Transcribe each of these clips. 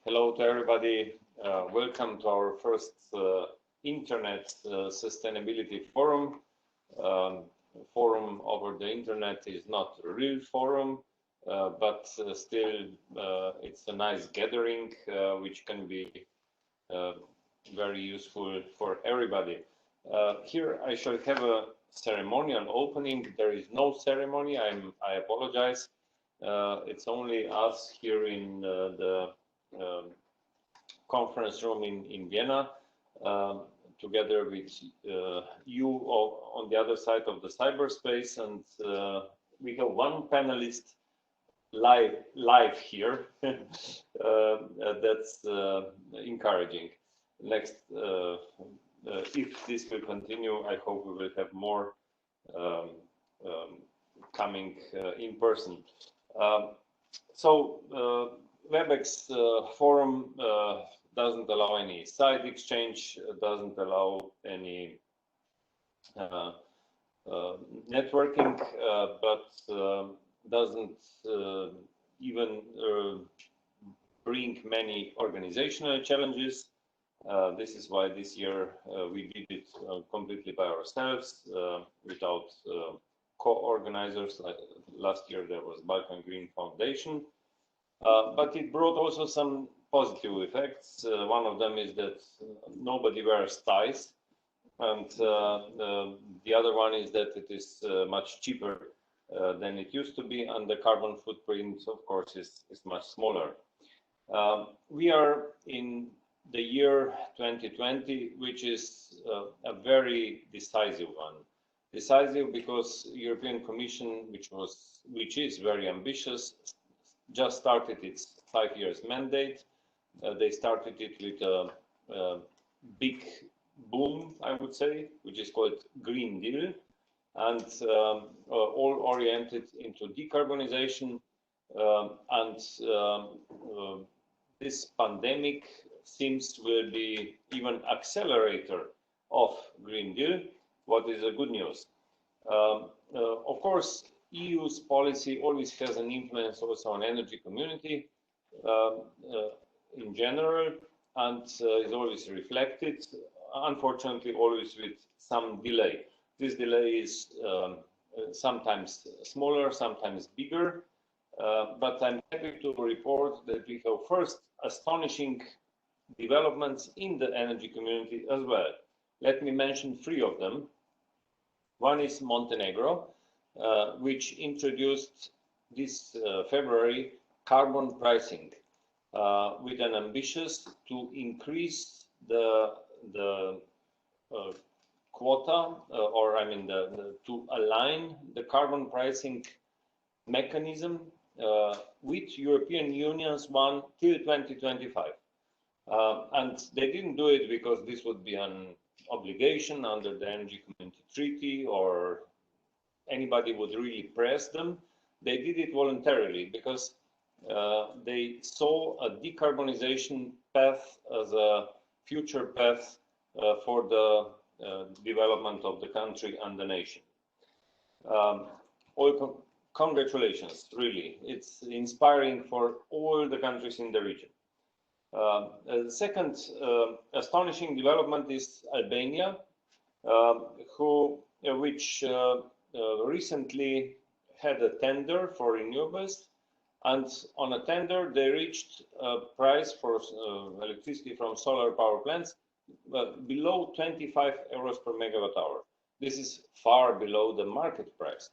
Hello to everybody. Welcome to our first Internet Sustainability Forum. Forum over the Internet is not a real forum, but still it's a nice gathering which can be very useful for everybody. Here I shall have a ceremonial opening. There is no ceremony. I apologize. It's only us here in the conference room in Vienna, together with you on the other side of the cyberspace, and we have one panelist live here. That's encouraging. Next, if this will continue, I hope we will have more coming in person. WebEx forum doesn't allow any side exchange, doesn't allow any networking, but doesn't even bring many organizational challenges. This is why this year we did it completely by ourselves, without co-organizers. Like last year there was Balkan Green Foundation. But it brought also some positive effects. One of them is that nobody wears ties, and the other one is that it is much cheaper than it used to be, and the carbon footprint, of course, is much smaller. We are in the year 2020, which is a very decisive one. Decisive because European Commission, which is very ambitious, just started its 5 years mandate. They started it with a big boom, I would say, which is called Green Deal, and all oriented into decarbonization. This pandemic seems will be even accelerator of Green Deal, what is a good news. Of course, EU's policy always has an influence also on energy community in general, and is always reflected, unfortunately always with some delay. This delay is sometimes smaller, sometimes bigger, but I'm happy to report that we have first astonishing developments in the energy community as well. Let me mention 3 of them. One is Montenegro, which introduced this February carbon pricing with an ambitious to increase the quota, or I mean to align the carbon pricing mechanism with European Union's one till 2025. And they didn't do it because this would be an obligation under the Energy Community Treaty, or anybody would really press them. They did it voluntarily because they saw a decarbonization path as a future path for the development of the country and the nation. Congratulations, really. It's inspiring for all the countries in the region. The second astonishing development is Albania, which recently had a tender for renewables, and on a tender they reached a price for electricity from solar power plants below 25 euros per megawatt hour. This is far below the market price,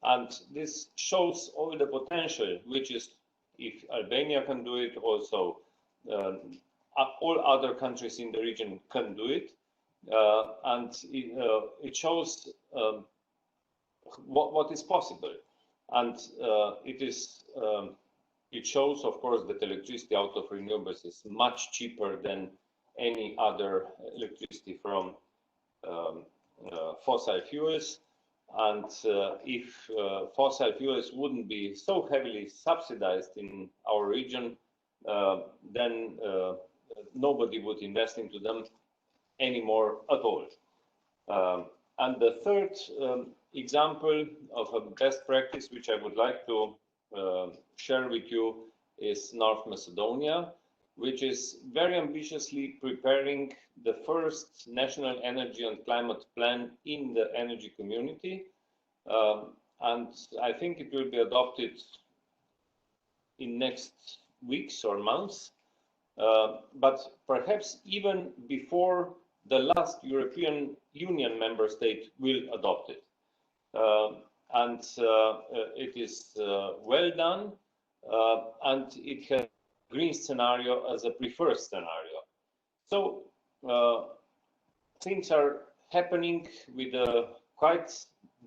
and this shows all the potential, which is, if Albania can do it, also all other countries in the region can do it, and it shows what is possible, and it shows, of course, that electricity out of renewables is much cheaper than any other electricity from fossil fuels. And if fossil fuels wouldn't be so heavily subsidized in our region, then nobody would invest into them anymore at all. And the third example of a best practice, which I would like to share with you, is North Macedonia. which is very ambitiously preparing the first national energy and climate plan in the energy community. And I think it will be adopted in next weeks or months, but perhaps even before the last European Union member state will adopt it. And it is well done, and it has a green scenario as a preferred scenario. So things are happening with quite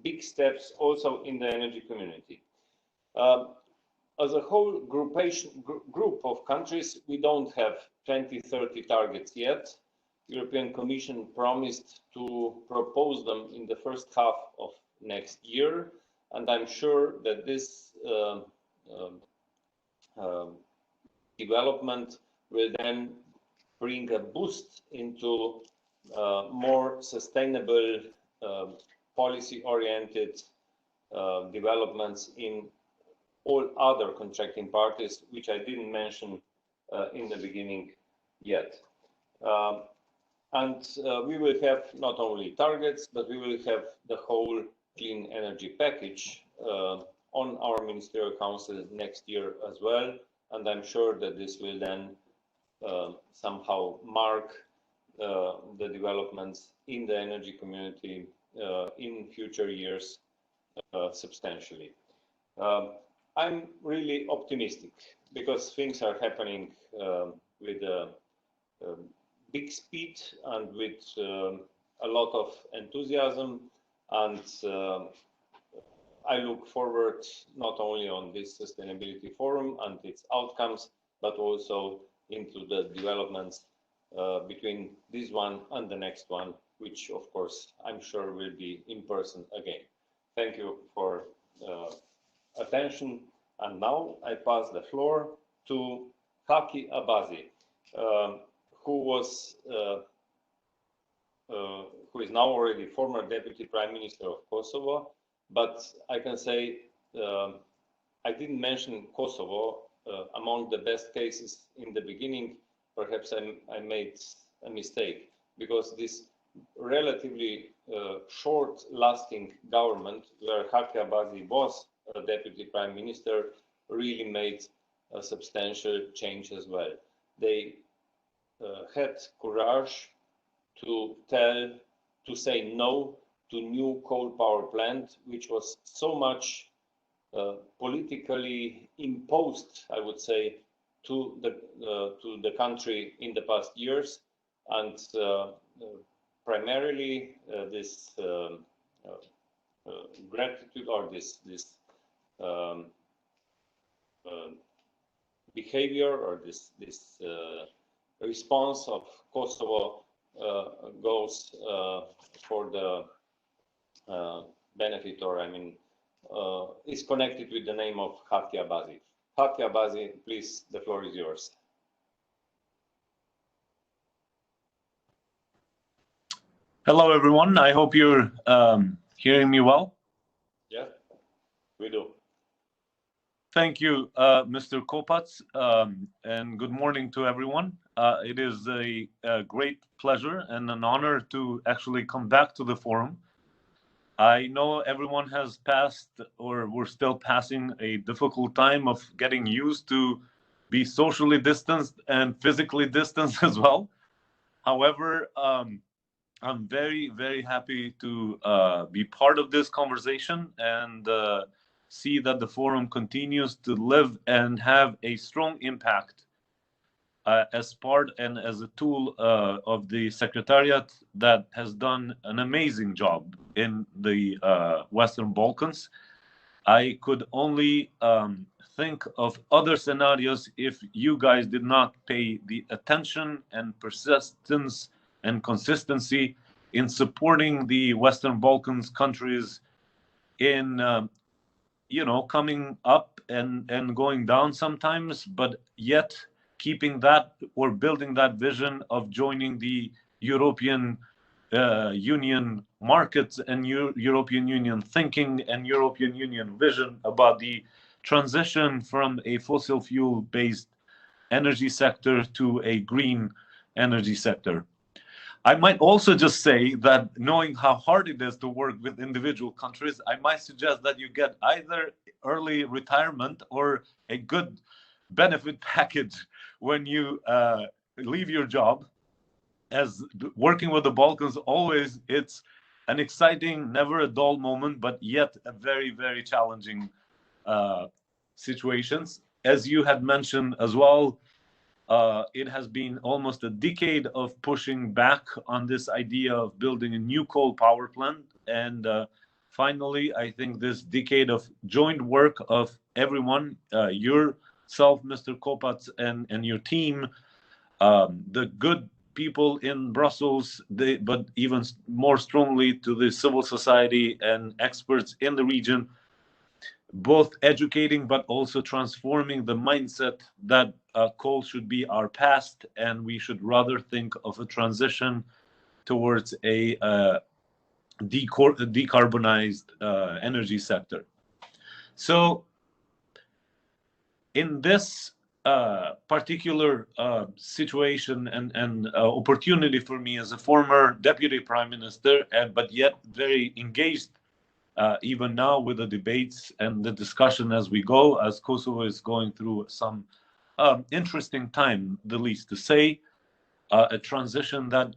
big steps also in the energy community. As a whole group of countries, we don't have 2030 targets yet. European Commission promised to propose them in the first half of next year, and I'm sure that this development will then bring a boost into more sustainable, policy-oriented developments in all other contracting parties, which I didn't mention in the beginning yet. And we will have not only targets, but we will have the whole clean energy package on our Ministerial Council next year as well. And I'm sure that this will then somehow mark the developments in the energy community in future years substantially. I'm really optimistic because things are happening with big speed and with a lot of enthusiasm, and I look forward not only on this sustainability forum and its outcomes, but also into the developments between this one and the next one, which of course I'm sure will be in person again. Thank you for attention, and now I pass the floor to Haki Abazi, who is now already former Deputy Prime Minister of Kosovo, but I can say I didn't mention Kosovo among the best cases in the beginning. Perhaps I made a mistake, because this relatively short-lasting government, where Haki Abazi was a Deputy Prime Minister, really made a substantial change as well. They had courage to say no to new coal power plant, which was so much politically imposed, I would say, to the country in the past years, and primarily this gratitude or this behavior or this response of Kosovo goes for the benefit, or is connected with the name of Haki Abazi. Haki Abazi, please, the floor is yours. Hello, everyone. I hope you're hearing me well. Yeah, we do. Thank you, Mr. Kopacz, and good morning to everyone. It is a great pleasure and an honor to actually come back to the forum. I know everyone has passed, or we're still passing, a difficult time of getting used to be socially distanced and physically distanced as well. However, I'm very, very happy to be part of this conversation and see that the forum continues to live and have a strong impact as part and as a tool of the Secretariat that has done an amazing job in the Western Balkans. I could only think of other scenarios if you guys did not pay the attention and persistence and consistency in supporting the Western Balkans countries in coming up and going down sometimes, but yet keeping that or building that vision of joining the European Union markets and European Union thinking and European Union vision about the transition from a fossil fuel based energy sector to a green energy sector. I might also just say that knowing how hard it is to work with individual countries, I might suggest that you get either early retirement or a good benefit package when you leave your job. As working with the Balkans, always it's an exciting, never a dull moment, but yet a very, very challenging situations. As you had mentioned as well, it has been almost a decade of pushing back on this idea of building a new coal power plant. And finally, I think this decade of joint work of everyone, yourself, Mr. Kopats, and your team, the good people in Brussels, but even more strongly to the civil society and experts in the region, both educating but also transforming the mindset that coal should be our past, and we should rather think of a transition towards a decarbonized energy sector. So in this particular situation and opportunity for me as a former deputy prime minister, but yet very engaged even now with the debates and the discussion as we go, as Kosovo is going through some interesting time, the least to say, a transition that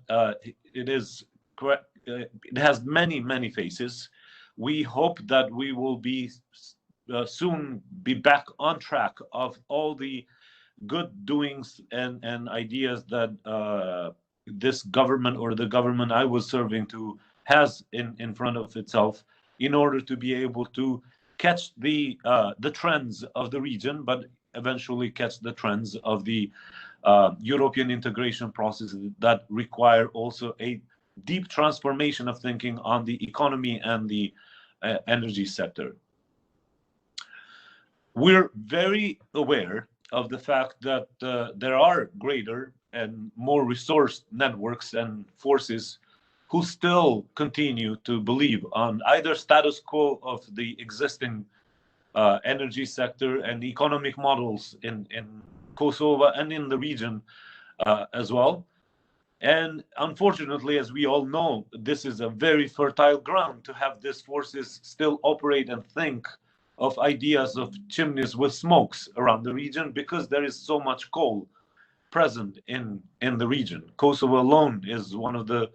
it is correct. It has many faces. We hope that we will be soon be back on track of all the good doings and ideas that this government or the government I was serving to has in front of itself, in order to be able to catch the trends of the region, but eventually catch the trends of the European integration process that require also a deep transformation of thinking on the economy and the energy sector. We're very aware of the fact that there are greater and more resourced networks and forces who still continue to believe on either status quo of the existing energy sector and economic models in Kosovo and in the region as well. And unfortunately, as we all know, this is a very fertile ground to have these forces still operate and think of ideas of chimneys with smokes around the region, because there is so much coal present in the region. Kosovo alone is one of the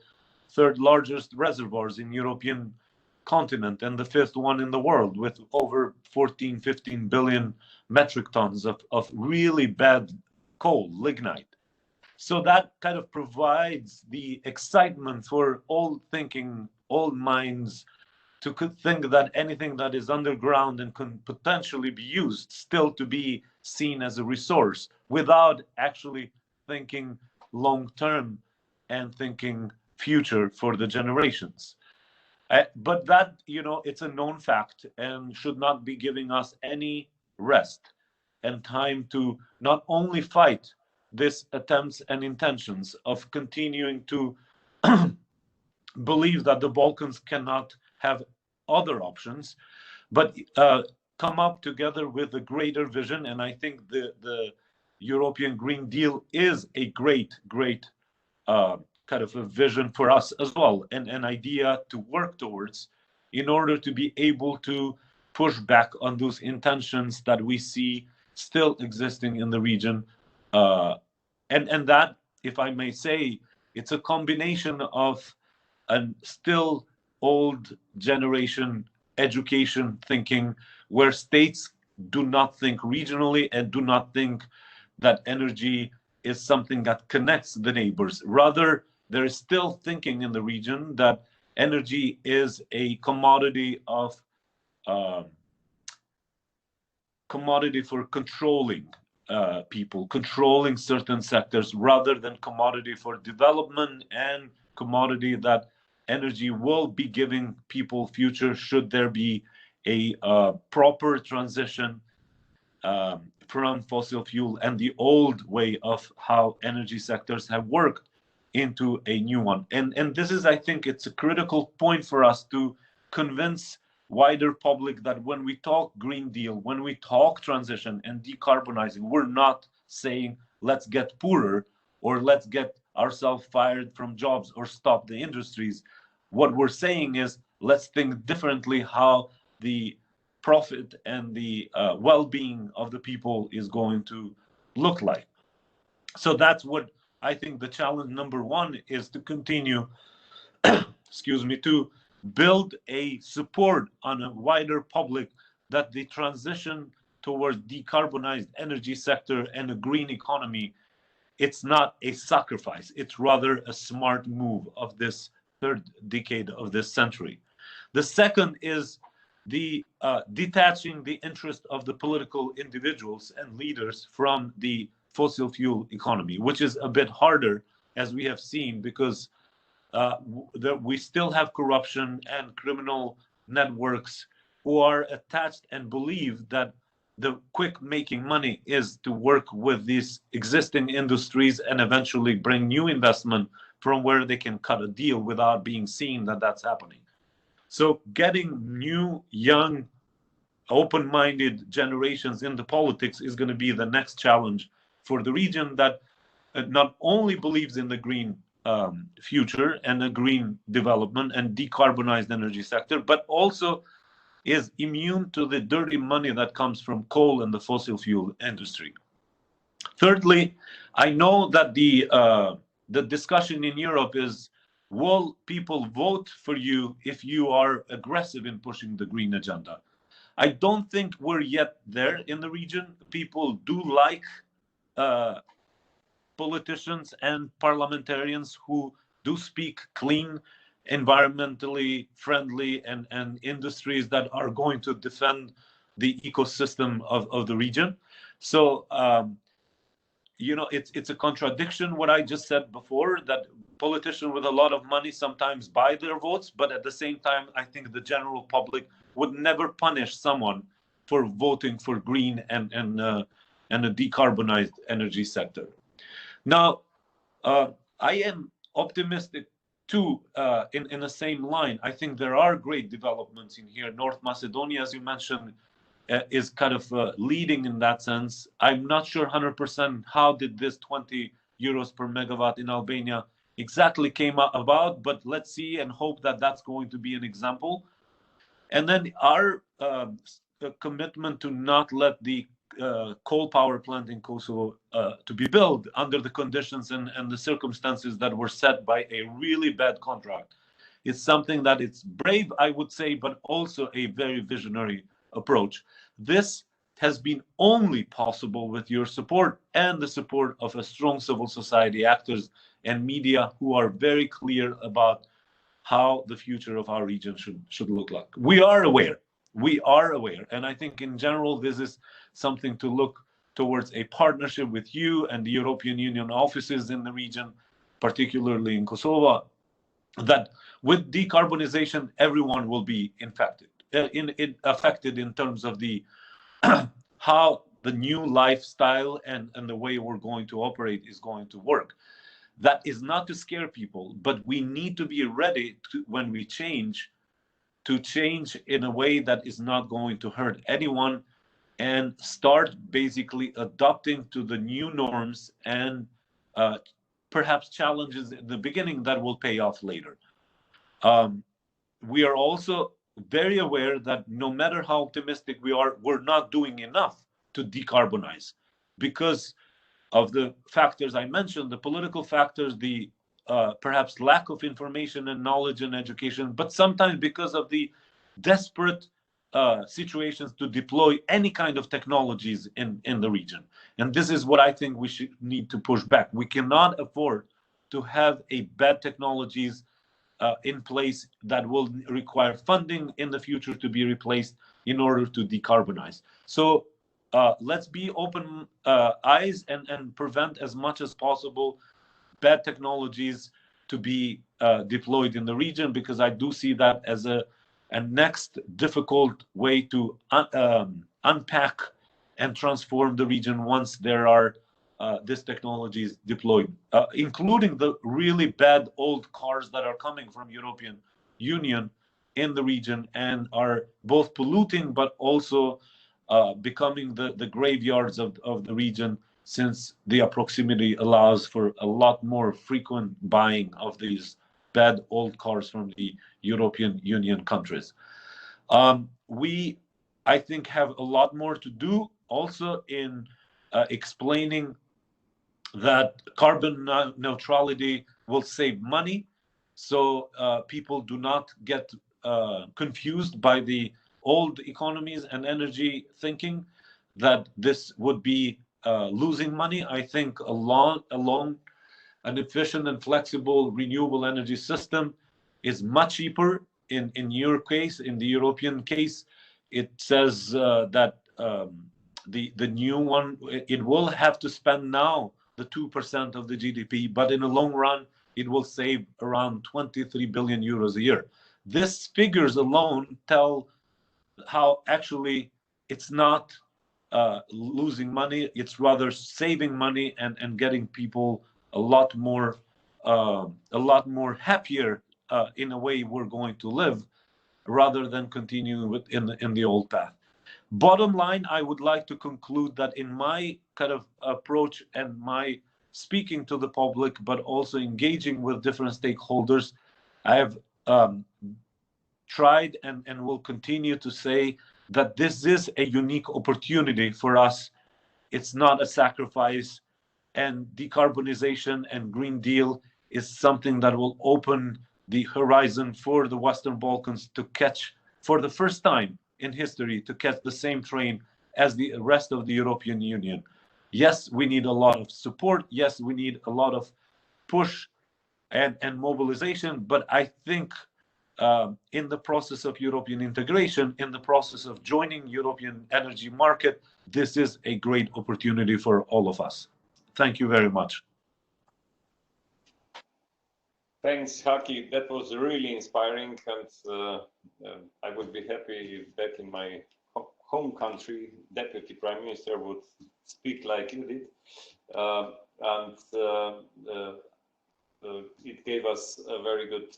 third largest reservoirs in European continent and the fifth one in the world, with over 15 billion metric tons of really bad coal, lignite. So that kind of provides the excitement for all thinking, all minds, to think that anything that is underground and can potentially be used still to be seen as a resource, without actually thinking long term and thinking future for the generations. But that, it's a known fact and should not be giving us any rest and time to not only fight these attempts and intentions of continuing to believe that the Balkans cannot have other options, but come up together with a greater vision. And I think the European Green Deal is a great kind of a vision for us as well, and an idea to work towards, in order to be able to push back on those intentions that we see still existing in the region. And that, if I may say, it's a combination of a still old generation education thinking, where states do not think regionally and do not think that energy is something that connects the neighbors. Rather, there is still thinking in the region that energy is a commodity of commodity for controlling people, controlling certain sectors, rather than commodity for development, and commodity that energy will be giving people future should there be a proper transition from fossil fuel and the old way of how energy sectors have worked into a new one. And this is, I think, it's a critical point for us to convince wider public that when we talk Green Deal, when we talk transition and decarbonizing, we're not saying let's get poorer or let's get ourselves fired from jobs or stop the industries. What we're saying is let's think differently how the profit and the well-being of the people is going to look like. So that's what I think the challenge number one is, to continue, excuse me, to build a support on a wider public that the transition towards decarbonized energy sector and a green economy, it's not a sacrifice, it's rather a smart move of this third decade of this century. The second is the detaching the interest of the political individuals and leaders from the fossil fuel economy, which is a bit harder, as we have seen, because we still have corruption and criminal networks who are attached and believe that the quick making money is to work with these existing industries and eventually bring new investment from where they can cut a deal without being seen that that's happening. So getting new, young, open-minded generations into politics is going to be the next challenge for the region that not only believes in the green future and the green development and decarbonized energy sector, but also is immune to the dirty money that comes from coal and the fossil fuel industry. Thirdly, I know that the discussion in Europe is, will people vote for you if you are aggressive in pushing the green agenda? I don't think we're yet there in the region. People do like politicians and parliamentarians who do speak clean, environmentally friendly, and industries that are going to defend the ecosystem of the region. So, it's a contradiction what I just said before, that politicians with a lot of money sometimes buy their votes, but at the same time, I think the general public would never punish someone for voting for green and a decarbonized energy sector. Now, I am optimistic too, in the same line. I think there are great developments in here. North Macedonia, as you mentioned, is kind of leading in that sense. I'm not sure 100% how did this 20 euros per megawatt in Albania exactly came about, but let's see and hope that that's going to be an example. And then our commitment to not let the coal power plant in Kosovo to be built under the conditions and the circumstances that were set by a really bad contract. It's something that it's brave, I would say, but also a very visionary approach. This has been only possible with your support and the support of a strong civil society actors and media who are very clear about how the future of our region should look like. We are aware, and I think in general this is something to look towards a partnership with you and the European Union offices in the region, particularly in Kosovo, that with decarbonization everyone will be affected in terms of the how the new lifestyle and the way we're going to operate is going to work. That is not to scare people, but we need to be ready to, when we change, to change in a way that is not going to hurt anyone, and start basically adopting to the new norms and perhaps challenges in the beginning that will pay off later. We are also very aware that no matter how optimistic we are, we're not doing enough to decarbonize because of the factors I mentioned, the political factors, the perhaps lack of information and knowledge and education, but sometimes because of the desperate situations to deploy any kind of technologies in the region. And this is what I think we should need to push back. We cannot afford to have a bad technologies in place that will require funding in the future to be replaced in order to decarbonize. So let's be open eyes and prevent as much as possible bad technologies to be deployed in the region, because I do see that as a next difficult way to unpack and transform the region once there are these technologies deployed, including the really bad old cars that are coming from European Union in the region and are both polluting but also becoming the graveyards of the region. since the proximity allows for a lot more frequent buying of these bad old cars from the European Union countries. We, I think, have a lot more to do also in explaining that carbon neutrality will save money, so people do not get confused by the old economies and energy thinking that this would be losing money. I think along an efficient and flexible renewable energy system is much cheaper. In your case, in the European case, it says that the new one, it will have to spend now the 2% of the GDP, but in the long run, it will save around 23 billion euros a year. These figures alone tell how actually it's not losing money, it's rather saving money and getting people a lot more happier in a way we're going to live, rather than continue in the old path. Bottom line, I would like to conclude that in my kind of approach and my speaking to the public, but also engaging with different stakeholders, I have tried and will continue to say that this is a unique opportunity for us. It's not a sacrifice, and decarbonization and Green Deal is something that will open the horizon for the Western Balkans to catch, for the first time in history, to catch the same train as the rest of the European Union. Yes, we need a lot of support. Yes, we need a lot of push and mobilization. But I think in the process of European integration, in the process of joining European energy market, this is a great opportunity for all of us. Thank you very much. Thanks, Haki. That was really inspiring, and I would be happy if back in my home country, Deputy Prime Minister would speak like you did. It gave us a very good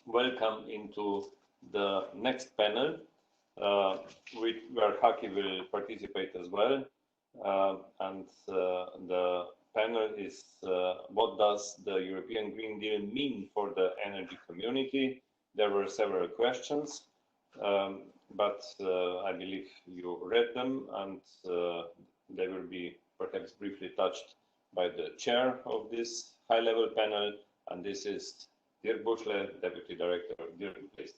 welcome into the next panel, where Haki will participate as well. The panel is what does the European Green Deal mean for the energy community? There were several questions, but I believe you read them, and they will be perhaps briefly touched by the chair of this high-level panel, and this is Dirk Buschle, Deputy Director. Dirk, please.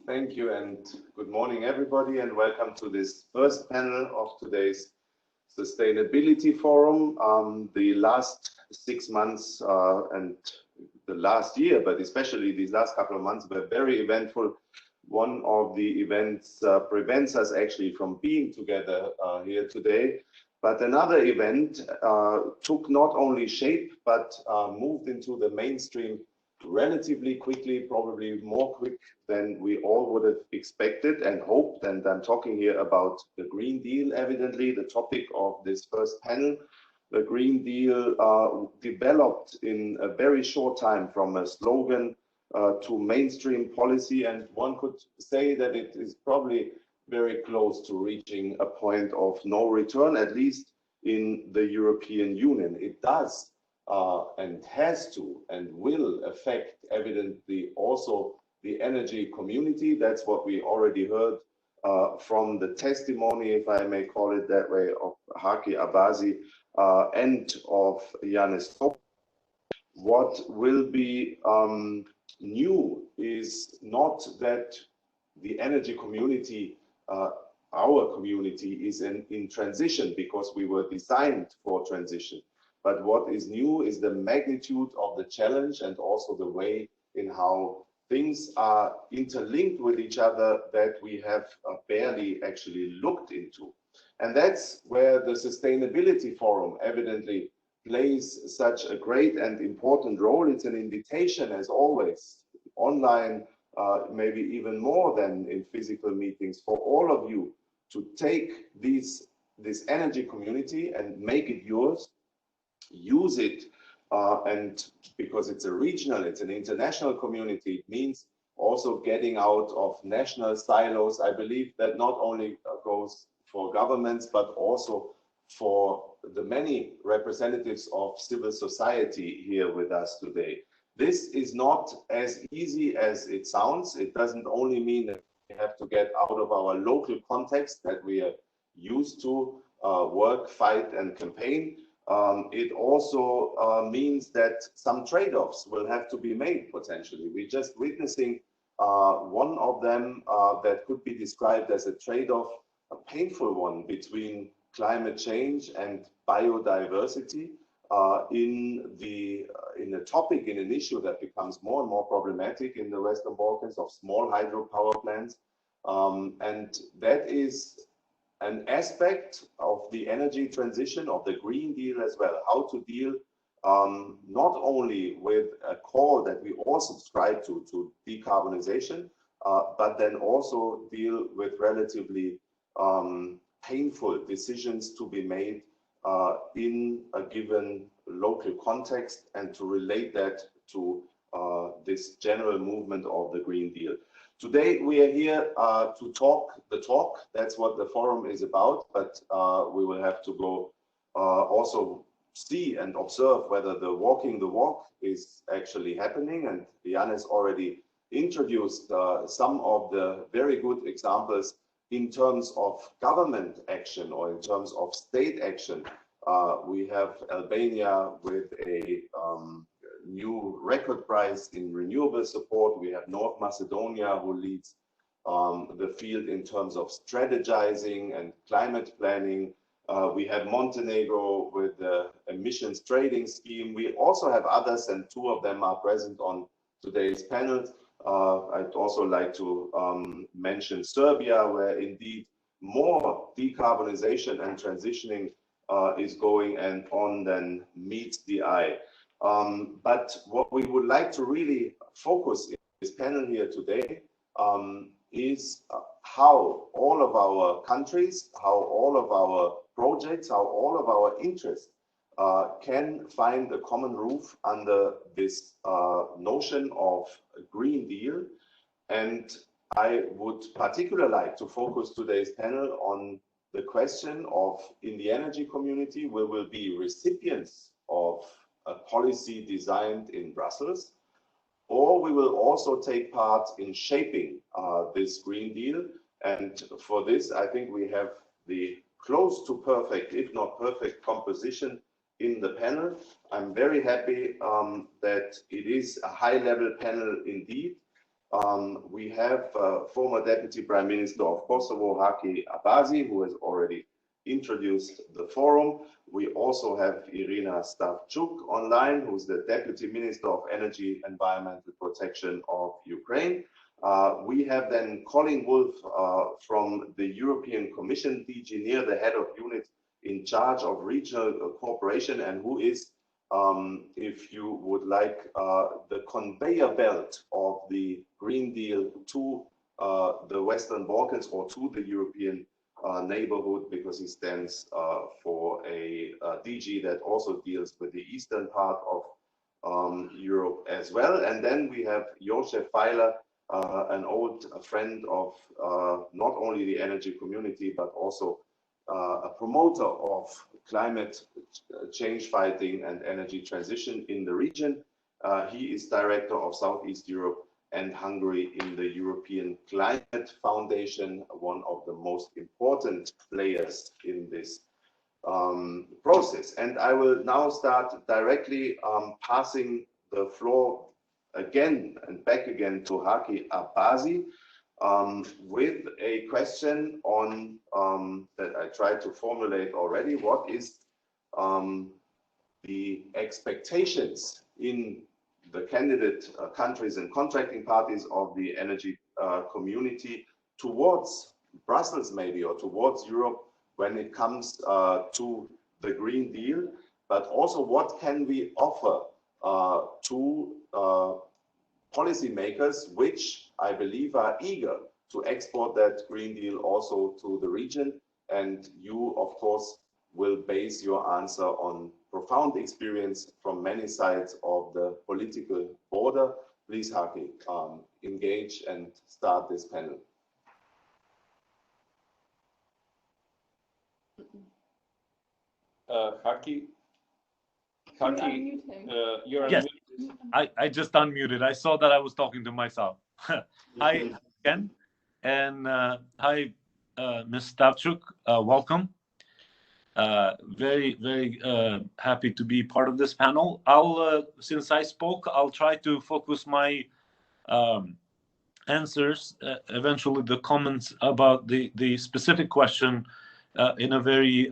Thank you, and good morning, everybody, and welcome to this first panel of today's Sustainability Forum. The last 6 months and the last year, but especially these last couple of months, were very eventful. One of the events prevents us actually from being together here today. But another event took not only shape, but moved into the mainstream relatively quickly, probably more quick than we all would have expected and hoped. And I'm talking here about the Green Deal, evidently the topic of this first panel. The Green Deal developed in a very short time from a slogan to mainstream policy, and one could say that it is probably very close to reaching a point of no return, at least in the European Union. It does and has to and will affect evidently also the energy community. That's what we already heard from the testimony, if I may call it that way, of Haki Abazi and of Yanis. What will be new is not that the energy community, our community, is in transition, because we were designed for transition. But what is new is the magnitude of the challenge and also the way in how things are interlinked with each other that we have barely actually looked into. And that's where the Sustainability Forum evidently plays such a great and important role. It's an invitation, as always, online, maybe even more than in physical meetings, for all of you to take this energy community and make it yours, use it, and because it's a regional, it's an international community, it means also getting out of national silos. I believe that not only goes for governments, but also for the many representatives of civil society here with us today. This is not as easy as it sounds. It doesn't only mean that we have to get out of our local context that we are used to work, fight, and campaign. It also means that some trade-offs will have to be made potentially. We're just witnessing one of them that could be described as a trade-off, a painful one, between climate change and biodiversity in a topic, in an issue that becomes more and more problematic in the Western Balkans, of small hydropower plants. And that is an aspect of the energy transition, of the Green Deal as well, how to deal not only with a call that we all subscribe to decarbonization, but then also deal with relatively painful decisions to be made in a given local context, and to relate that to this general movement of the Green Deal. Today we are here to talk the talk. That's what the forum is about, but we will have to go also see and observe whether the walking the walk is actually happening. And Jan has already introduced some of the very good examples in terms of government action or in terms of state action. We have Albania with a new record price in renewable support. We have North Macedonia, who leads the field in terms of strategizing and climate planning. We have Montenegro with the emissions trading scheme. We also have others, and two of them are present on today's panel. I'd also like to mention Serbia, where indeed more decarbonization and transitioning is going on than meets the eye. But what we would like to really focus in this panel here today is how all of our countries, how all of our projects, how all of our interests can find a common roof under this notion of a Green Deal. And I would particularly like to focus today's panel on the question of, in the energy community, we will be recipients of a policy designed in Brussels, or we will also take part in shaping this Green Deal. And for this, I think we have the close to perfect, if not perfect, composition in the panel. I'm very happy that it is a high-level panel indeed. We have former Deputy Prime Minister of Kosovo, Haki Abazi, who has already introduced the forum. We also have Irina Stavchuk online, who's the Deputy Minister of Energy Environmental Protection of Ukraine. We have then Colin Wolf from the European Commission, DG NEAR, the head of unit in charge of regional cooperation, and who is, if you would like, the conveyor belt of the Green Deal to the Western Balkans, or to the European neighborhood, because he stands for a DG that also deals with the eastern part of Europe as well. And then we have Josef Weiler, an old friend of not only the energy community, but also a promoter of climate change fighting and energy transition in the region. He is director of Southeast Europe and Hungary in the European Climate Foundation, one of the most important players in this process. And I will now start directly passing the floor again and back again to Haki Abazi with a question on that I tried to formulate already. What is the expectations in the candidate countries and contracting parties of the energy community towards Brussels, maybe, or towards Europe when it comes to the Green Deal, but also what can we offer to policymakers, which I believe are eager to export that Green Deal also to the region. And you, of course, will base your answer on profound experience from many sides of the political border, please, Haki, engage and start this panel. Haki, you're Yes. unmuted. I just unmuted. I saw that I was talking to myself. Hi again, and hi, Ms. Stavchuk. Welcome. Very happy to be part of this panel. Since I spoke, I'll try to focus my answers, eventually the comments about the specific question in a very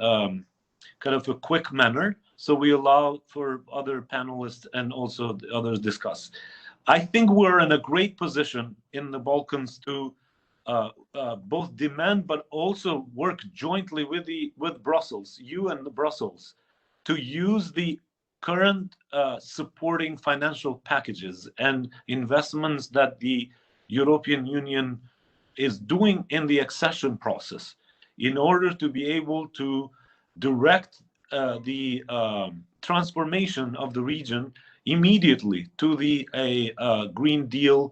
kind of a quick manner, so we allow for other panelists and also the others discuss. I think we're in a great position in the Balkans to both demand but also work jointly with Brussels, you and Brussels, to use the current supporting financial packages and investments that the European Union is doing in the accession process in order to be able to direct the transformation of the region immediately to the Green Deal,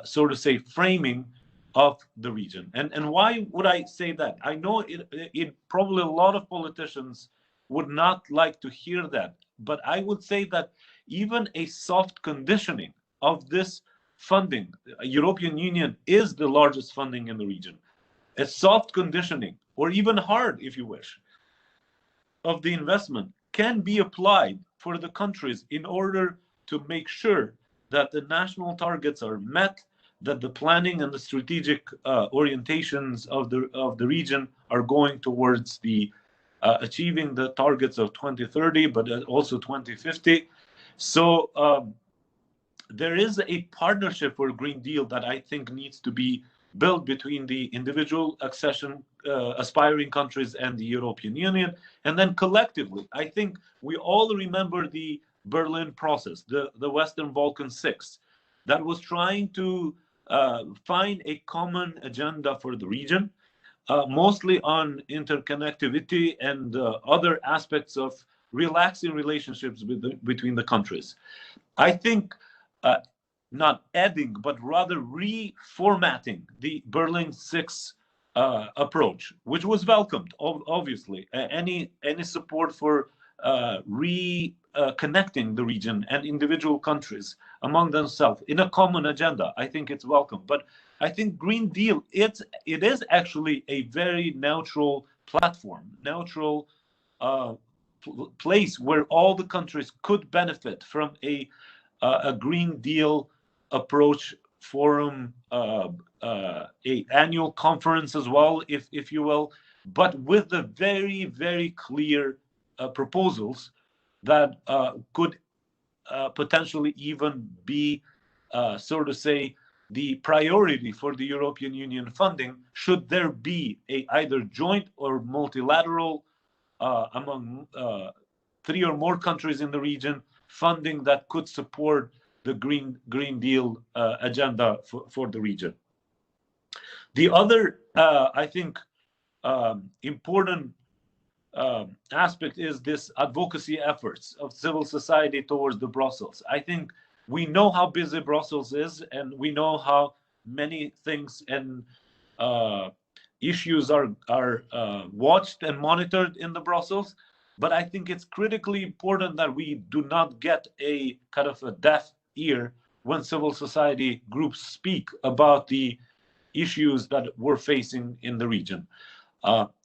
so to say, framing of the region. And why would I say that? I know it probably a lot of politicians would not like to hear that, but I would say that even a soft conditioning of this funding, European Union is the largest funding in the region. A soft conditioning, or even hard, if you wish, of the investment can be applied for the countries in order to make sure that the national targets are met, that the planning and the strategic orientations of the region are going towards the achieving the targets of 2030, but also 2050. So there is a partnership for a Green Deal that I think needs to be built between the individual accession aspiring countries and the European Union. And then collectively, I think we all remember the Berlin process, the Western Balkan Six, that was trying to find a common agenda for the region, mostly on interconnectivity and other aspects of relaxing relationships between the countries. I think not adding, but rather reformatting the Berlin Six approach, which was welcomed, obviously. Any support for reconnecting the region and individual countries among themselves in a common agenda, I think it's welcome. But I think Green Deal, it is actually a very neutral platform, neutral place where all the countries could benefit from a Green Deal approach forum, a annual conference as well, if you will, but with the very clear proposals that could potentially even be, so to say, the priority for the European Union funding, should there be a either joint or multilateral among 3 or more countries in the region funding that could support the Green Deal agenda for the region. The other, I think, important aspect is this advocacy efforts of civil society towards the Brussels. I think we know how busy Brussels is, and we know how many things and issues are watched and monitored in the Brussels. But I think it's critically important that we do not get a kind of a deaf ear when civil society groups speak about the issues that we're facing in the region.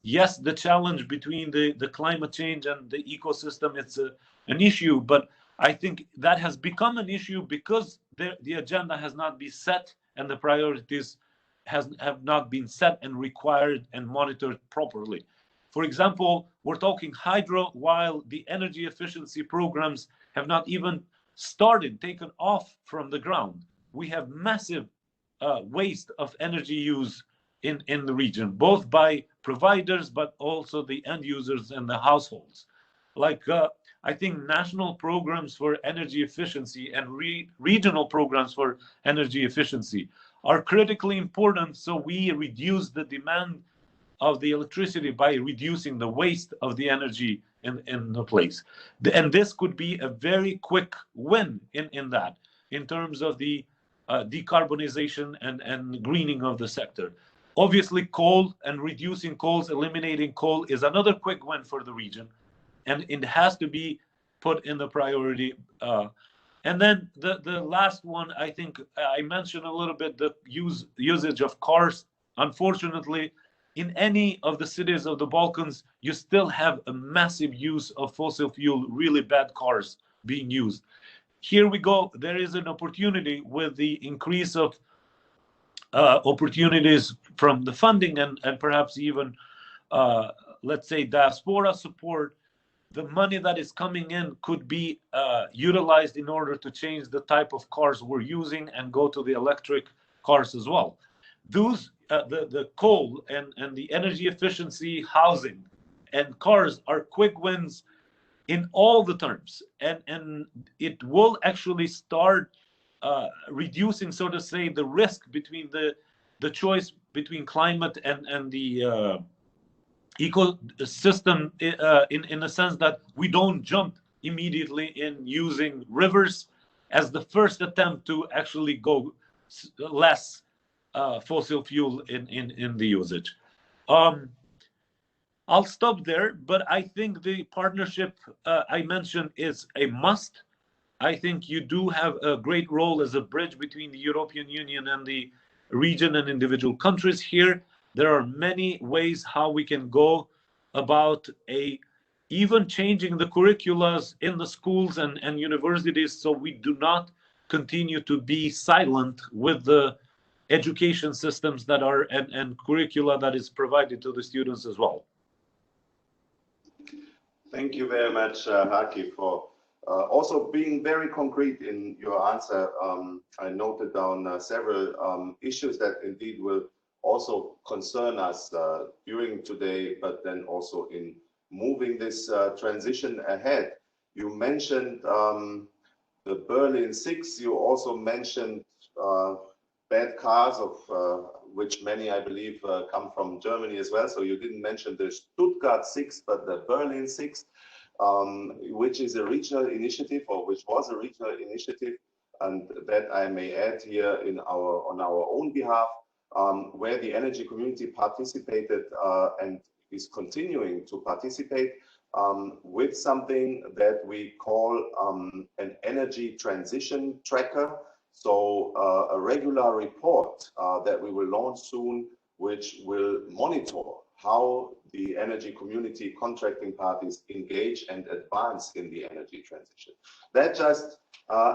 Yes, the challenge between the climate change and the ecosystem, it's an issue, but I think that has become an issue because the agenda has not been set and the priorities have not been set and required and monitored properly. For example, we're talking hydro while the energy efficiency programs have not even started, taken off from the ground. We have massive waste of energy use in the region, both by providers, but also the end users and the households. Like, I think national programs for energy efficiency and regional programs for energy efficiency are critically important, so we reduce the demand of the electricity by reducing the waste of the energy in the place. And this could be a very quick win in that, in terms of the decarbonization and greening of the sector. Obviously, coal and reducing coals, eliminating coal is another quick win for the region, and it has to be put in the priority. And then the last one, I think I mentioned a little bit the usage of cars. Unfortunately, in any of the cities of the Balkans, you still have a massive use of fossil fuel, really bad cars being used. Here we go. There is an opportunity with the increase of opportunities from the funding and perhaps even, let's say, diaspora support. The money that is coming in could be utilized in order to change the type of cars we're using and go to the electric cars as well. Those, the coal and the energy efficiency, housing, and cars are quick wins in all the terms, and it will actually start reducing, so to say, the risk between the choice between climate and the ecosystem in a sense that we don't jump immediately in using rivers as the first attempt to actually go less fossil fuel in the usage. I'll stop there, but I think the partnership I mentioned is a must. I think you do have a great role as a bridge between the European Union and the region and individual countries here. There are many ways how we can go about even changing the curriculums in the schools and universities, so we do not continue to be silent with the education systems that are and curricula that is provided to the students as well. Thank you very much, Haki, for also being very concrete in your answer. I noted down several issues that indeed will also concern us during today, but then also in moving this transition ahead. You mentioned the Berlin 6. You also mentioned bad cars, of which many, I believe, come from Germany as well. So you didn't mention the Stuttgart 6, but the Berlin 6, which is a regional initiative, or which was a regional initiative, and that I may add here on our own behalf, where the energy community participated and is continuing to participate with something that we call an energy transition tracker. So a regular report that we will launch soon, which will monitor how the energy community contracting parties engage and advance in the energy transition. That just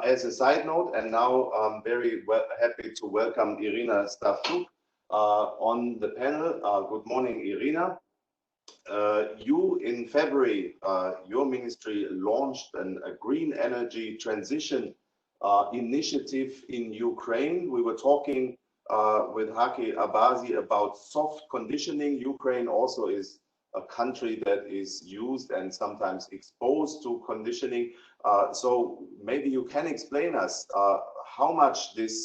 as a side note, and now I'm very happy to welcome Irina Stavtuk on the panel. Good morning, Irina. You, in February, your ministry launched a green energy transition initiative in Ukraine. We were talking with Haki Abazi about soft conditioning. Ukraine also is a country that is used and sometimes exposed to conditioning. So maybe you can explain us how much this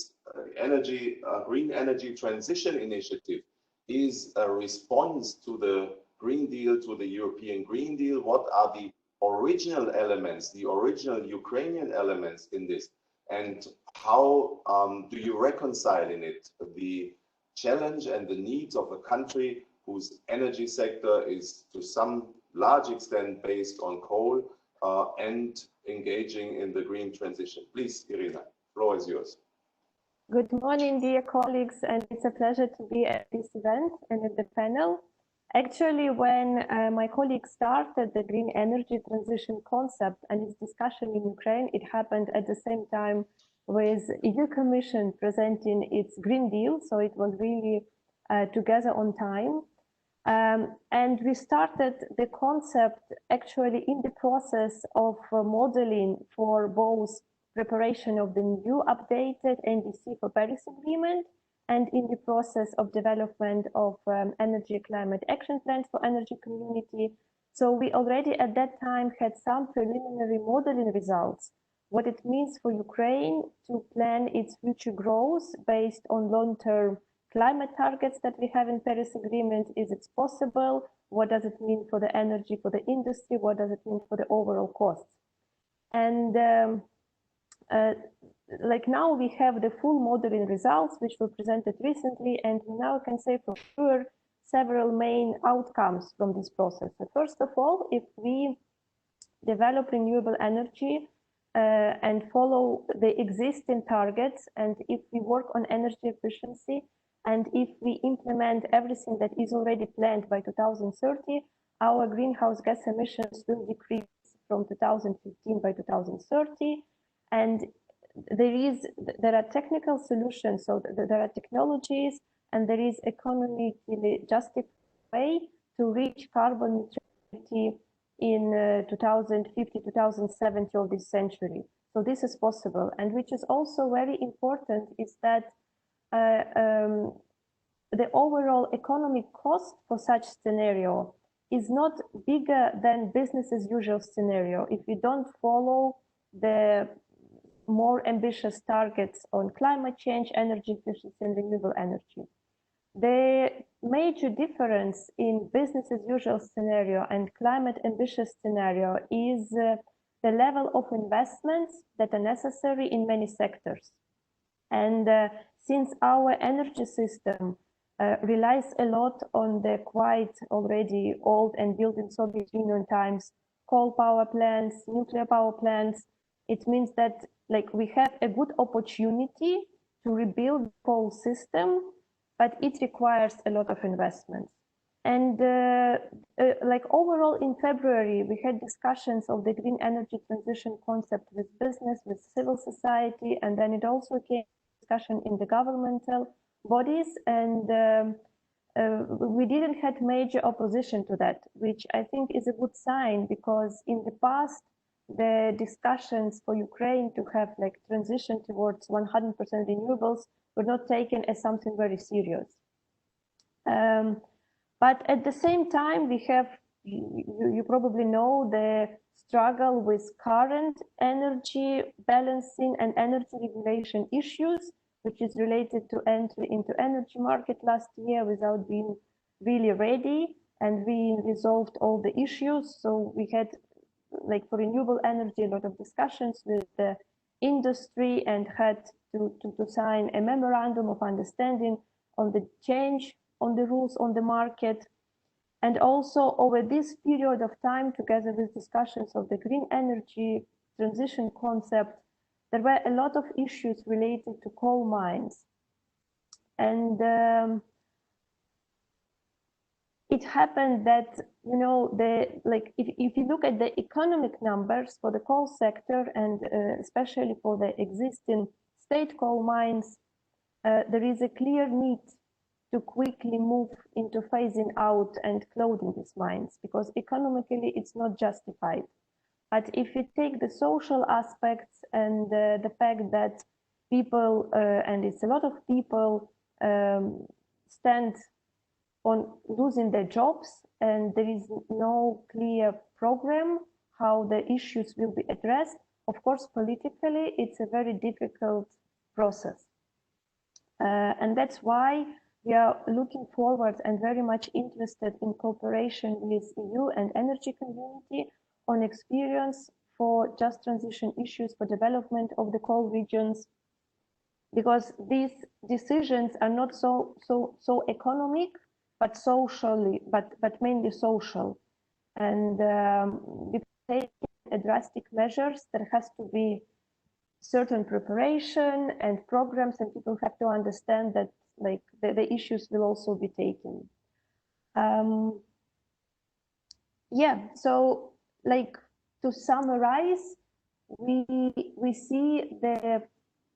green energy transition initiative is a response to the Green Deal, to the European Green Deal. What are the original elements, the original Ukrainian elements in this? And how do you reconcile in it the challenge and the needs of a country whose energy sector is to some large extent based on coal and engaging in the green transition? Please, Irina, floor is yours. Good morning, dear colleagues, and it's a pleasure to be at this event and at the panel. Actually, when my colleagues started the green energy transition concept and its discussion in Ukraine, it happened at the same time with EU Commission presenting its Green Deal, so it was really together on time. And we started the concept actually in the process of modeling for both preparation of the new updated NDC for Paris Agreement and in the process of development of energy climate action plans for energy community. So we already at that time had some preliminary modeling results, what it means for Ukraine to plan its future growth based on long-term climate targets that we have in Paris Agreement. Is it possible? What does it mean for the energy, for the industry? What does it mean for the overall costs? And like now we have the full modeling results, which were presented recently, and we now can say for sure several main outcomes from this process. So first of all, if we develop renewable energy and follow the existing targets, and if we work on energy efficiency, and if we implement everything that is already planned by 2030, our greenhouse gas emissions will decrease from 2015 by 2030. And there are technical solutions, so there are technologies, and there is economically justified way to reach carbon neutrality in 2050, 2070 of this century. So this is possible. And which is also very important is that the overall economic cost for such scenario is not bigger than business as usual scenario if we don't follow the more ambitious targets on climate change, energy efficiency, and renewable energy. The major difference in business as usual scenario and climate ambitious scenario is the level of investments that are necessary in many sectors. And since our energy system relies a lot on the quite already old and built in Soviet Union times coal power plants, nuclear power plants, it means that like we have a good opportunity to rebuild the whole system, but it requires a lot of investments. And like overall in February, we had discussions of the green energy transition concept with business, with civil society, and then it also came discussion in the governmental bodies, and we didn't have major opposition to that, which I think is a good sign, because in the past, the discussions for Ukraine to have like transition towards 100% renewables were not taken as something very serious. But at the same time, we have, you probably know, the struggle with current energy balancing and energy regulation issues, which is related to entry into energy market last year without being really ready, and we resolved all the issues. So we had, like for renewable energy, a lot of discussions with the industry and had to sign a memorandum of understanding on the change on the rules on the market. And also over this period of time, together with discussions of the green energy transition concept, there were a lot of issues related to coal mines. And it happened that, you know, if you look at the economic numbers for the coal sector, and especially for the existing state coal mines, there is a clear need to quickly move into phasing out and closing these mines, because economically it's not justified. But if you take the social aspects and the fact that people, and it's a lot of people, stand on losing their jobs, and there is no clear program how the issues will be addressed, of course, politically, it's a very difficult process. And that's why we are looking forward and very much interested in cooperation with EU and energy community on experience for just transition issues for development of the coal regions, because these decisions are not so economic, but socially, but mainly social. And before taking drastic measures, there has to be certain preparation and programs, and people have to understand that like the issues will also be taken. Yeah, so like to summarize, we see the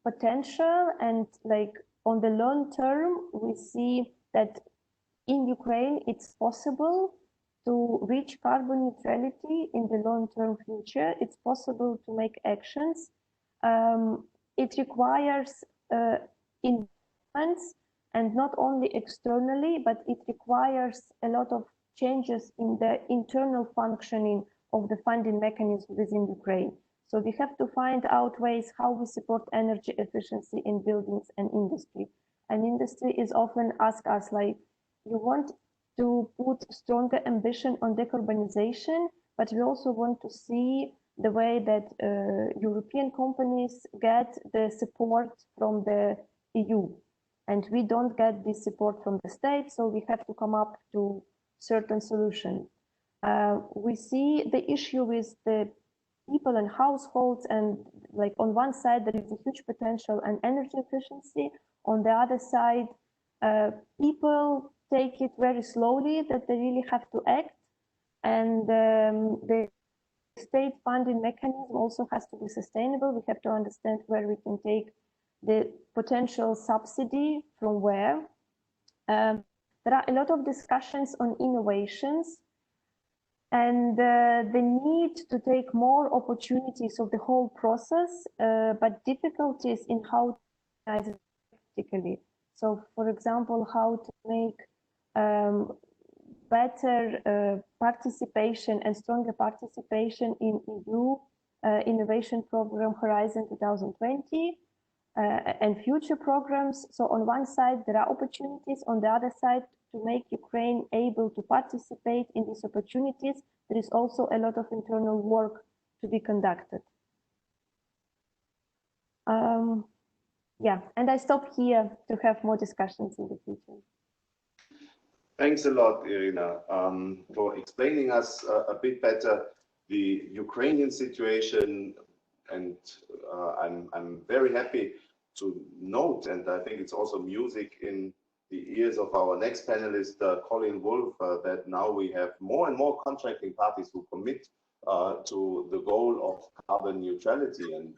potential, and like on the long term, we see that in Ukraine it's possible to reach carbon neutrality in the long-term future. It's possible to make actions. It requires investments, and not only externally, but it requires a lot of changes in the internal functioning of the funding mechanism within Ukraine. So we have to find out ways how we support energy efficiency in buildings and industry. And industry is often asked us like, you want to put stronger ambition on decarbonization, but we also want to see the way that European companies get the support from the EU. And we don't get this support from the state, so we have to come up to certain solution. We see the issue with the people and households, and like on one side there is a huge potential and energy efficiency. On the other side, people take it very slowly, that they really have to act, and the state funding mechanism also has to be sustainable. We have to understand where we can take the potential subsidy from where. There are a lot of discussions on innovations and the need to take more opportunities of the whole process, but difficulties in how to organize it practically. So, for example, how to make better participation and stronger participation in EU innovation program Horizon 2020 and future programs. So on one side, there are opportunities. On the other side, to make Ukraine able to participate in these opportunities, there is also a lot of internal work to be conducted. Yeah, and I stop here to have more discussions in the future. Thanks a lot, Irina, for explaining us a bit better the Ukrainian situation. And I'm very happy to note, and I think it's also music in the ears of our next panelist, Colin Wolf, that now we have more and more contracting parties who commit to the goal of carbon neutrality. And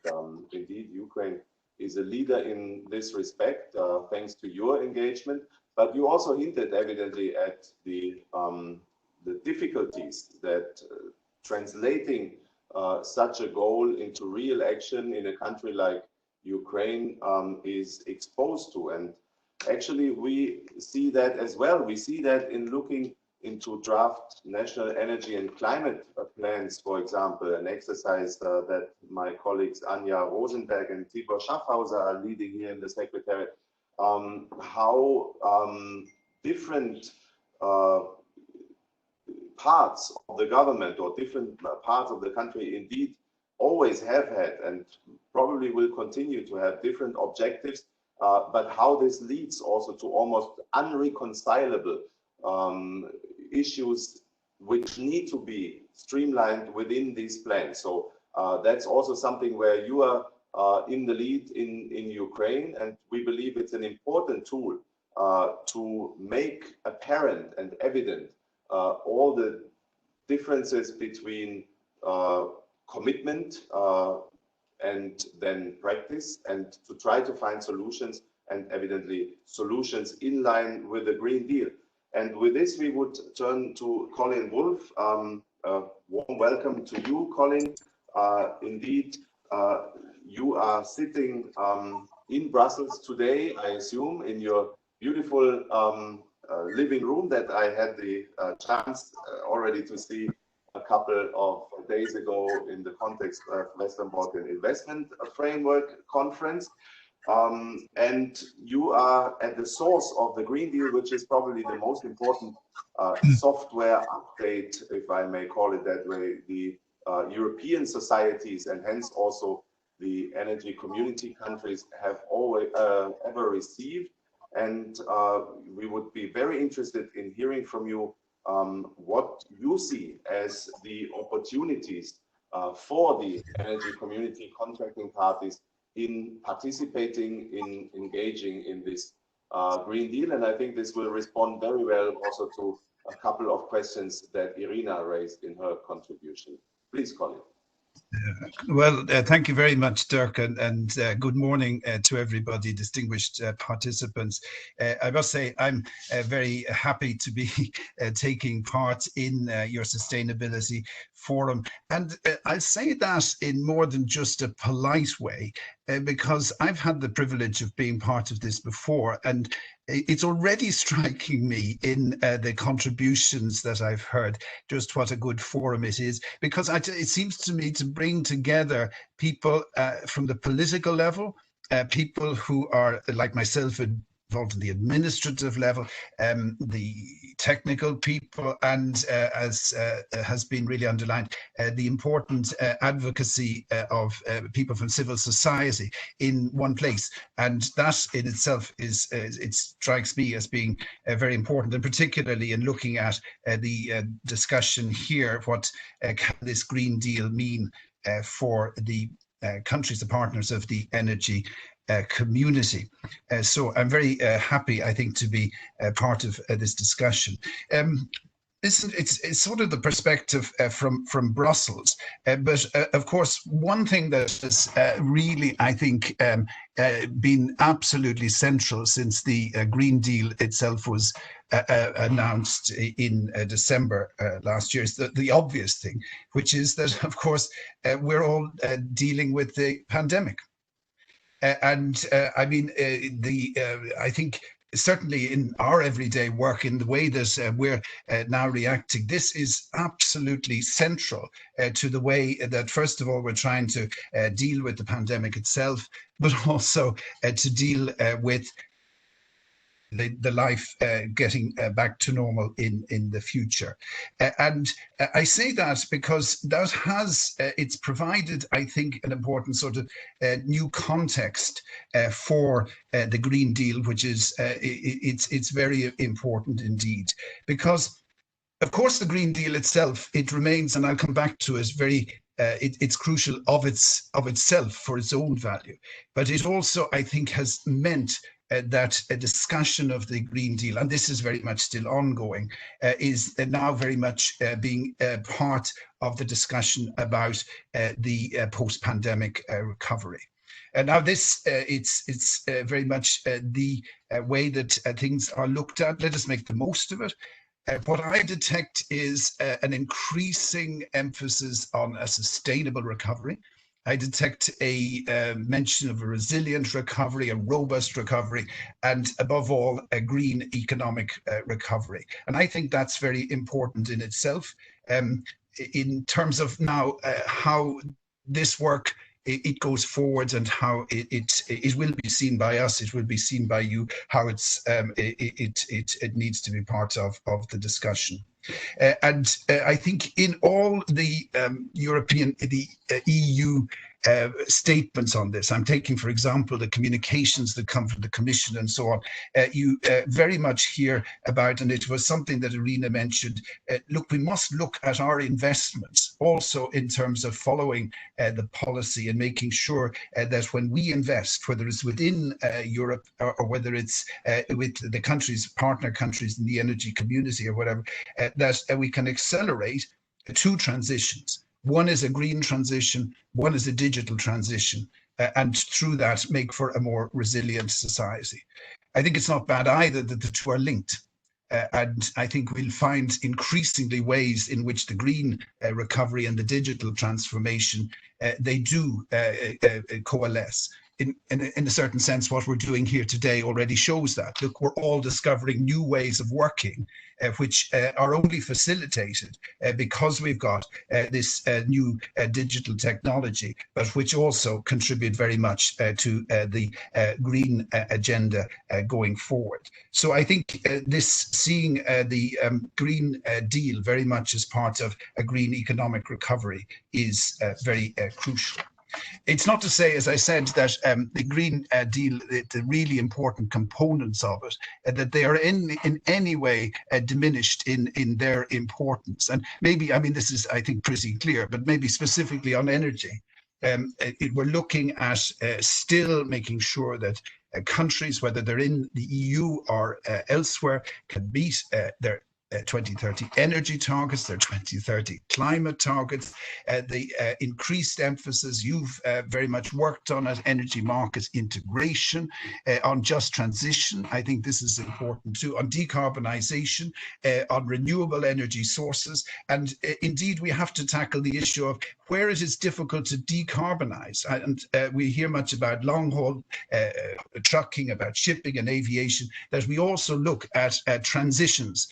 indeed, Ukraine is a leader in this respect, thanks to your engagement. But you also hinted evidently at the difficulties that translating such a goal into real action in a country like Ukraine is exposed to. And actually, we see that as well. We see that in looking into draft national energy and climate plans, for example, an exercise that my colleagues Anja Rosenberg and Tibor Schaffhauser are leading here in the Secretariat. How different parts of the government or different parts of the country indeed always have had and probably will continue to have different objectives, but how this leads also to almost unreconcilable issues which need to be streamlined within these plans. So that's also something where you are in the lead in Ukraine, and we believe it's an important tool to make apparent and evident all the differences between commitment and then practice, and to try to find solutions, and evidently solutions in line with the Green Deal. And with this, we would turn to Colin Wolf. Warm welcome to you, Colin. Indeed, you are sitting in Brussels today, I assume, in your beautiful living room that I had the chance already to see a couple of days ago in the context of Western Balkan Investment Framework Conference. And you are at the source of the Green Deal, which is probably the most important software update, if I may call it that way, the European societies and hence also the energy community countries have always ever received. And we would be very interested in hearing from you what you see as the opportunities for the energy community contracting parties in participating, in engaging in this Green Deal. And I think this will respond very well also to a couple of questions that Irina raised in her contribution. Please, Colin. Well, thank you very much, Dirk, and good morning to everybody, distinguished participants. I must say I'm very happy to be taking part in your sustainability forum. And I'll say that in more than just a polite way, because I've had the privilege of being part of this before, and it's already striking me in the contributions that I've heard just what a good forum it is, because it seems to me to bring together people from the political level, people who are like myself involved in the administrative level, the technical people, and as has been really underlined, the important advocacy of people from civil society in one place. And that in itself it strikes me as being very important, and particularly in looking at the discussion here, what can this Green Deal mean for the countries, the partners of the energy community. So I'm very happy, I think, to be part of this discussion. It's sort of the perspective from Brussels, but of course, one thing that has really, I think, been absolutely central since the Green Deal itself was announced in December last year is the obvious thing, which is that, of course, we're all dealing with the pandemic. I mean, I think certainly in our everyday work, in the way that we're now reacting, this is absolutely central to the way that, first of all, we're trying to deal with the pandemic itself, but also to deal with the life getting back to normal in the future. And I say that because that has, it's provided, I think, an important sort of new context for the Green Deal, which is, it's very important indeed. Because, of course, the Green Deal itself, it remains, and I'll come back to it, very it's crucial of itself for its own value. But it also, I think, has meant that a discussion of the Green Deal, and this is very much still ongoing, is now very much being part of the discussion about the post-pandemic recovery. And now this, it's very much the way that things are looked at. Let us make the most of it. What I detect is an increasing emphasis on a sustainable recovery. I detect a mention of a resilient recovery, a robust recovery, and above all, a green economic recovery. And I think that's very important in itself. In terms of now how this work it goes forward and how it will be seen by us, it will be seen by you, how it needs to be part of the discussion. And I think in all the the EU statements on this, I'm taking, for example, the communications that come from the Commission and so on, you very much hear about, and it was something that Irina mentioned, look, we must look at our investments also in terms of following the policy and making sure that when we invest, whether it's within Europe or whether it's with the countries, partner countries in the energy community or whatever, that we can accelerate two transitions. One is a green transition, one is a digital transition, and through that make for a more resilient society. I think it's not bad either that the two are linked. And I think we'll find increasingly ways in which the green recovery and the digital transformation, they do coalesce. In a certain sense, what we're doing here today already shows that. Look, we're all discovering new ways of working, which are only facilitated because we've got this new digital technology, but which also contribute very much to the green agenda going forward. So I think this seeing the Green Deal very much as part of a green economic recovery is very crucial. It's not to say, as I said, that the Green Deal, the really important components of it, that they are in any way diminished in their importance. And maybe, I mean, this is, I think, pretty clear, but maybe specifically on energy, we're looking at still making sure that countries, whether they're in the EU or elsewhere, can meet their 2030 energy targets, their 2030 climate targets, the increased emphasis you've very much worked on at energy markets integration, on just transition. I think this is important too, on decarbonisation, on renewable energy sources. And indeed, we have to tackle the issue of where it is difficult to decarbonise. And we hear much about long haul trucking, about shipping and aviation, that we also look at transitions,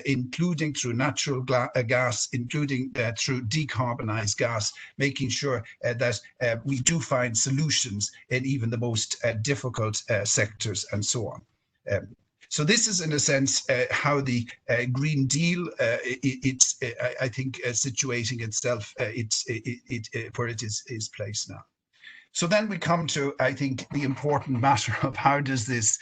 including through natural gas, including through decarbonised gas, making sure that we do find solutions in even the most difficult sectors and so on. So this is, in a sense, how the Green Deal, I think, situating itself, where it is placed now. So then we come to, I think, the important matter of how does this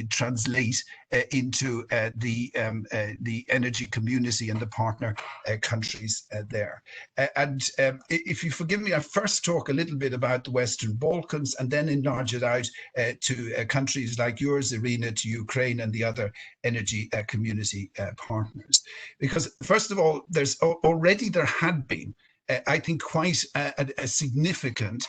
translate into the energy community and the partner countries there. And if you forgive me, I first talk a little bit about the Western Balkans and then enlarge it out to countries like yours, Irina, to Ukraine and the other energy community partners. Because first of all, there had been, I think, quite a significant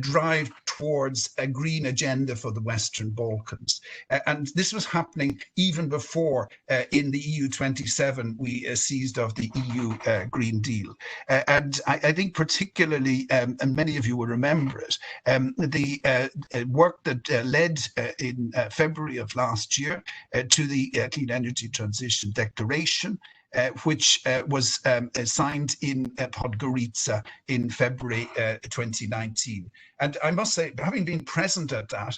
drive towards a green agenda for the Western Balkans. And this was happening even before in the EU 27 we seized of the EU Green Deal. And I think particularly, and many of you will remember it, the work that led in February of last year to the Clean Energy Transition Declaration, which was signed in Podgorica in February 2019. And I must say, having been present at that,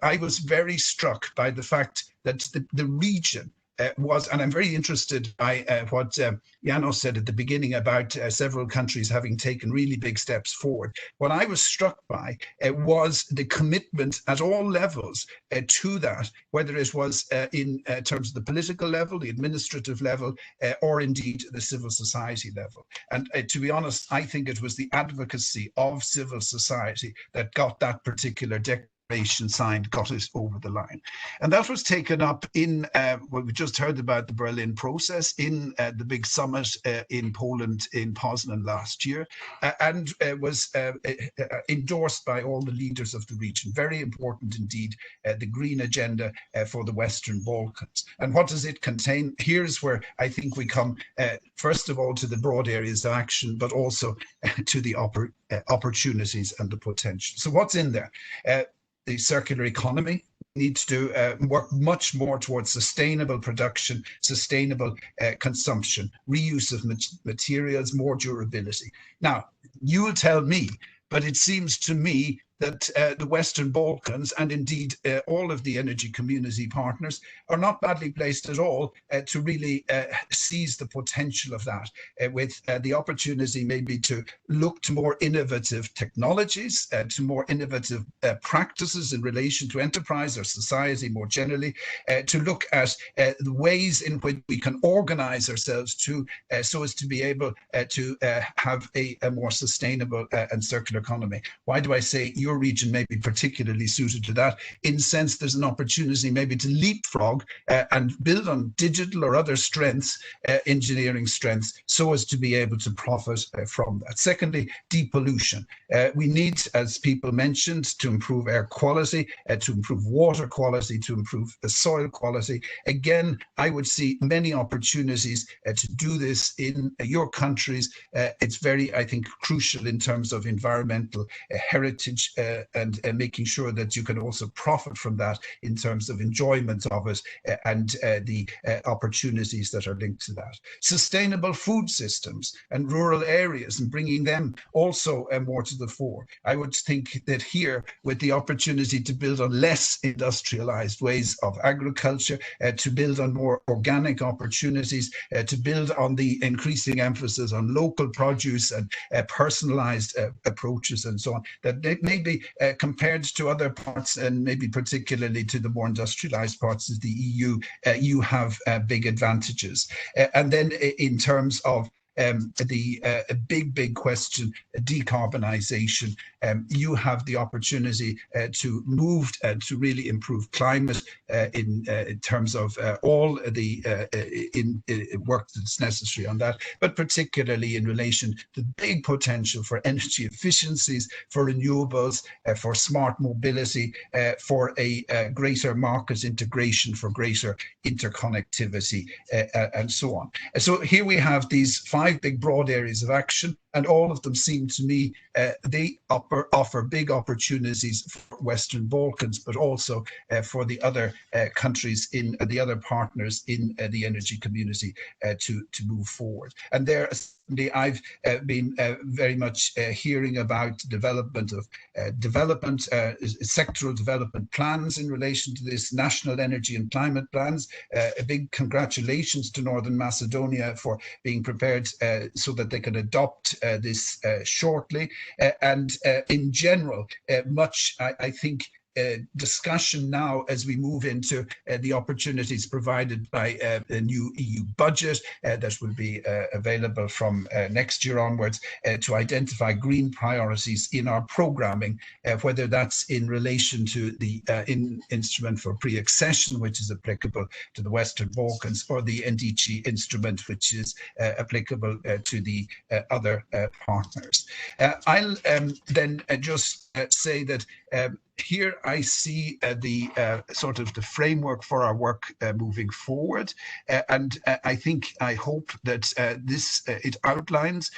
I was very struck by the fact that the region was, and I'm very interested by what Janos said at the beginning about several countries having taken really big steps forward. What I was struck by was the commitment at all levels to that, whether it was in terms of the political level, the administrative level, or indeed the civil society level. And to be honest, I think it was the advocacy of civil society that got that particular declaration signed, got it over the line. And that was taken up in what we just heard about, the Berlin process, in the big summit in Poland in Poznan last year, and was endorsed by all the leaders of the region. Very important indeed, the green agenda for the Western Balkans. And what does it contain? Here's where I think we come, first of all, to the broad areas of action, but also to the opportunities and the potential. So what's in there? The circular economy needs to work much more towards sustainable production, sustainable consumption, reuse of materials, more durability. Now, you will tell me, but it seems to me that the Western Balkans and indeed all of the energy community partners are not badly placed at all to really seize the potential of that, with the opportunity maybe to look to more innovative technologies, to more innovative practices in relation to enterprise or society more generally, to look at the ways in which we can organize ourselves to so as to be able to have a more sustainable and circular economy. Why do I say your region may be particularly suited to that? In sense, there's an opportunity maybe to leapfrog and build on digital or other strengths, engineering strengths, so as to be able to profit from that. Secondly, depollution. We need, as people mentioned, to improve air quality, to improve water quality, to improve the soil quality. Again, I would see many opportunities to do this in your countries. It's very, I think, crucial in terms of environmental heritage and making sure that you can also profit from that in terms of enjoyment of it and the opportunities that are linked to that. Sustainable food systems and rural areas, and bringing them also more to the fore. I would think that here, with the opportunity to build on less industrialized ways of agriculture, to build on more organic opportunities, to build on the increasing emphasis on local produce and personalized approaches and so on, that maybe compared to other parts, and maybe particularly to the more industrialized parts of the EU, you have big advantages. And then in terms of the big question, decarbonization, you have the opportunity to move to really improve climate in terms of all the work that's necessary on that, but particularly in relation to the big potential for energy efficiencies, for renewables, for smart mobility, for a greater market integration, for greater interconnectivity, and so on. So here we have these 5 big broad areas of action. and all of them seem to me they offer big opportunities for Western Balkans, but also for the other countries in the other partners in the energy community to move forward. And there, I've been very much hearing about development of sectoral development plans in relation to this, national energy and climate plans. A big congratulations to Northern Macedonia for being prepared so that they can adopt this shortly. And in general, much, I think, discussion now as we move into the opportunities provided by a new EU budget that will be available from next year onwards to identify green priorities in our programming, whether that's in relation to the instrument for pre-accession, which is applicable to the Western Balkans, or the NDC instrument, which is applicable to the other partners. I'll then just say that here I see the sort of the framework for our work moving forward, and I hope that it outlines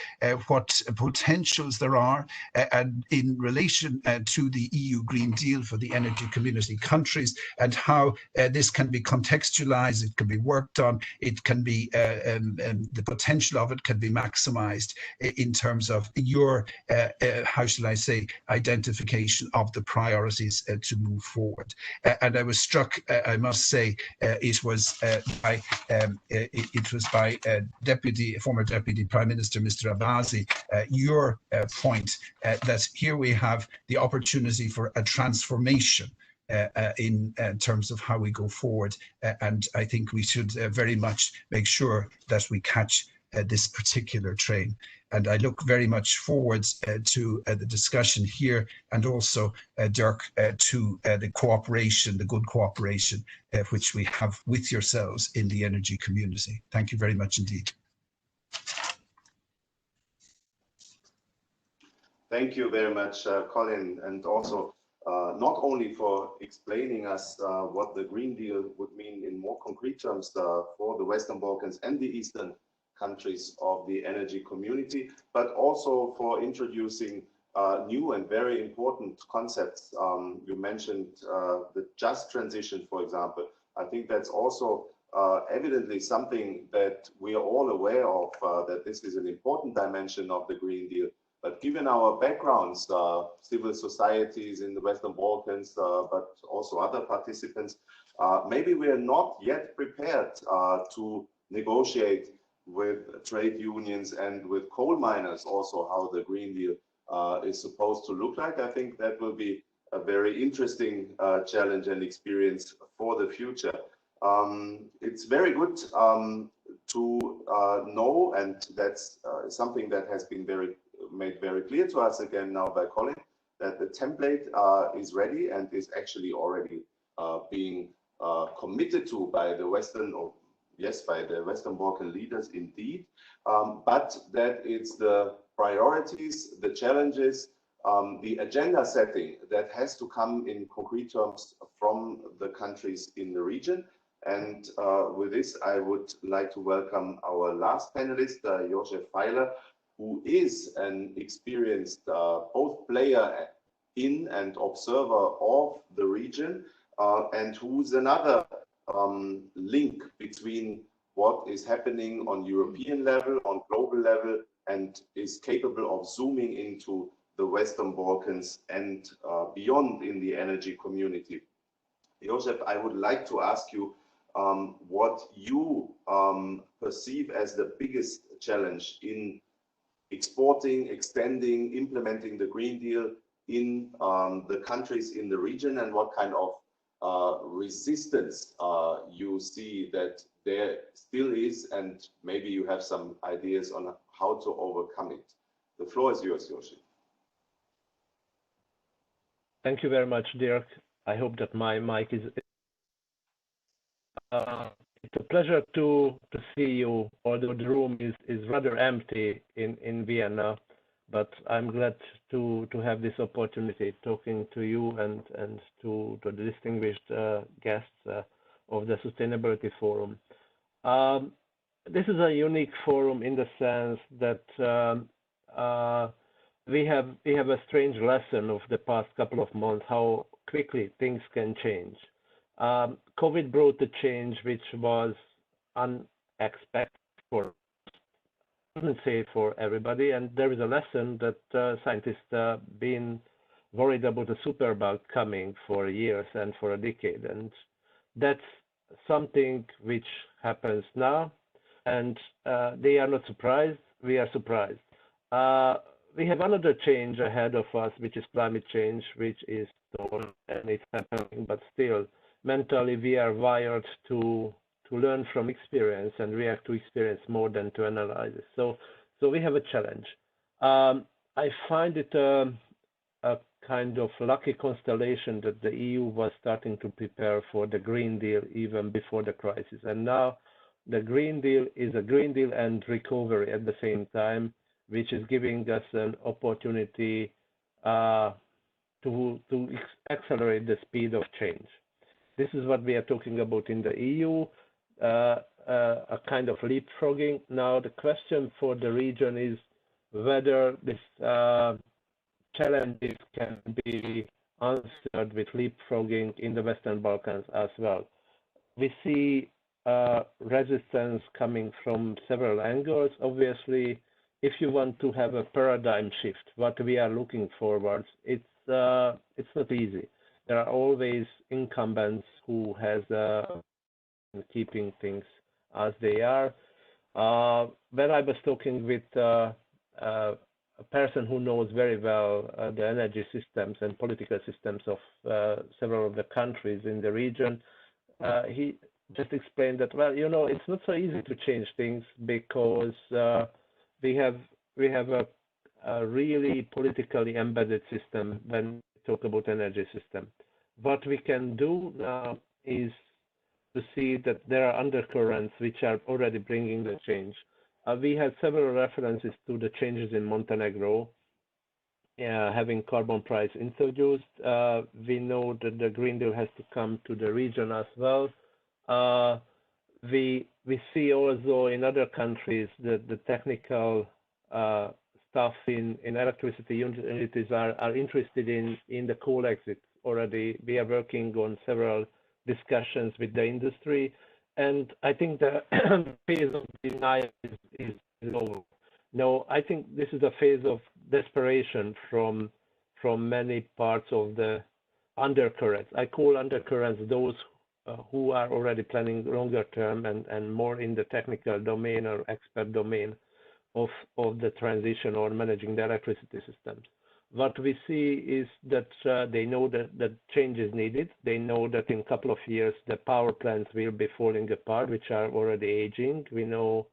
what potentials there are and in relation to the EU Green Deal for the energy community countries, and how this can be contextualized, it can be worked on, it can be the potential of it can be maximized in terms of your how shall I say, identification of the priorities to move forward. And I was struck, I must say, it was by former Deputy Prime Minister Mr. Abbasi, your point that here we have the opportunity for a transformation in terms of how we go forward, and I think we should very much make sure that we catch this particular train. And I look very much forward to the discussion here, and also, Dirk, to the cooperation, the good cooperation which we have with yourselves in the energy community. Thank you very much indeed. Thank you very much, Colin, and also not only for explaining us what the Green Deal would mean in more concrete terms for the Western Balkans and the Eastern countries of the energy community, but also for introducing new and very important concepts. You mentioned the just transition, for example. I think that's also evidently something that we are all aware of, that this is an important dimension of the Green Deal. But given our backgrounds, civil societies in the Western Balkans, but also other participants, maybe we are not yet prepared to negotiate with trade unions and with coal miners also how the Green Deal is supposed to look like. I think that will be a very interesting challenge and experience for the future. It's very good to know, and that's something that has been made very clear to us again now by Colin, that the template is ready and is actually already being committed to by the Western Balkan leaders indeed, but that it's the priorities, the challenges, the agenda setting that has to come in concrete terms from the countries in the region. And with this, I would like to welcome our last panelist, Josef Feiler, who is an experienced both player in and observer of the region, and who's another link between what is happening on European level, on global level, and is capable of zooming into the Western Balkans and beyond in the energy community. Josef, I would like to ask you what you perceive as the biggest challenge in exporting, extending, implementing the Green Deal in the countries in the region, and what kind of resistance you see that there still is, and maybe you have some ideas on how to overcome it. The floor is yours, Josef. Thank you very much, Dirk. I hope that my mic is... it's a pleasure to see you, although the room is rather empty in Vienna, but I'm glad to have this opportunity talking to you and to the distinguished guests of the Sustainability Forum. This is a unique forum in the sense that we have a strange lesson of the past couple of months how quickly things can change. COVID brought a change which was unexpected for, I wouldn't say for everybody, and there is a lesson that scientists been worried about a superbug coming for years and for a decade, and that's something which happens now, and they are not surprised. We are surprised. We have another change ahead of us, which is climate change, which is known and it's happening, but still, mentally we are wired to learn from experience and react to experience more than to analyze it. So we have a challenge. I find it a kind of lucky constellation that the EU was starting to prepare for the Green Deal even before the crisis. And now the Green Deal is a Green Deal and recovery at the same time, which is giving us an opportunity to accelerate the speed of change. This is what we are talking about in the EU, a kind of leapfrogging. Now the question for the region is whether this challenges can be answered with leapfrogging in the Western Balkans as well. We see resistance coming from several angles. Obviously, if you want to have a paradigm shift, what we are looking forward, it's not easy. There are always incumbents who has keeping things as they are. When I was talking with a person who knows very well the energy systems and political systems of several of the countries in the region, he just explained that, well, you know, it's not so easy to change things because we have a really politically embedded system when we talk about energy system. What we can do now is to see that there are undercurrents which are already bringing the change. We have several references to the changes in Montenegro, having carbon price introduced. We know that the Green Deal has to come to the region as well. We see also in other countries that the technical staff in electricity utilities are interested in the coal exit already. We are working on several discussions with the industry, and I think the phase of denial is over. No, I think this is a phase of desperation from many parts of the undercurrents. I call undercurrents those who are already planning longer term and more in the technical domain or expert domain of the transition or managing the electricity systems. What we see is that they know that change is needed. They know that in a couple of years, the power plants will be falling apart, which are already aging. We know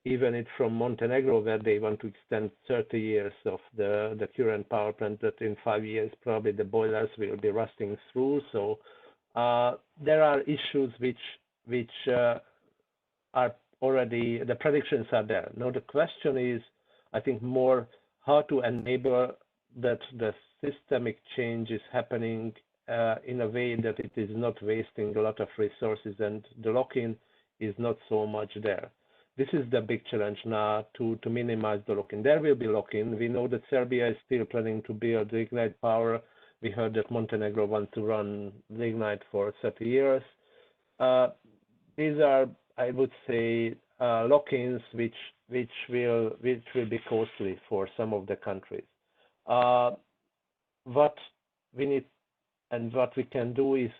even it from Montenegro, where they want to extend 30 years of the current power plant, that in 5 years, probably the boilers will be rusting through. So there are issues which are already, the predictions are there. Now the question is, I think, more how to enable that the systemic change is happening in a way that it is not wasting a lot of resources and the lock-in is not so much there. This is the big challenge now to minimize the lock-in. There will be lock-in. We know that Serbia is still planning to build lignite power. We heard that Montenegro wants to run lignite for 30 years. These are, I would say, lock-ins which will be costly for some of the countries. What we need and what we can do is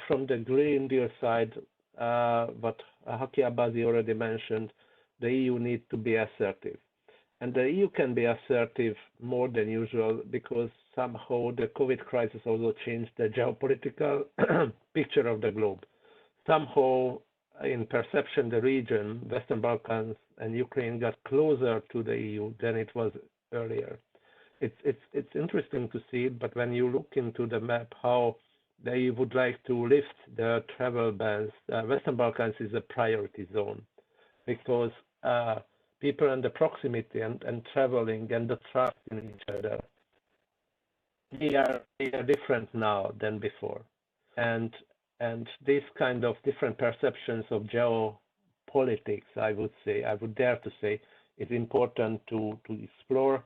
from the Green Deal side, what Haki Abazi already mentioned, the EU needs to be assertive. And the EU can be assertive more than usual because somehow the COVID crisis also changed the geopolitical picture of the globe. Somehow, in perception, the region, Western Balkans and Ukraine got closer to the EU than it was earlier. It's interesting to see, but when you look into the map, how they would like to lift the travel bans, Western Balkans is a priority zone because people and the proximity and traveling and the trust in each other, they are different now than before. And this kind of different perceptions of geopolitics, I would dare to say, is important to explore.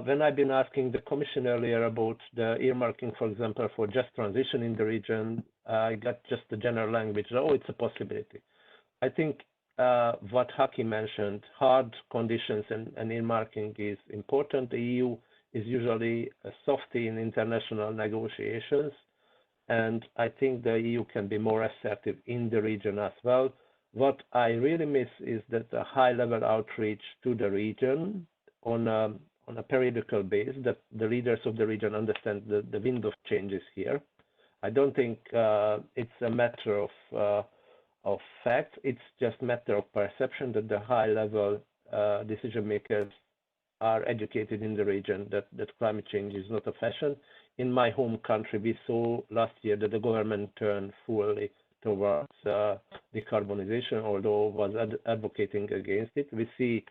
when I've been asking the Commission earlier about the earmarking, for example, for just transition in the region, I got just the general language, oh, it's a possibility. I think what Haki mentioned, hard conditions and earmarking is important. The EU is usually a softie in international negotiations, and I think the EU can be more assertive in the region as well. What I really miss is that the high-level outreach to the region on a periodical basis, that the leaders of the region understand the wind of changes here. I don't think it's a matter of fact. It's just a matter of perception that the high-level decision makers are educated in the region that climate change is not a fashion. In my home country, we saw last year that the government turned fully towards decarbonization, although was advocating against it. We see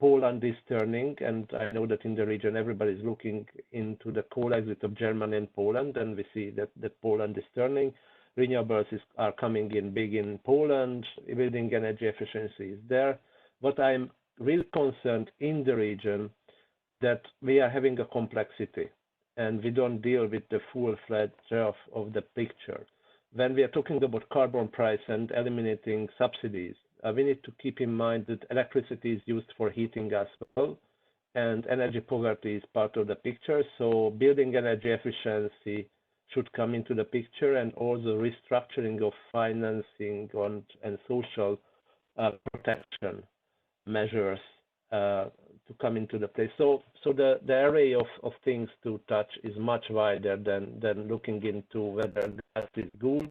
Poland is turning, and I know that in the region everybody is looking into the coal exit of Germany and Poland, and we see that Poland is turning. Renewables are coming in big in Poland, building energy efficiency is there. But I'm really concerned in the region that we are having a complexity and we don't deal with the full-fledged of the picture. When we are talking about carbon price and eliminating subsidies, we need to keep in mind that electricity is used for heating as well, and energy poverty is part of the picture. So building energy efficiency should come into the picture, and also restructuring of financing and social protection measures to come into the place. So the array of things to touch is much wider than looking into whether gas is good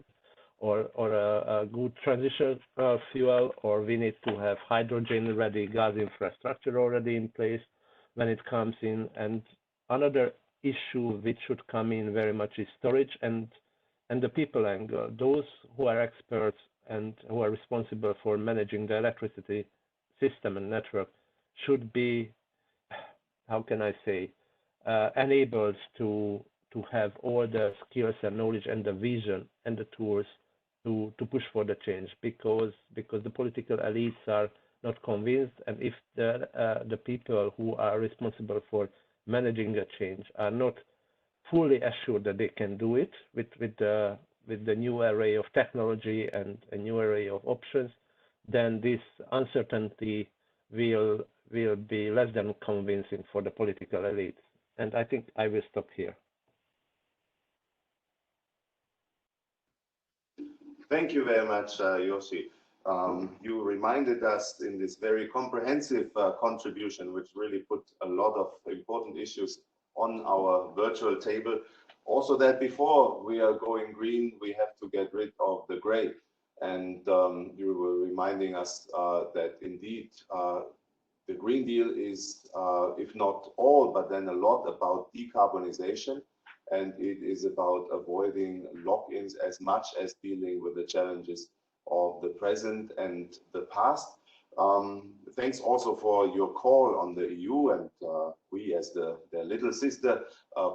or a good transition fuel, or we need to have hydrogen-ready gas infrastructure already in place when it comes in. And another issue which should come in very much is storage and the people angle. Those who are experts and who are responsible for managing the electricity system and network should be, how can I say, enabled to have all the skills and knowledge and the vision and the tools to push for the change, because the political elites are not convinced, and if the people who are responsible for managing the change are not fully assured that they can do it with the new array of technology and a new array of options, then this uncertainty will be less than convincing for the political elites. And I think I will stop here. Thank you very much, Yoshi. You reminded us in this very comprehensive contribution, which really put a lot of important issues on our virtual table. Also, that before we are going green, we have to get rid of the gray. And you were reminding us that indeed the Green Deal is, if not all, but then a lot about decarbonization. And it is about avoiding lock-ins as much as dealing with the challenges of the present and the past. Thanks also for your call on the EU, and we as their little sister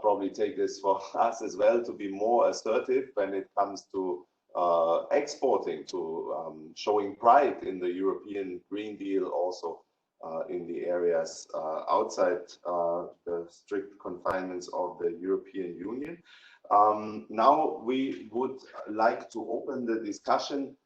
probably take this for us as well to be more assertive when it comes to exporting, to showing pride in the European Green Deal, also in the areas outside the strict confinements of the European Union. Now we would like to open the discussion.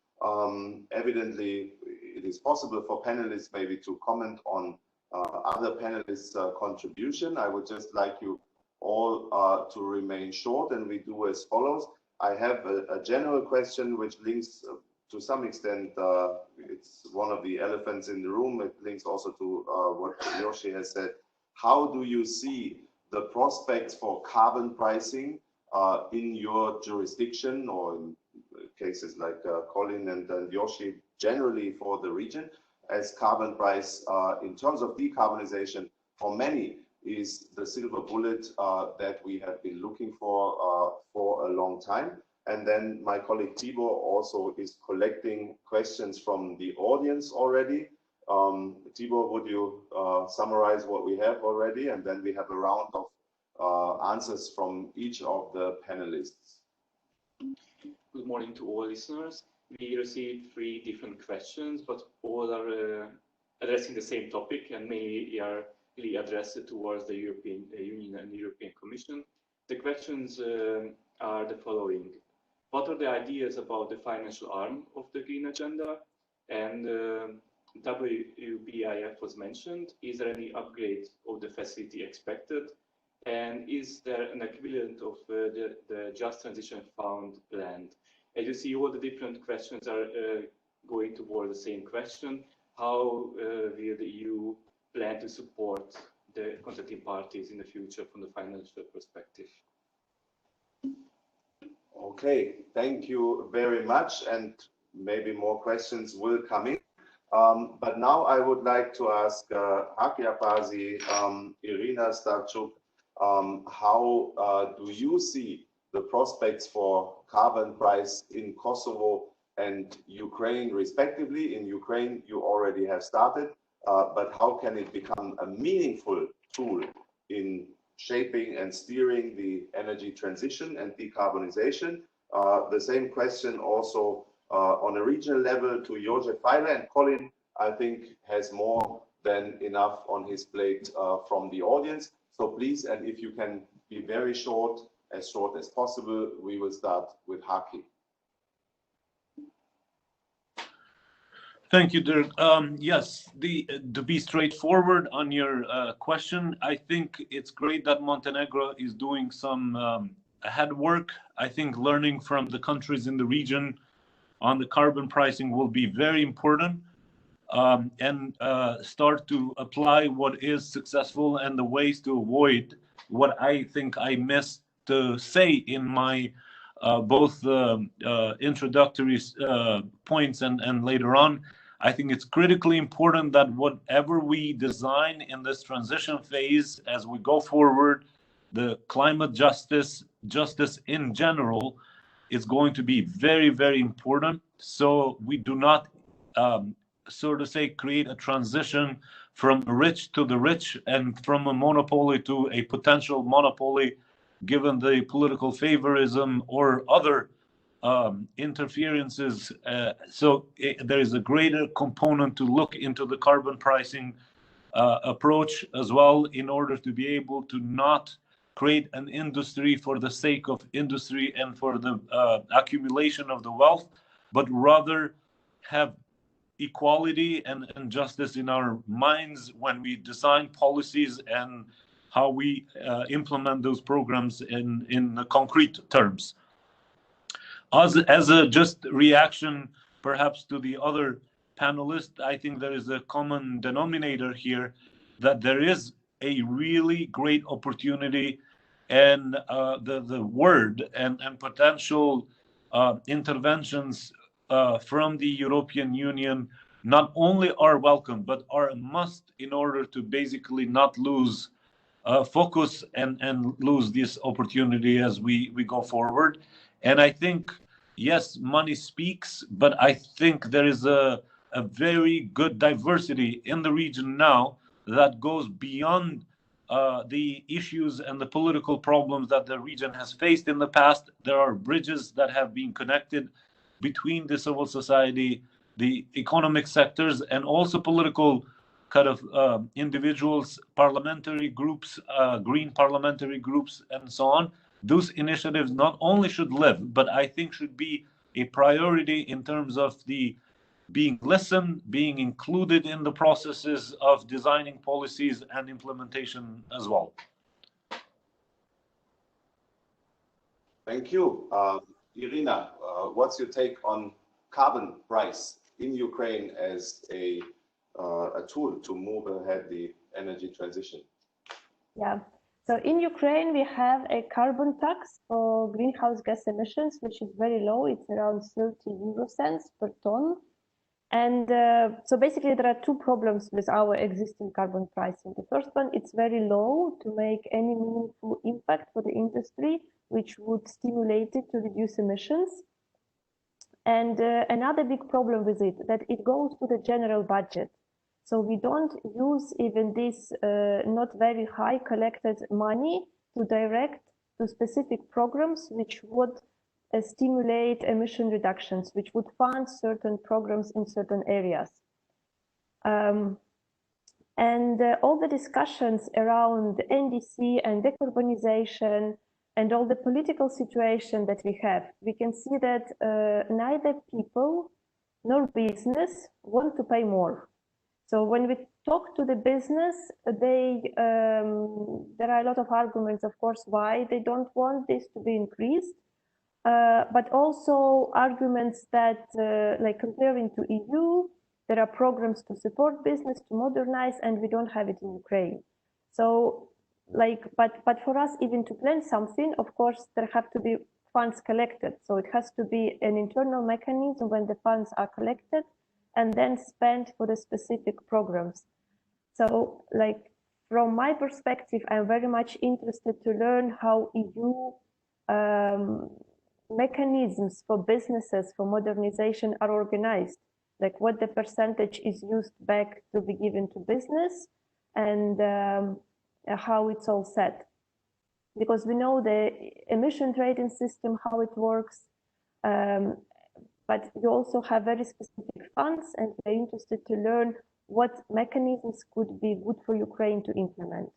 Evidently, it is possible for panelists maybe to comment on other panelists' contribution. I would just like you all to remain short, and we do as follows. I have a general question which links to some extent, it's one of the elephants in the room. It links also to what Yoshi has said. How do you see the prospects for carbon pricing in your jurisdiction, or in cases like Colin and Yoshi, generally for the region, as carbon price in terms of decarbonization for many is the silver bullet that we have been looking for a long time. And then my colleague Tibor also is collecting questions from the audience already. Tibor, would you summarize what we have already? And then we have a round of answers from each of the panelists. Good morning to all listeners. We received 3 different questions, but all are addressing the same topic and mainly are specifically addressed towards the European Union and the European Commission. The questions are the following. What are the ideas about the financial arm of the Green Agenda? And WBIF was mentioned. Is there any upgrade of the facility expected? And is there an equivalent of the Just Transition Fund planned? As you see, all the different questions are going toward the same question. How will the EU plan to support the contracting parties in the future from the financial perspective? Okay, thank you very much. And maybe more questions will come in. But now I would like to ask Haki Apazi, Irina Starchuk, how do you see the prospects for carbon price in Kosovo and Ukraine respectively? In Ukraine, you already have started, but how can it become a meaningful tool in shaping and steering the energy transition and decarbonization? The same question also on a regional level to Josef Weiler, and Colin, I think, has more than enough on his plate from the audience. So please, and if you can be very short as possible, we will start with Haki. Thank you, Dirk. Yes, to be straightforward on your question, I think it's great that Montenegro is doing some ahead work. I think learning from the countries in the region on the carbon pricing will be very important, and start to apply what is successful and the ways to avoid what I think I missed to say in my both introductory points and later on. I think it's critically important that whatever we design in this transition phase as we go forward, the climate justice in general is going to be very, very important. So we do not, so to say, create a transition from rich to the rich and from a monopoly to a potential monopoly, given the political favorism or other interferences. There is a greater component to look into the carbon pricing approach as well, in order to be able to not create an industry for the sake of industry and for the accumulation of the wealth, but rather have equality and justice in our minds when we design policies and how we implement those programs in concrete terms. As a just reaction, perhaps, to the other panelists, I think there is a common denominator here, that there is a really great opportunity, and the word and potential interventions from the European Union not only are welcome, but are a must in order to basically not lose focus and lose this opportunity as we go forward. And I think, yes, money speaks, but I think there is a very good diversity in the region now that goes beyond the issues and the political problems that the region has faced in the past. There are bridges that have been connected between the civil society, the economic sectors, and also political kind of individuals, parliamentary groups, green parliamentary groups, and so on. Those initiatives not only should live, but I think should be a priority in terms of the being listened, being included in the processes of designing policies and implementation as well. Thank you. Irina, what's your take on carbon price in Ukraine as a tool to move ahead the energy transition? Yeah. So in Ukraine, we have a carbon tax for greenhouse gas emissions, which is very low. It's around 30 euro cents per ton. And so basically, there are two problems with our existing carbon pricing. The first one, it's very low to make any meaningful impact for the industry, which would stimulate it to reduce emissions. And another big problem with it, that it goes to the general budget. So we don't use even this not very high collected money to direct to specific programs which would stimulate emission reductions, which would fund certain programs in certain areas. And all the discussions around NDC and decarbonization and all the political situation that we have, we can see that neither people nor business want to pay more. So when we talk to the business, there are a lot of arguments, of course, why they don't want this to be increased, but also arguments that, like comparing to EU, there are programs to support business, to modernize, and we don't have it in Ukraine. So, but for us, even to plan something, of course, there have to be funds collected. So it has to be an internal mechanism when the funds are collected and then spent for the specific programs. So, like, from my perspective, I'm very much interested to learn how EU mechanisms for businesses for modernization are organized, like what the percentage is used back to be given to business, and how it's all set. Because we know the emission trading system, how it works, but you also have very specific funds, and we're interested to learn what mechanisms could be good for Ukraine to implement.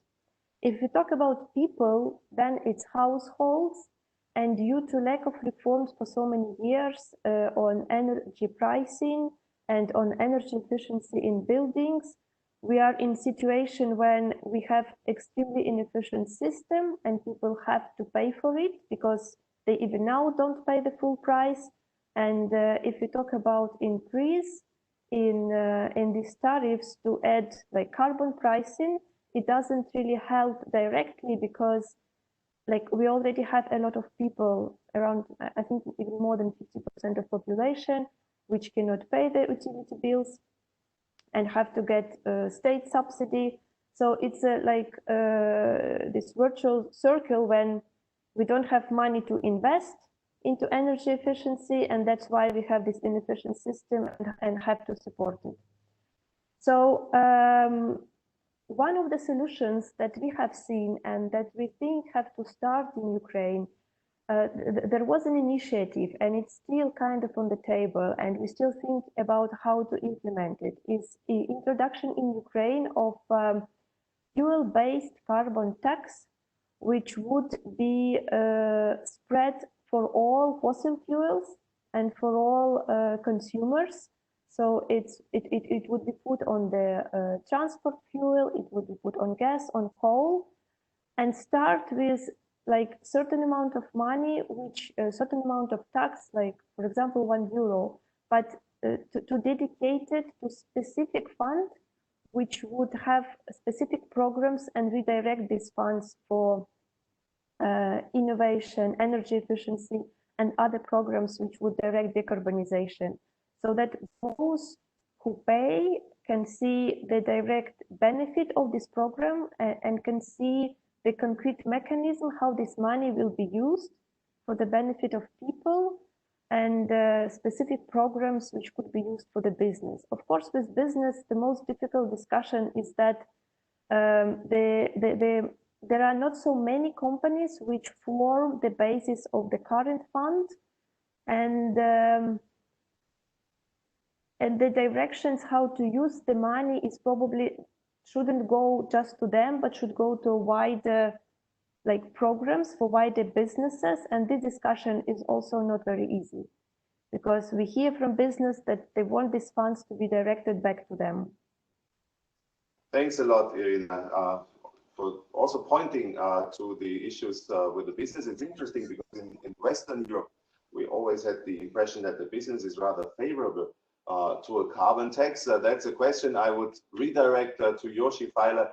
If we talk about people, then it's households, and due to lack of reforms for so many years on energy pricing and on energy efficiency in buildings, we are in a situation when we have extremely inefficient system and people have to pay for it because they even now don't pay the full price. And if we talk about increase in these tariffs to add like carbon pricing, it doesn't really help directly because like we already have a lot of people around, I think even more than 50% of population, which cannot pay their utility bills and have to get state subsidy. So it's this virtual circle when we don't have money to invest into energy efficiency, and that's why we have this inefficient system and have to support it. So one of the solutions that we have seen and that we think have to start in Ukraine, there was an initiative and it's still kind of on the table and we still think about how to implement it, is the introduction in Ukraine of fuel-based carbon tax, which would be spread for all fossil fuels and for all consumers. So it would be put on the transport fuel, it would be put on gas, on coal, and start with like certain amount of money, which a certain amount of tax, like for example, €1, but to dedicate it to specific fund, which would have specific programs and redirect these funds for innovation, energy efficiency, and other programs which would direct decarbonization, so that those who pay can see the direct benefit of this program and can see the concrete mechanism how this money will be used for the benefit of people and specific programs which could be used for the business. Of course, with business, the most difficult discussion is that there are not so many companies which form the basis of the current fund, and the directions how to use the money is probably shouldn't go just to them, but should go to wider like programs for wider businesses. And this discussion is also not very easy because we hear from business that they want these funds to be directed back to them. Thanks a lot, Irina, for also pointing to the issues with the business. It's interesting because in Western Europe, we always had the impression that the business is rather favorable to a carbon tax. That's a question I would redirect to Joshi Feiler.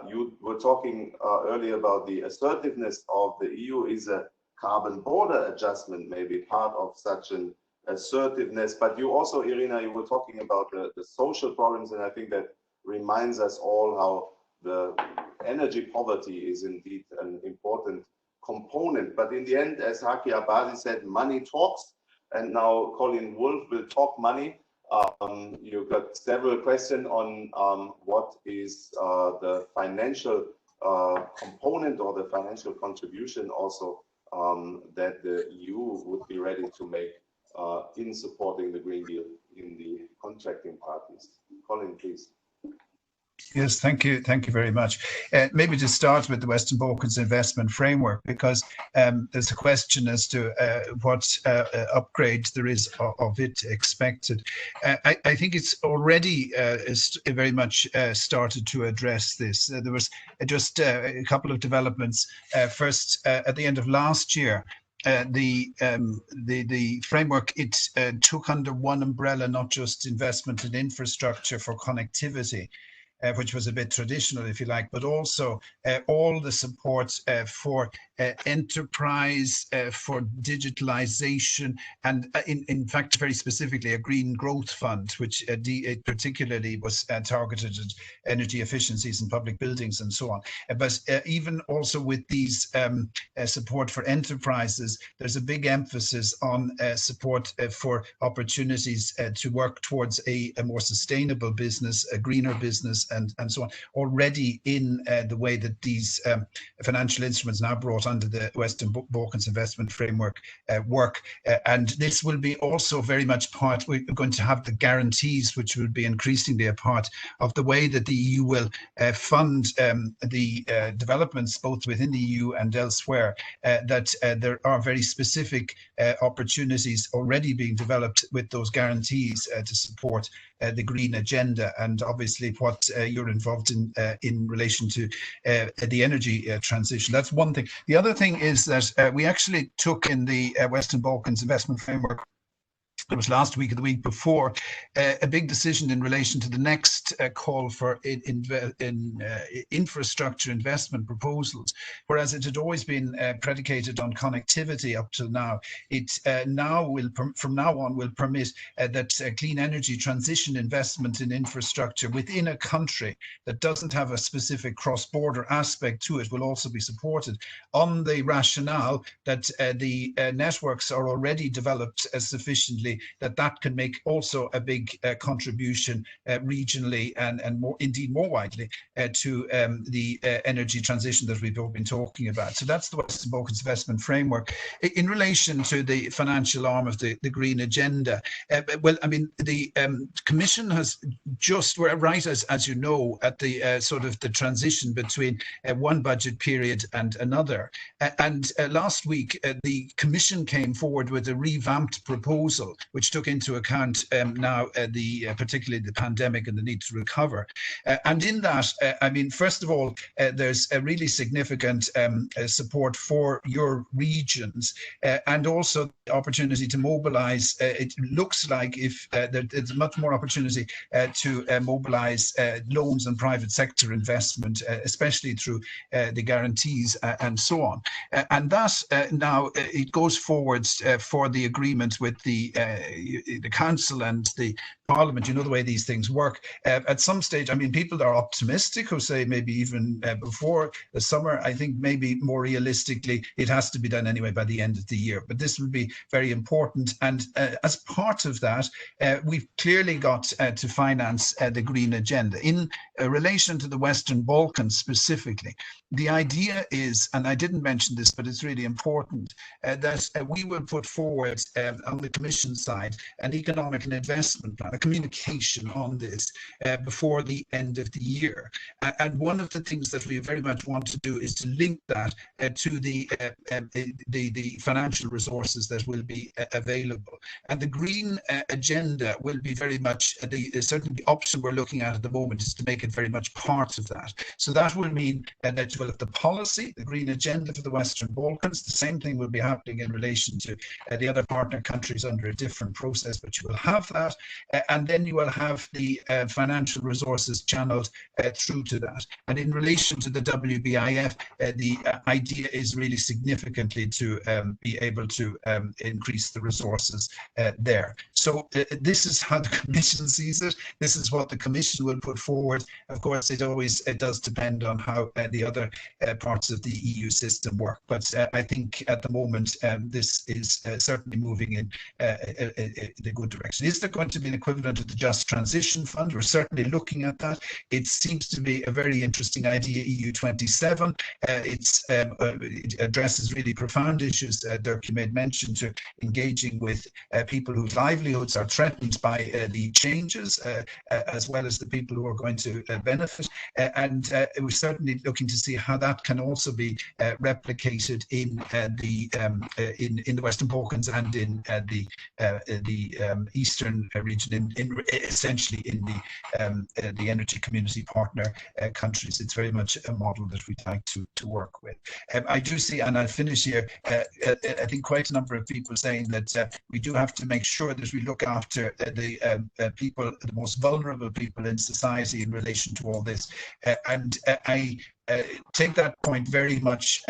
You were talking earlier about the assertiveness of the EU. Is a carbon border adjustment maybe part of such an assertiveness? But you also, Irina, you were talking about the social problems, and I think that reminds us all how the energy poverty is indeed an important component. But in the end, as Haki Abadi said, money talks, and now Colin Wolfe will talk money. You've got several questions on what is the financial component or the financial contribution also that the EU would be ready to make in supporting the Green Deal in the contracting parties. Colin, please. Yes, thank you very much. Maybe to start with the Western Balkans investment framework, because there's a question as to what upgrade there is of it expected. I think it's already very much started to address this. There was just a couple of developments. First, at the end of last year, the framework, it took under one umbrella not just investment in infrastructure for connectivity, which was a bit traditional, if you like, but also all the support for enterprise, for digitalization, and in fact, very specifically, a green growth fund, which it particularly was targeted at energy efficiencies in public buildings and so on. But even also with these support for enterprises, there's a big emphasis on support for opportunities to work towards a more sustainable business, a greener business, and so on, already in the way that these financial instruments now brought under the Western Balkans investment framework work. And this will be also very much part, we're going to have the guarantees, which will be increasingly a part of the way that the EU will fund the developments both within the EU and elsewhere, that there are very specific opportunities already being developed with those guarantees to support the green agenda, and obviously what you're involved in relation to the energy transition. That's one thing. The other thing is that we actually took in the Western Balkans investment framework, it was last week or the week before, a big decision in relation to the next call for infrastructure investment proposals. Whereas it had always been predicated on connectivity up till now, it now will, from now on, will permit that clean energy transition investment in infrastructure within a country that doesn't have a specific cross-border aspect to it will also be supported on the rationale that the networks are already developed sufficiently that can make also a big contribution regionally and more, indeed more widely, to the energy transition that we've all been talking about. So that's the Western Balkans investment framework. In relation to the financial arm of the green agenda, well, I mean, the Commission has just, we're right, as you know, at the sort of the transition between one budget period and another. And last week, the Commission came forward with a revamped proposal, which took into account now particularly the pandemic and the need to recover. And in that, I mean, first of all, there's a really significant support for your regions, and also the opportunity to mobilize. It looks like if there's much more opportunity to mobilize loans and private sector investment, especially through the guarantees and so on. And that now it goes forwards for the agreement with the council and the Parliament. You know the way these things work. At some stage, I mean, people are optimistic who say maybe even before the summer. I think maybe more realistically, it has to be done anyway by the end of the year. But this will be very important. And as part of that, we've clearly got to finance the green agenda. In relation to the Western Balkans specifically, the idea is, and I didn't mention this, but it's really important, that we will put forward on the Commission side an economic and investment plan, a communication on this before the end of the year. And one of the things that we very much want to do is to link that to the financial resources that will be available. And the green agenda will be very much, certainly the option we're looking at the moment is to make it very much part of that. So that will mean that you will have the policy, the green agenda for the Western Balkans. The same thing will be happening in relation to the other partner countries under a different process, but you will have that. And then you will have the financial resources channeled through to that. And in relation to the WBIF, the idea is really significantly to be able to increase the resources there. So this is how the Commission sees it. This is what the Commission will put forward. Of course, it does depend on how the other parts of the EU system work. But I think at the moment, this is certainly moving in the good direction. Is there going to be an equivalent of the Just Transition Fund? We're certainly looking at that. It seems to be a very interesting idea, EU27. It addresses really profound issues. Dirk, you made mention to engaging with people whose livelihoods are threatened by the changes, as well as the people who are going to benefit. And we're certainly looking to see how that can also be replicated in the Western Balkans and in the eastern region, essentially in the energy community partner countries. It's very much a model that we'd like to work with. I do see, and I'll finish here, I think quite a number of people saying that we do have to make sure that we look after the people, the most vulnerable people in society in relation to all this. And I take that point very much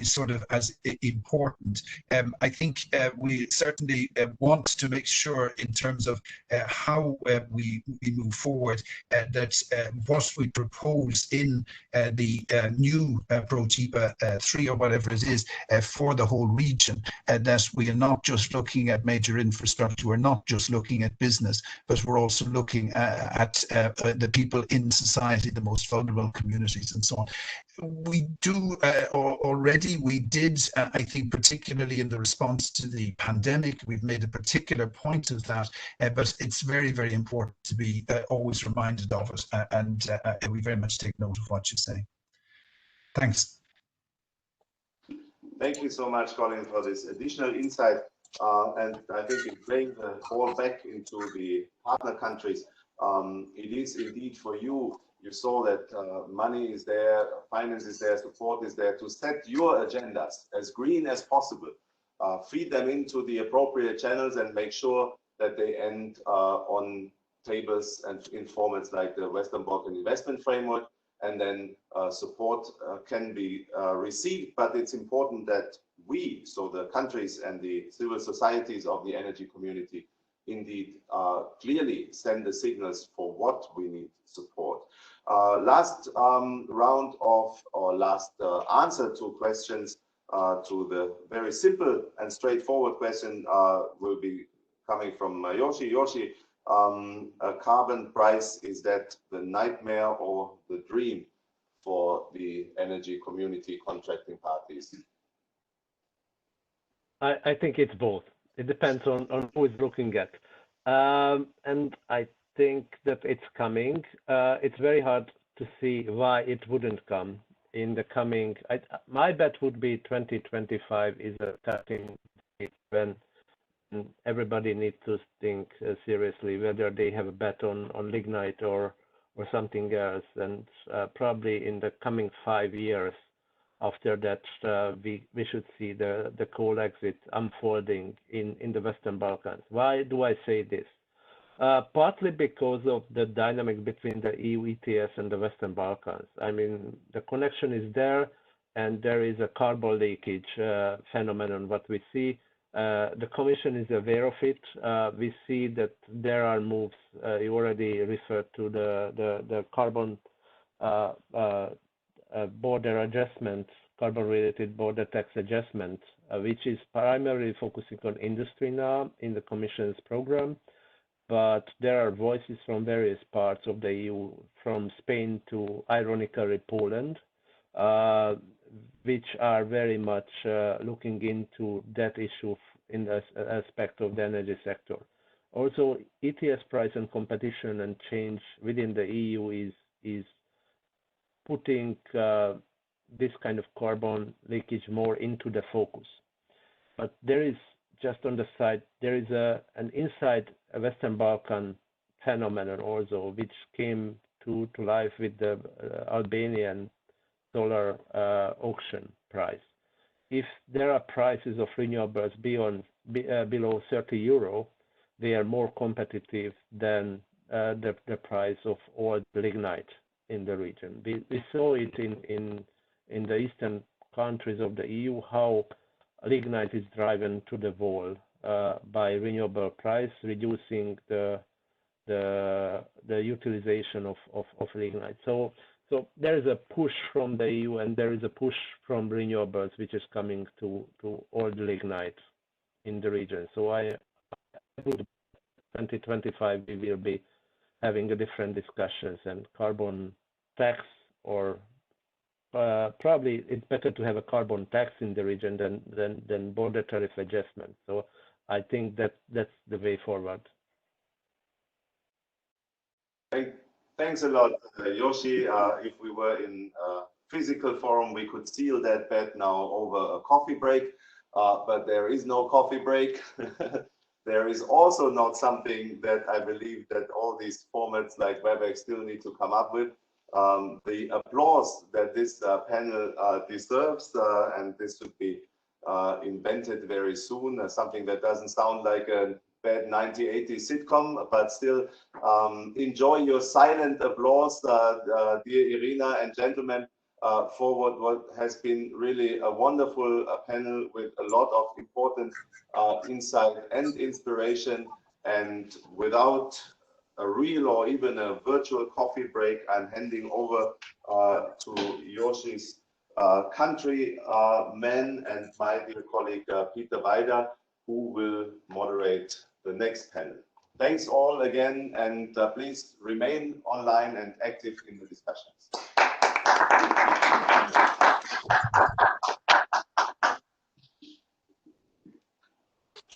sort of as important. I think we certainly want to make sure in terms of how we move forward that what we propose in the new ProTIPA 3 or whatever it is for the whole region, that we are not just looking at major infrastructure, we're not just looking at business, but we're also looking at the people in society, the most vulnerable communities and so on. We do already, we did, I think, particularly in the response to the pandemic, we've made a particular point of that, but it's very, very important to be always reminded of it, and we very much take note of what you say. Thanks. Thank you so much, Colin, for this additional insight. And I think in playing the ball back into the partner countries, it is indeed for you. You saw that money is there, finance is there, support is there to set your agendas as green as possible, feed them into the appropriate channels and make sure that they end on tables and in formats like the Western Balkan Investment Framework, and then support can be received. But it's important that we, so the countries and the civil societies of the energy community, indeed clearly send the signals for what we need support. Last round of, or last answer to questions to the very simple and straightforward question will be coming from Yoshi. Yoshi, a carbon price, is that the nightmare or the dream for the energy community contracting parties? I think it's both. It depends on who is looking at. And I think that it's coming. It's very hard to see why it wouldn't come in the coming. My bet would be 2025 is a starting when everybody needs to think seriously whether they have a bet on lignite or something else. And probably in the coming 5 years after that, we should see the coal exit unfolding in the Western Balkans. Why do I say this? Partly because of the dynamic between the EU ETS and the Western Balkans. I mean, the connection is there, and there is a carbon leakage phenomenon. What we see, the Commission is aware of it. We see that there are moves. You already referred to the carbon border adjustment, carbon-related border tax adjustment, which is primarily focusing on industry now in the Commission's program. But there are voices from various parts of the EU, from Spain to, ironically, Poland, which are very much looking into that issue in the aspect of the energy sector. Also, ETS price and competition and change within the EU is putting this kind of carbon leakage more into the focus. But there is, just on the side, there is an inside a Western Balkan phenomenon also, which came to life with the Albanian solar auction price. If there are prices of renewables below 30 euro, they are more competitive than the price of oil lignite in the region. We saw it in the eastern countries of the EU, how lignite is driven to the wall by renewable price, reducing the utilization of lignite. So there is a push from the EU, and there is a push from renewables, which is coming to all the lignite in the region. So think 2025 we will be having a different discussions and carbon tax, or probably it's better to have a carbon tax in the region than border tariff adjustment. So I think that's the way forward. Thanks a lot, Yoshi. If we were in a physical forum, we could seal that bet now over a coffee break, but there is no coffee break. There is also not something that I believe that all these formats like WebEx still need to come up with. The applause that this panel deserves, and this should be invented very soon, something that doesn't sound like a bad 1980s sitcom, but still enjoy your silent applause, dear Irina and gentlemen, for what has been really a wonderful panel with a lot of important insight and inspiration. And without a real or even a virtual coffee break, I'm handing over to Yoshi's country man and my dear colleague Peter Weider, who will moderate the next panel. Thanks all again, and please remain online and active in the discussions.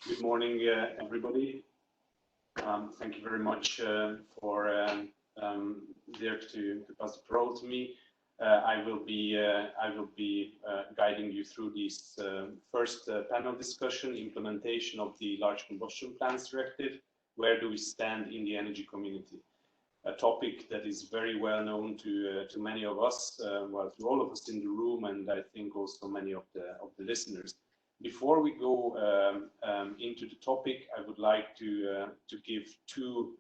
Good morning, everybody. Thank you very much for Dirk to pass the parole to me. I will be guiding you through this first panel discussion, implementation of the Large Combustion Plants Directive. Where do we stand in the energy community? A topic that is very well known to many of us, well, to all of us in the room, and I think also many of the listeners. Before we go into the topic, I would like to give two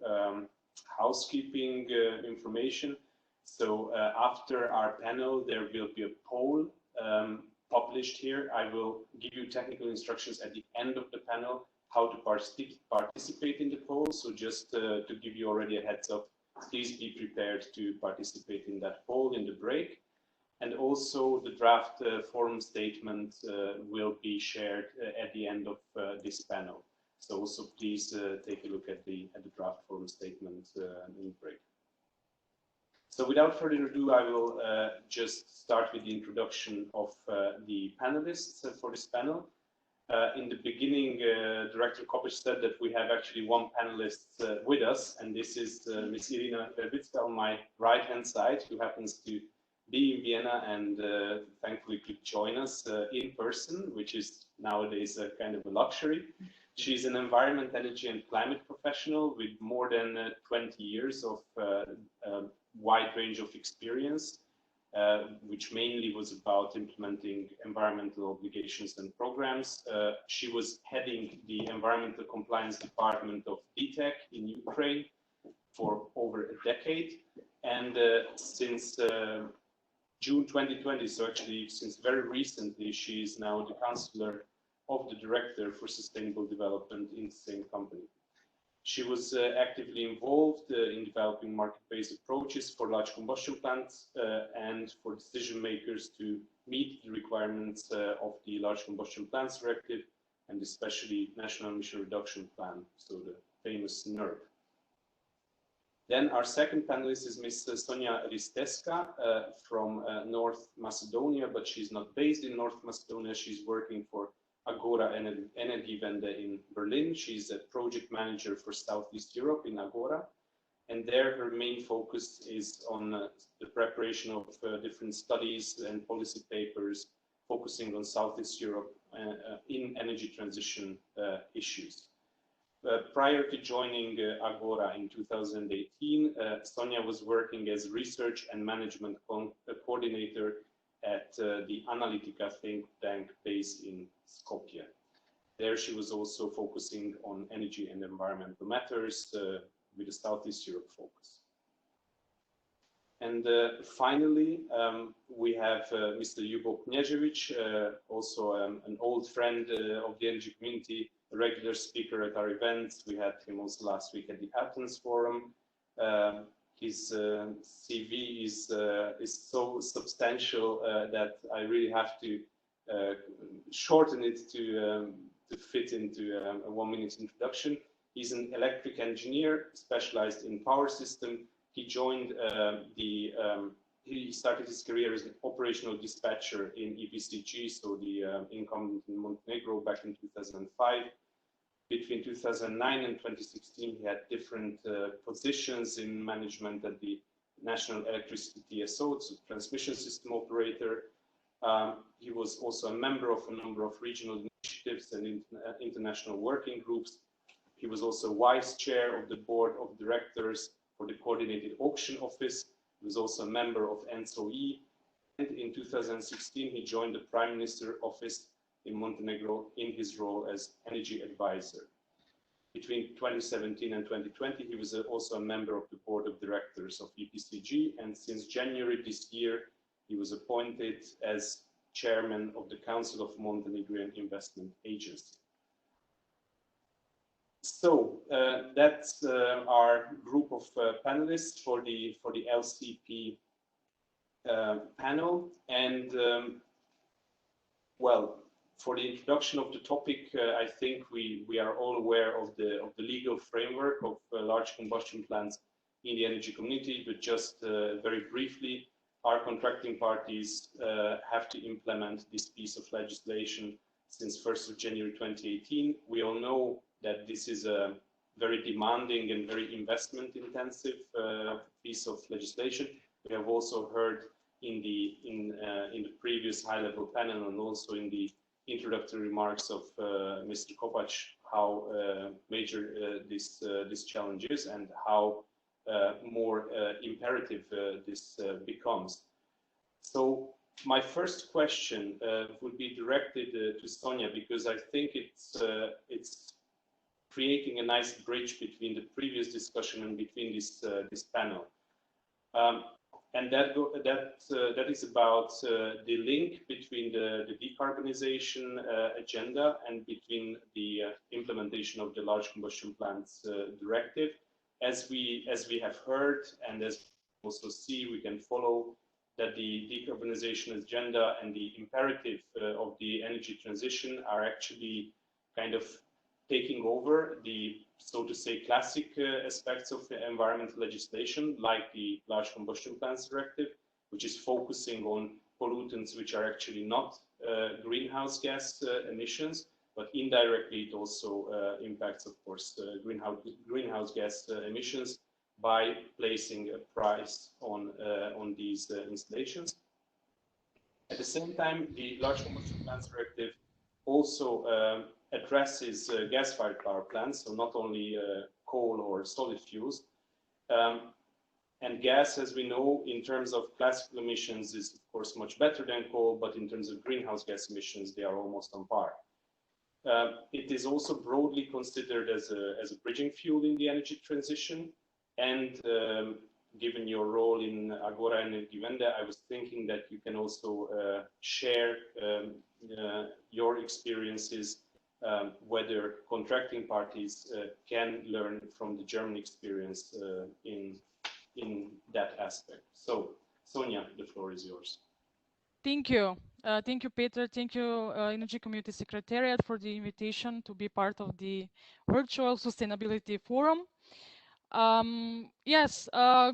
housekeeping information. So after our panel, there will be a poll published here. I will give you technical instructions at the end of the panel how to participate in the poll. So just to give you already a heads up, please be prepared to participate in that poll in the break. And also the draft forum statement will be shared at the end of this panel. So also please take a look at the draft forum statement in the break. So without further ado, I will just start with the introduction of the panelists for this panel. In the beginning, Director Kopic said that we have actually one panelist with us, and this is Ms. Irina Verbicka on my right-hand side, who happens to be in Vienna and thankfully could join us in person, which is nowadays a kind of a luxury. She's an environment, energy and climate professional with more than 20 years of wide range of experience, which mainly was about implementing environmental obligations and programs. She was heading the environmental compliance department of DTEC in Ukraine for over a decade. And since June 2020, so actually since very recently, she is now the counselor of the director for sustainable development in the same company. She was actively involved in developing market-based approaches for large combustion plants and for decision makers to meet the requirements of the Large Combustion Plants Directive and especially National Emission Reduction Plan, so the famous NERP. Then our second panelist is Ms. Sonja Risteska from North Macedonia, but she's not based in North Macedonia. She's working for Agora Energiewende in Berlin. She's a project manager for Southeast Europe in Agora. And there her main focus is on the preparation of different studies and policy papers focusing on Southeast Europe in energy transition issues. Prior to joining Agora in 2018, Sonja was working as research and management coordinator at the Analytica think tank based in Skopje. There she was also focusing on energy and environmental matters with a Southeast Europe focus. And finally, we have Mr. Ljubo Knežević, also an old friend of the energy community, a regular speaker at our events. We had him also last week at the Athens Forum. His CV is so substantial that I really have to shorten it to fit into a 1-minute introduction. He's an electric engineer specialized in power system. He joined he started his career as an operational dispatcher in EPCG, so the incumbent in Montenegro, back in 2005. Between 2009 and 2016, he had different positions in management at the National Electricity TSO, so transmission system operator. He was also a member of a number of regional initiatives and international working groups. He was also vice chair of the board of directors for the Coordinated Auction Office. He was also a member of NSOE. And in 2016, he joined the Prime Minister office in Montenegro in his role as energy advisor. Between 2017 and 2020, he was also a member of the board of directors of EPCG. And since January this year, he was appointed as chairman of the Council of Montenegrin Investment Agency. So that's our group of panelists for the LCP panel. And well, for the introduction of the topic, I think we are all aware of the legal framework of large combustion plants in the energy community, but just very briefly, our contracting parties have to implement this piece of legislation since 1st of January 2018. We all know that this is a very demanding and very investment intensive piece of legislation. We have also heard in the previous high-level panel and also in the introductory remarks of Mr. Kopac how major this challenge is and how more imperative this becomes. So my first question would be directed to Sonia, because I think it's creating a nice bridge between the previous discussion and between this panel. And that is about the link between the decarbonization agenda and between the implementation of the large combustion plants directive. As we have heard and as we also see, we can follow that the decarbonization agenda and the imperative of the energy transition are actually kind of taking over the, so to say, classic aspects of environmental legislation, like the large combustion plants directive, which is focusing on pollutants which are actually not greenhouse gas emissions, but indirectly it also impacts, of course, greenhouse gas emissions by placing a price on these installations. At the same time, the large combustion plants directive also addresses gas-fired power plants, so not only coal or solid fuels. And gas, as we know, in terms of classical emissions is of course much better than coal, but in terms of greenhouse gas emissions, they are almost on par. It is also broadly considered as a bridging fuel in the energy transition. And given your role in Agora Energiewende, I was thinking that you can also share your experiences, whether contracting parties can learn from the German experience in that aspect. So, Sonia, the floor is yours. Thank you. Thank you, Peter. Thank you, Energy Community Secretariat, for the invitation to be part of the virtual sustainability forum. Yes,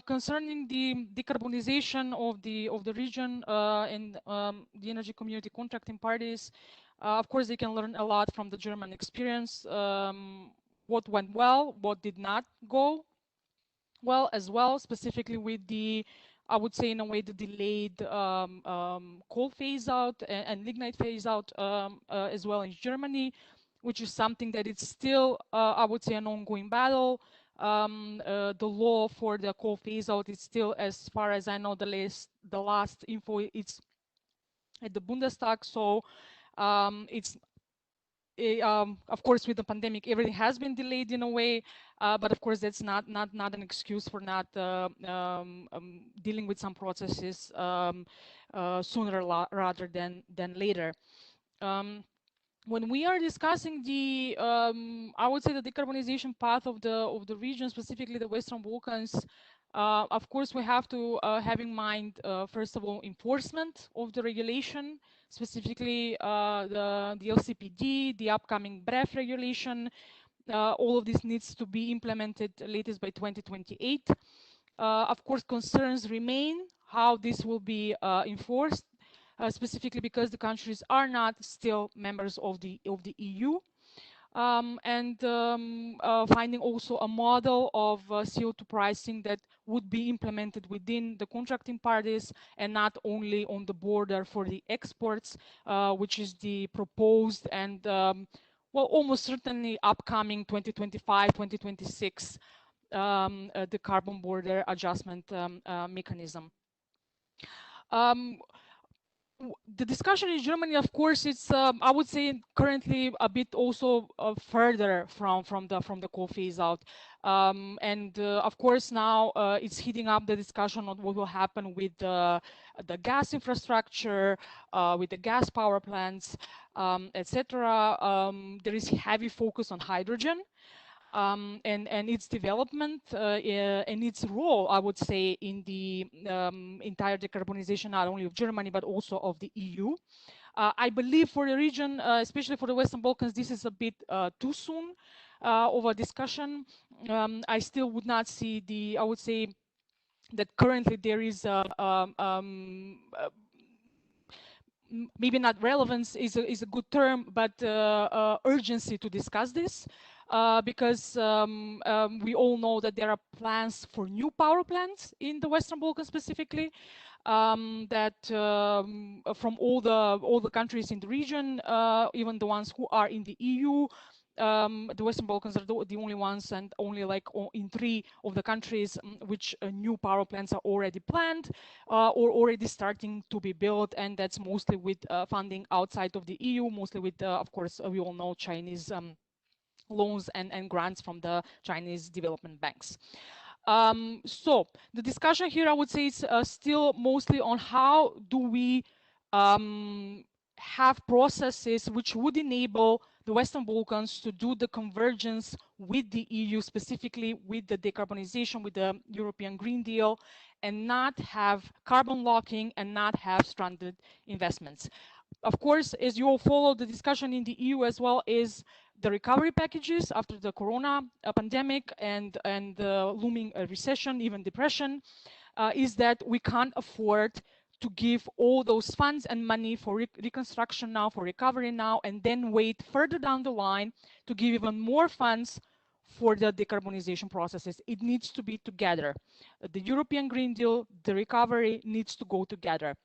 concerning the decarbonization of the region and the energy community contracting parties, of course, they can learn a lot from the German experience. What went well, what did not go well as well, specifically with the, I would say in a way, the delayed coal phase out and lignite phase out as well in Germany, which is something that it's still, I would say, an ongoing battle. The law for the coal phase out is still, as far as I know, the last info, it's at the Bundestag. So it's of course, with the pandemic, everything has been delayed in a way, but of course, that's not an excuse for not dealing with some processes sooner rather than later. When we are discussing the, I would say, the decarbonization path of the region, specifically the Western Balkans, of course, we have to have in mind, first of all, enforcement of the regulation, specifically the LCPD, the upcoming BREF regulation, All of this needs to be implemented latest by 2028. Of course, concerns remain how this will be enforced, specifically because the countries are not still members of the EU. Finding also a model of CO2 pricing that would be implemented within the contracting parties and not only on the border for the exports, which is the proposed and well, almost certainly upcoming 2025, 2026, the carbon border adjustment mechanism. The discussion in Germany, of course, it's I would say currently a bit also further from the coal phase out, of course now it's heating up the discussion on what will happen with the gas infrastructure, with the gas power plants, etc. There is heavy focus on hydrogen. And its development and its role, I would say, in the entire decarbonization, not only of Germany, but also of the EU. I believe for the region, especially for the Western Balkans, this is a bit too soon of a discussion. I still would not see I would say that currently there is maybe not relevance is a good term, but urgency to discuss this. Because we all know that there are plans for new power plants in the Western Balkans specifically, that from all the countries in the region, even the ones who are in the EU, the Western Balkans are the only ones, and only like in 3 of the countries which new power plants are already planned or already starting to be built, and that's mostly with funding outside of the EU, mostly with, of course, we all know Chinese loans and grants from the Chinese development banks. So the discussion here, I would say, is still mostly on how do we have processes which would enable the Western Balkans to do the convergence with the EU, specifically with the decarbonization, with the European Green Deal, and not have carbon locking and not have stranded investments. Of course, as you all follow, the discussion in the EU as well is the recovery packages after the corona pandemic and looming recession, even depression, is that we can't afford to give all those funds and money for reconstruction now, for recovery now, and then wait further down the line to give even more funds for the decarbonization processes. It needs to be together. The European Green Deal, the recovery needs to go together.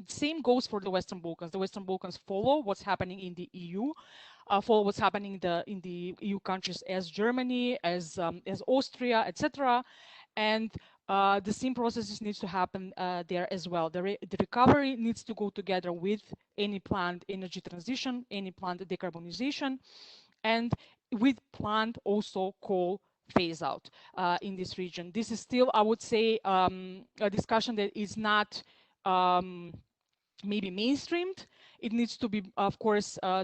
The same goes for the Western Balkans. The Western Balkans follow what's happening in the EU, follow what's happening in the EU countries as Germany, as Austria, etc. And the same processes needs to happen there as well. The recovery needs to go together with any planned energy transition, any planned decarbonization, and with planned also coal phase out in this region. This is still, I would say, a discussion that is not maybe mainstreamed. It needs to be, of course, I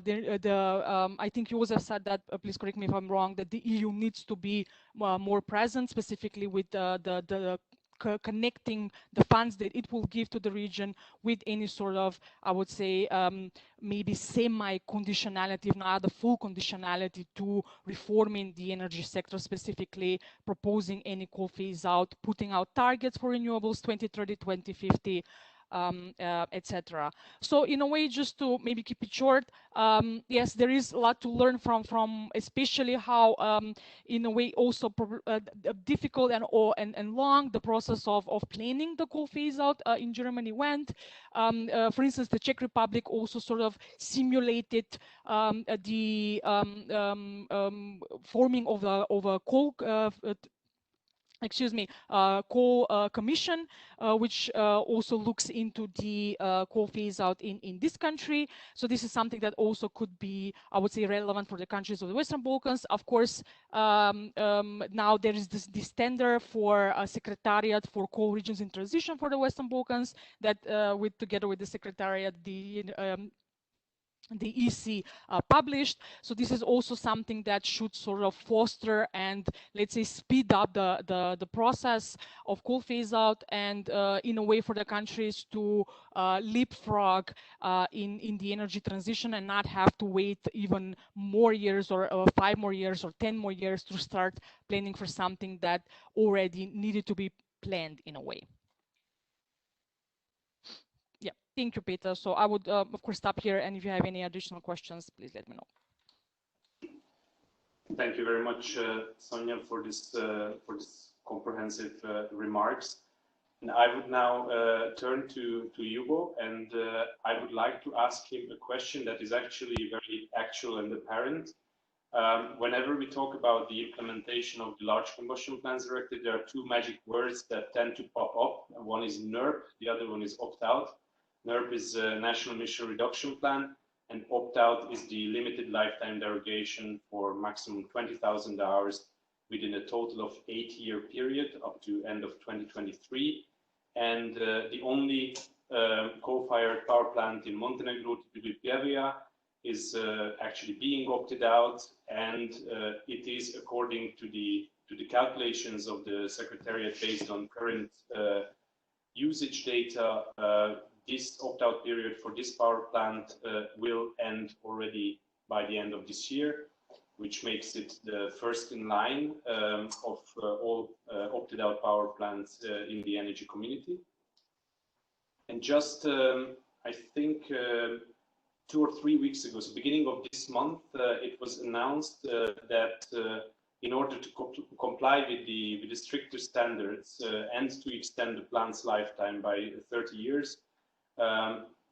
think you also said that, please correct me if I'm wrong, that the EU needs to be more present, specifically with connecting the funds that it will give to the region with any sort of, I would say, maybe semi-conditionality, if not the full conditionality, to reforming the energy sector, specifically proposing any coal phase out, putting out targets for renewables 2030, 2050, etc. So in a way, just to maybe keep it short, yes, there is a lot to learn from especially how, in a way, also difficult and long the process of planning the coal phase out in Germany went. For instance, the Czech Republic also sort of simulated the forming of a coal coal commission, which also looks into the coal phase out in this country. So this is something that also could be, I would say, relevant for the countries of the Western Balkans. Of course, now there is this tender for a secretariat for coal regions in transition for the Western Balkans that together with the secretariat, the the EC published. So this is also something that should sort of foster and, let's say, speed up the process of coal phase out, and in a way for the countries to leapfrog in the energy transition and not have to wait even more years, or 5 more years or 10 more years to start planning for something that already needed to be planned in a way. Yeah, thank you, Peter. So I would, of course, stop here. And if you have any additional questions, please let me know. Thank you very much, Sonia, for this comprehensive remarks. And I would now turn to Hugo, and I would like to ask him a question that is actually very actual and apparent. Whenever we talk about the implementation of the Large Combustion Plants Directive, there are two magic words that tend to pop up. One is NERP, the other one is opt-out. NERP is a National Emission Reduction Plan, and opt-out is the limited lifetime derogation for maximum 20,000 hours within a total of 8-year period up to end of 2023. And the only coal-fired power plant in Montenegro, Travia, is actually being opted out, and it is according to the calculations of the Secretariat based on current usage data. This opt-out period for this power plant will end already by the end of this year, which makes it the first in line of all opted out power plants in the energy community. And just, I think, 2 or 3 weeks ago, so beginning of this month, it was announced that in order to comply with the stricter standards and to extend the plant's lifetime by 30 years,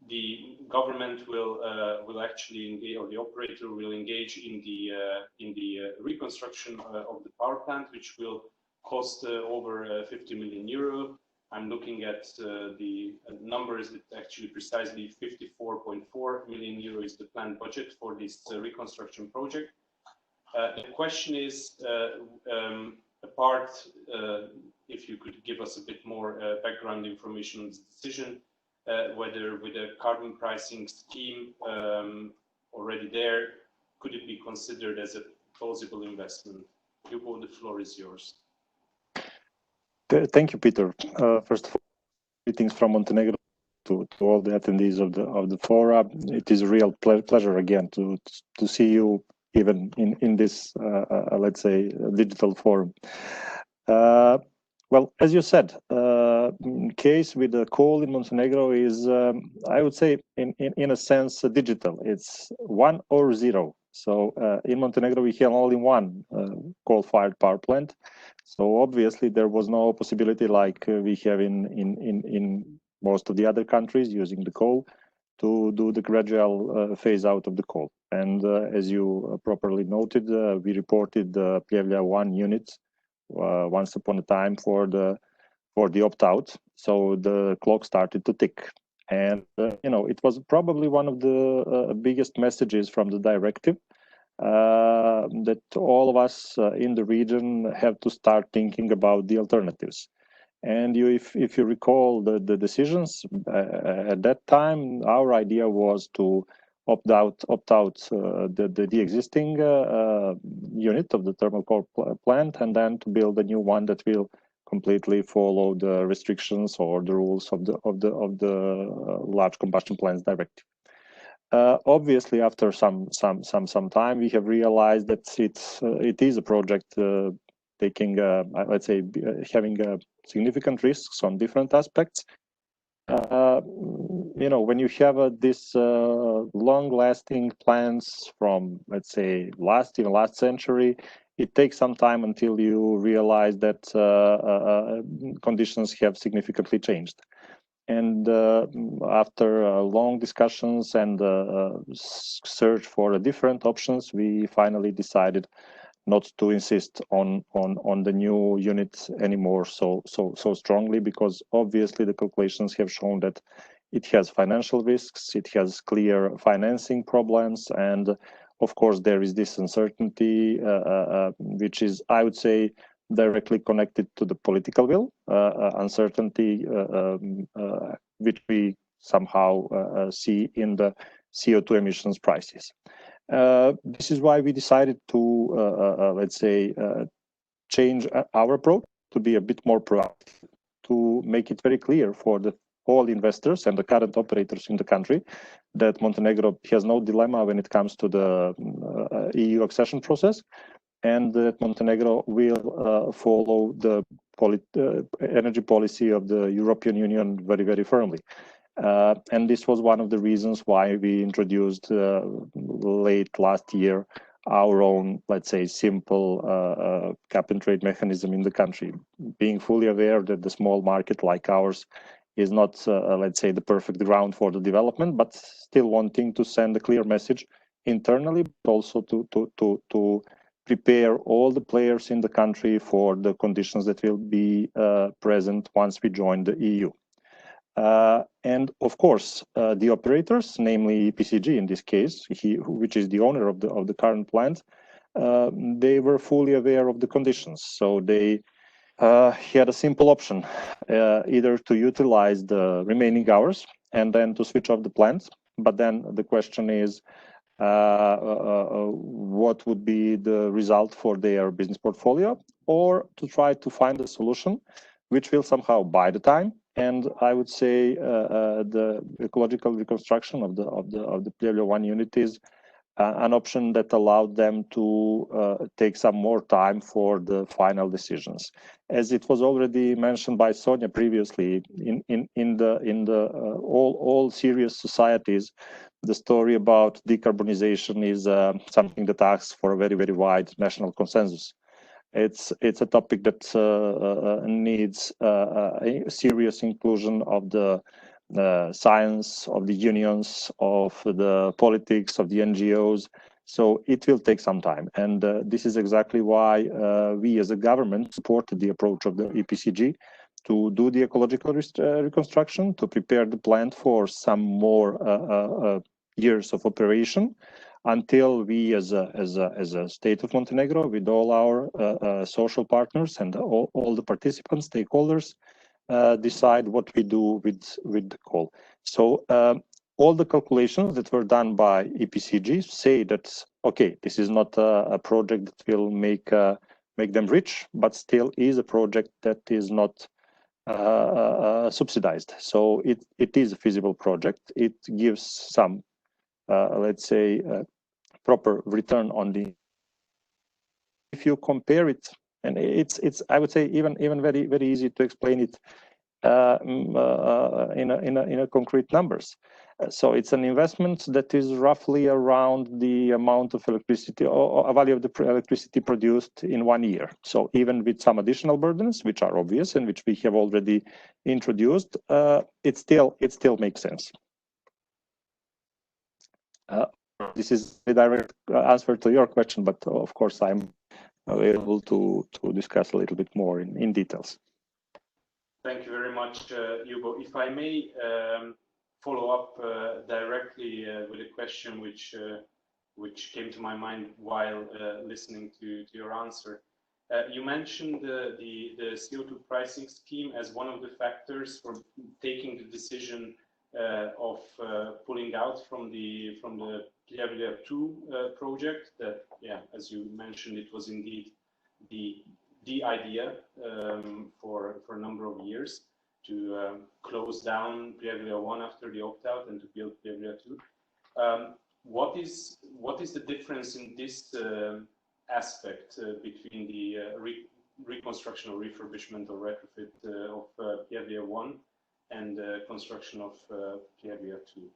the government will actually engage, or the operator will engage in the reconstruction of the power plant, which will cost over 50 million euro. I'm looking at the numbers that actually precisely 54.4 million euro is the planned budget for this reconstruction project. The question is, if you could give us a bit more background information on this decision, whether with a carbon pricing scheme already there, could it be considered as a plausible investment? Hugo, the floor is yours. Thank you, Peter. First of all, greetings from Montenegro to all the attendees of the forum. It is a real pleasure again to see you even in this let's say digital forum. Well, as you said, case with the coal in Montenegro is, I would say, in a sense, digital. It's 1 or 0. So in Montenegro, we have only one coal-fired power plant. So obviously, there was no possibility like we have in most of the other countries using the coal to do the gradual phase out of the coal. And as you properly noted, we reported the Travia 1 unit once upon a time for the opt-out. So the clock started to tick. And, it was probably one of the biggest messages from the directive that all of us in the region have to start thinking about the alternatives. And if you recall the decisions at that time, our idea was to opt out the existing unit of the thermal coal plant, and then to build a new one that will completely follow the restrictions or the rules of the Large Combustion Plants Directive. Obviously, after some time, we have realized that it is a project taking, let's say, having significant risks on different aspects. When you have this long-lasting plans from, let's say, last century, it takes some time until you realize that conditions have significantly changed. And after long discussions and search for different options, we finally decided not to insist on the new unit anymore so strongly, because obviously the calculations have shown that it has financial risks, it has clear financing problems, and of course there is this uncertainty, which is, I would say, directly connected to the political will, uncertainty which we somehow see in the CO2 emissions prices. This is why we decided to, let's say, change our approach to be a bit more proactive, to make it very clear for all investors and the current operators in the country that Montenegro has no dilemma when it comes to the EU accession process, and that Montenegro will follow the energy policy of the European Union very, very firmly. And this was one of the reasons why we introduced late last year our own, let's say, simple cap and trade mechanism in the country, being fully aware that the small market like ours is not, let's say, the perfect ground for the development, but still wanting to send a clear message internally, but also to prepare all the players in the country for the conditions that will be present once we join the EU. And of course, the operators, namely EPCG in this case, which is the owner of the current plant, they were fully aware of the conditions. So they had a simple option, either to utilize the remaining hours and then to switch off the plant. But then the question is, what would be the result for their business portfolio, or to try to find a solution which will somehow buy the time. And I would say the ecological reconstruction of the Pljevlja 1 unit is an option that allowed them to take some more time for the final decisions. As it was already mentioned by Sonia previously, in all serious societies, the story about decarbonization is something that asks for a very, very wide national consensus. It's a topic that needs a serious inclusion of the science, of the unions, of the politics, of the NGOs. So it will take some time. And this is exactly why we as a government supported the approach of the EPCG to do the ecological reconstruction, to prepare the plant for some more years of operation, until we as a state of Montenegro, with all our social partners and all the participants, stakeholders, decide what we do with the coal. So all the calculations that were done by EPCG say that, okay, this is not a project that will make them rich, but still is a project that is not subsidized. So it is a feasible project. It gives some, let's say, proper return on the. If you compare it, and it's I would say even very, very easy to explain it in a concrete numbers. So it's an investment that is roughly around the amount of electricity or a value of the electricity produced in 1 year. So even with some additional burdens, which are obvious and which we have already introduced, it still makes sense. This is a direct answer to your question, but of course I'm available to discuss a little bit more in details. Thank you very much, Hugo. If I may follow up directly with a question which came to my mind while listening to your answer. You mentioned the CO2 pricing scheme as one of the factors for taking the decision of pulling out from the Pljevlja 2 project. That, yeah, as you mentioned, it was indeed the idea for a number of years to close down Pljevlja 1 after the opt-out and to build Pljevlja 2. What is the difference in this aspect between the reconstruction or refurbishment or retrofit of Pljevlja 1 and construction of Pljevlja 2?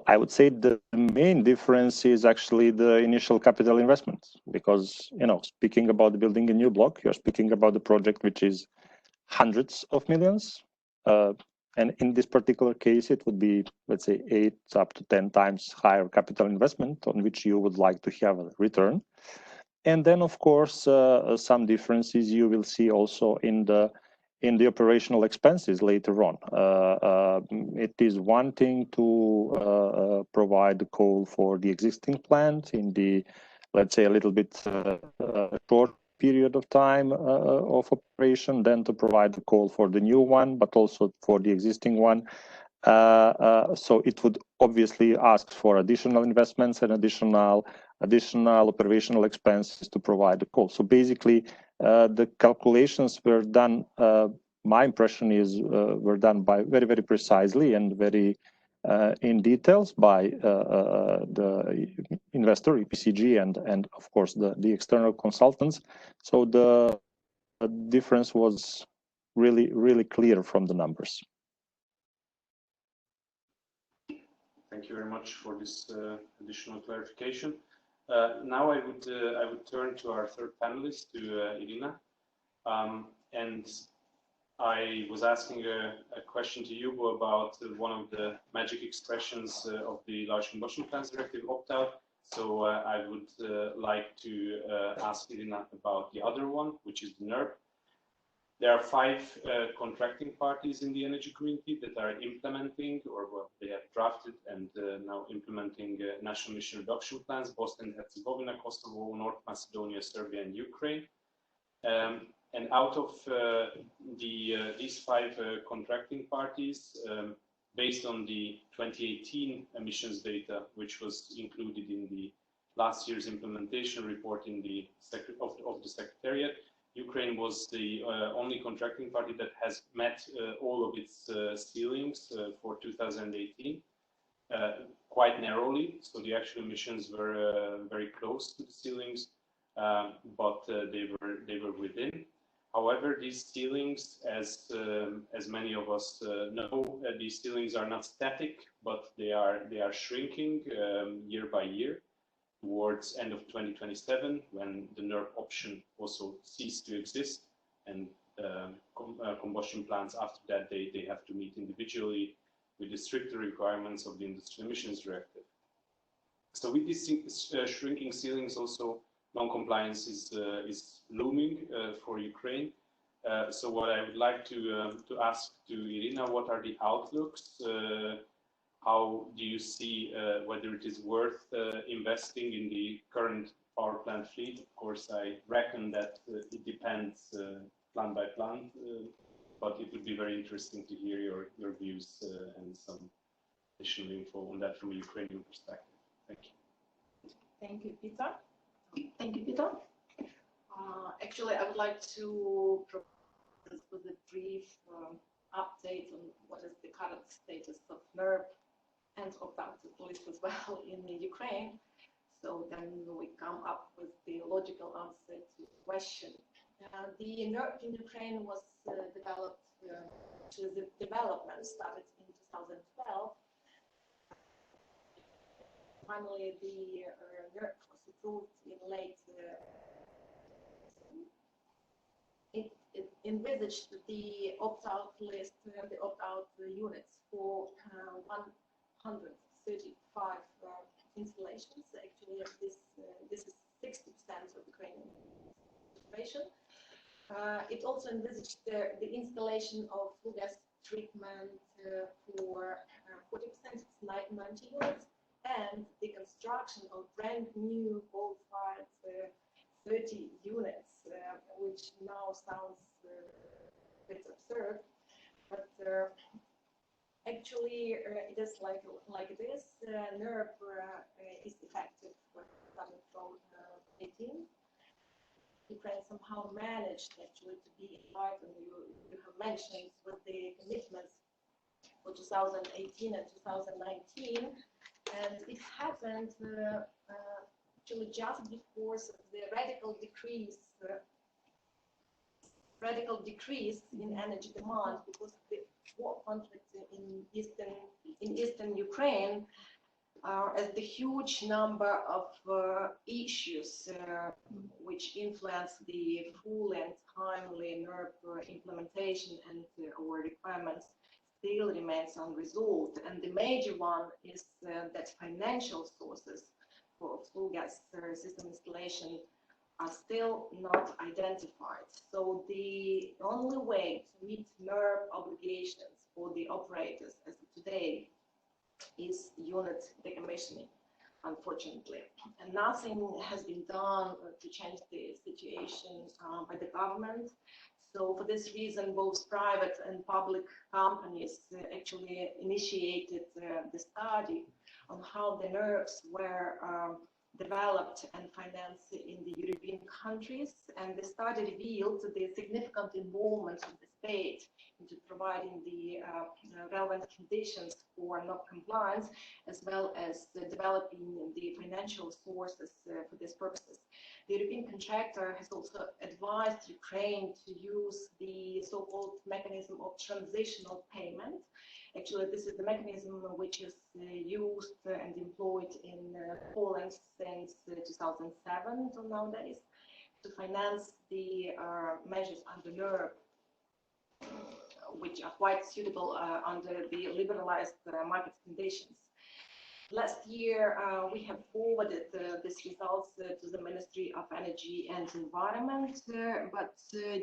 I would say the main difference is actually the initial capital investment, because, you know, speaking about building a new block, you're speaking about the project which is hundreds of millions. And in this particular case, it would be, let's say, 8 up to 10 times higher capital investment on which you would like to have a return. And then, of course, some differences you will see also in the operational expenses later on. It is one thing to provide the coal for the existing plant in the, let's say, a little bit short period of time of operation, then to provide the coal for the new one, but also for the existing one. So it would obviously ask for additional investments and additional operational expenses to provide the coal. So basically, the calculations were done. My impression is were done by very precisely and very in details by the investor EPCG and of course the external consultants. So the difference was really clear from the numbers. Thank you very much for this additional clarification. Now I would turn to our third panelist, to Irina, and I was asking a question to you about one of the magic expressions of the large combustion plants directive opt-out. So I would like to ask Irina about the other one, which is the NERP. There are 5 contracting parties in the energy community that are implementing, or well, they have drafted and now implementing national emission reduction plans: Bosnia and Herzegovina, Kosovo, North Macedonia, Serbia, and Ukraine. And out of these 5 contracting parties, based on the 2018 emissions data, which was included in the last year's implementation report in the of the Secretariat, Ukraine was the only contracting party that has met all of its ceilings for 2018, quite narrowly. So the actual emissions were very close to the ceilings, but they were within. However, these ceilings, as many of us know, these ceilings are not static, but they are shrinking year by year, towards end of 2027, when the NERP option also ceased to exist, and combustion plants after that they have to meet individually with the stricter requirements of the Industrial Emissions Directive. So with these shrinking ceilings, also non-compliance is looming for Ukraine. So what I would like to ask to Irina, what are the outlooks? How do you see whether it is worth investing in the current power plant fleet? Of course, I reckon that it depends plant by plant, but it would be very interesting to hear your views and some additional info on that from a Ukrainian perspective. Thank you. Thank you, Peter. Thank you, Peter. Actually, I would like to provide with a brief update on what is the current status of NERP and opt-out list as well in Ukraine. So then we come up with the logical answer to the question. The NERP in Ukraine was developed, the development started in 2012. Finally, the NERP was approved in late. It envisaged the opt-out list, the opt-out units for 135 installations. Actually, this is 60% of Ukrainian population. It also envisaged the installation of flue gas treatment for 40%, it's 90 units, and the construction of brand new coal-fired 30 units, which now sounds a bit absurd, but actually it is like it is. NERP is effective starting from 18. Ukraine somehow managed actually to be in line, and you have mentioned with the commitments for 2018 and 2019, and it happened actually just before the radical decrease in energy demand, because the war conflict in eastern Ukraine, as the huge number of issues which influence the full and timely NERP implementation and our requirements still remains unresolved. And the major one is that financial sources for flue gas system installation are still not identified. So the only way to meet NERP obligations for the operators as of today is unit decommissioning, unfortunately. And nothing has been done to change the situation by the government. So for this reason, both private and public companies actually initiated the study on how the NERPs were developed and financed in the European countries, and the study revealed the significant involvement of the state into providing the relevant conditions for non-compliance, as well as developing the financial sources for these purposes. The European contractor has also advised Ukraine to use the so-called mechanism of transitional payment. Actually, this is the mechanism which is used and employed in Poland since 2007 till nowadays to finance the measures under NERP, which are quite suitable under the liberalized market conditions. Last year, we have forwarded these results to the Ministry of Energy and Environment, but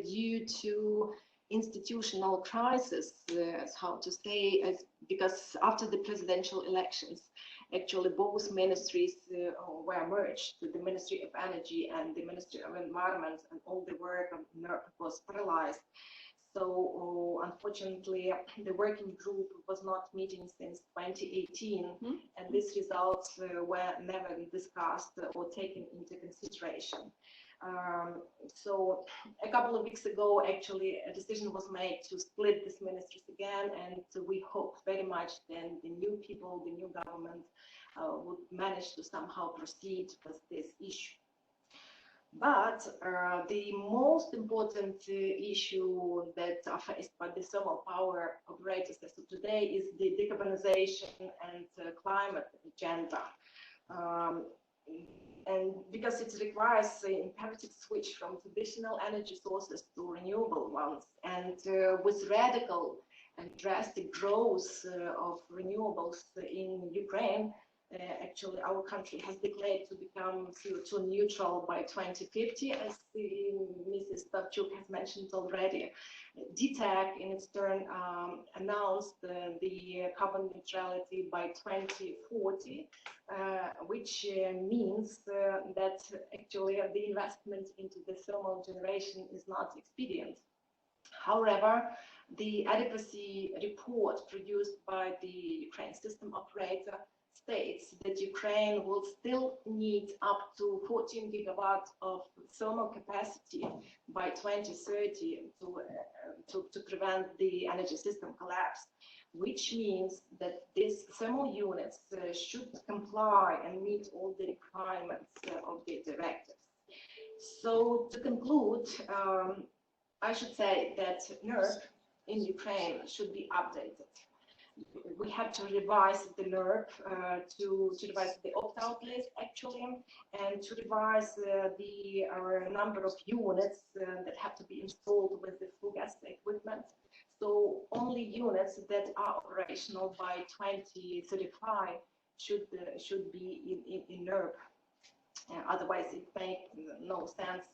due to institutional crisis, how to say, because after the presidential elections, actually both ministries were merged, the Ministry of Energy and the Ministry of Environment, and all the work of NERP was paralyzed. So unfortunately, the working group was not meeting since 2018, and these results were never discussed or taken into consideration. So a couple of weeks ago, actually, a decision was made to split these ministries again, and we hope very much then the new people, the new government would manage to somehow proceed with this issue. But the most important issue that are faced by the thermal power operators as of today is the decarbonization and climate agenda. And because it requires an imperative switch from traditional energy sources to renewable ones, and with radical and drastic growth of renewables in Ukraine, actually our country has declared to become CO2 neutral by 2050, as Mrs. Stavchuk has mentioned already. DTAC, in its turn, announced the carbon neutrality by 2040, which means that actually the investment into the thermal generation is not expedient. However, the adequacy report produced by the Ukraine system operator states that Ukraine will still need up to 14 gigawatts of thermal capacity by 2030 to prevent the energy system collapse, which means that these thermal units should comply and meet all the requirements of the directives. So to conclude, I should say that NERP in Ukraine should be updated. We have to revise the NERP, to revise the opt-out list actually, and to revise the number of units that have to be installed with the flue gas equipment. So only units that are operational by 2035 should be in NERP. Otherwise, it makes no sense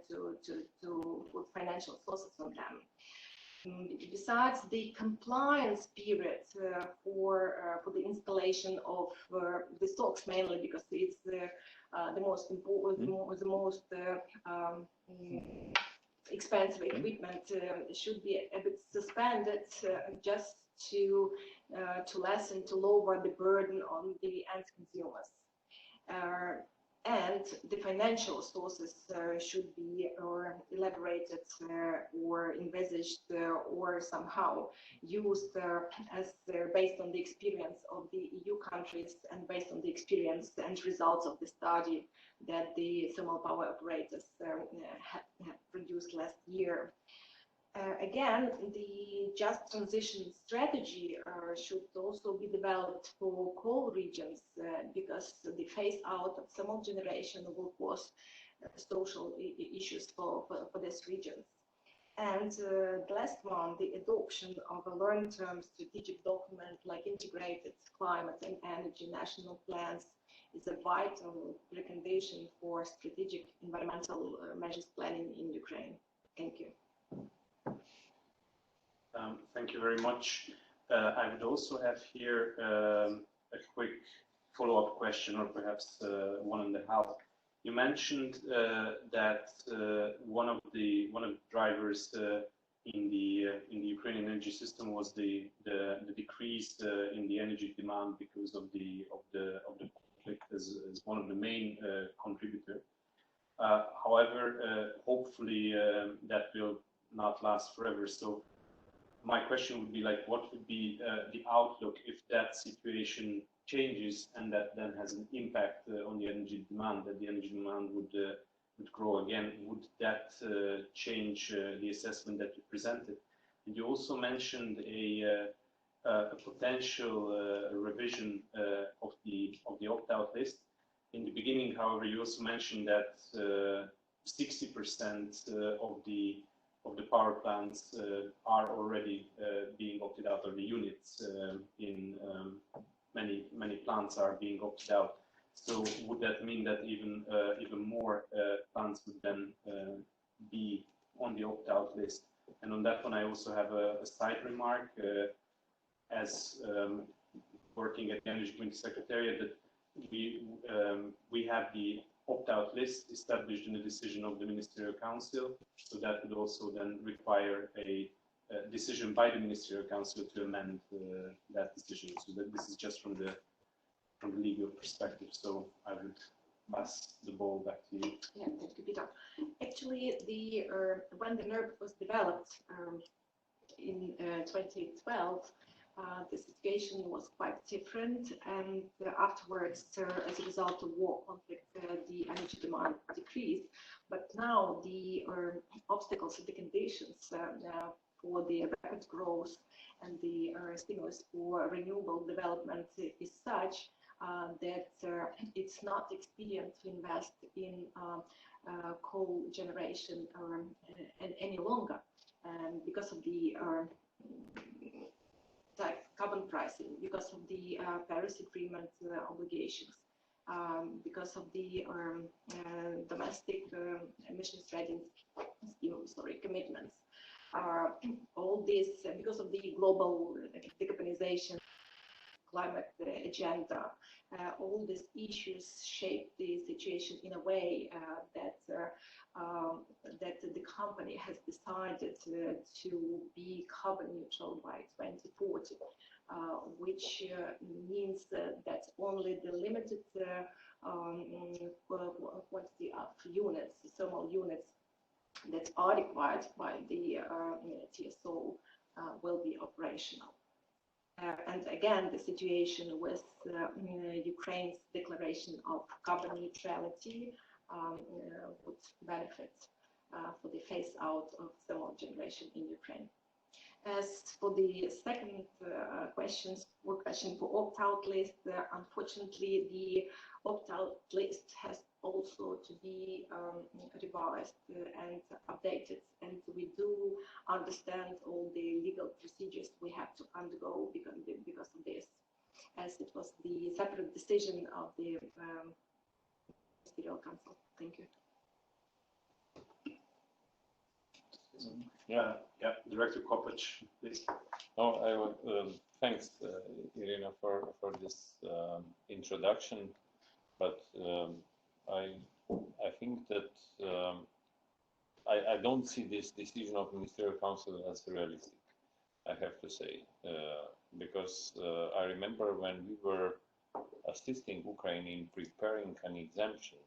to put financial sources on them. Besides the compliance period for the installation of the stocks, mainly because it's the most important, the most expensive equipment, should be a bit suspended just to lessen, to lower the burden on the end consumers. And the financial sources should be elaborated or envisaged or somehow used as based on the experience of the EU countries and based on the experience and results of the study that the thermal power operators have produced last year. Again, the just transition strategy should also be developed for coal regions because the phase out of thermal generation will cause social issues for these regions. And the last one, the adoption of a long-term strategic document like integrated climate and energy national plans is a vital precondition for strategic environmental measures planning in Ukraine. Thank you. Thank you very much. I would also have here a quick follow-up question, or perhaps one and a half. You mentioned that one of the drivers in the Ukrainian energy system was the decrease in the energy demand because of the conflict as one of the main contributors. However, hopefully that will not last forever. So my question would be like, what would be the outlook if that situation changes and that then has an impact on the energy demand, that the energy demand would grow again? Would that change the assessment that you presented? And you also mentioned a potential revision of the opt-out list. In the beginning, however, you also mentioned that 60% of the power plants are already being opted out, or the units in many plants are being opted out. So would that mean that even more plants would then be on the opt-out list? And on that one, I also have a side remark. As working at the Energy Community Secretariat, that we have the opt-out list established in the decision of the Ministerial Council, so that would also then require a decision by the Ministerial Council to amend that decision. So that this is just from the legal perspective. So I would pass the ball back to you. Yeah, thank you, Peter. Actually, when the NERP was developed in 2012, the situation was quite different, and afterwards, as a result of war conflict, the energy demand decreased. But now the obstacles and the conditions for the rapid growth and the stimulus for renewable development is such that it's not expedient to invest in coal generation any longer, because of the carbon pricing, because of the Paris Agreement obligations, because of the domestic emissions trading commitments. All this, because of the global decarbonization climate agenda, all these issues shape the situation in a way that the company has decided to be carbon neutral by 2040, which means that only the limited quantity of units, thermal units, that are required by the TSO will be operational. And again, the situation with Ukraine's declaration of carbon neutrality would benefit for the phase out of thermal generation in Ukraine. As for the second question for opt-out list, unfortunately, the opt-out list has also to be revised and updated, and we do understand all the legal procedures we have to undergo because of this, as it was the separate decision of the Ministerial Council. Thank you. Yeah, Director Kopac, please. Oh, I would thanks, Irina, for this introduction, but I think that I don't see this decision of Ministerial Council as realistic, I have to say, because I remember when we were assisting Ukraine in preparing an exemption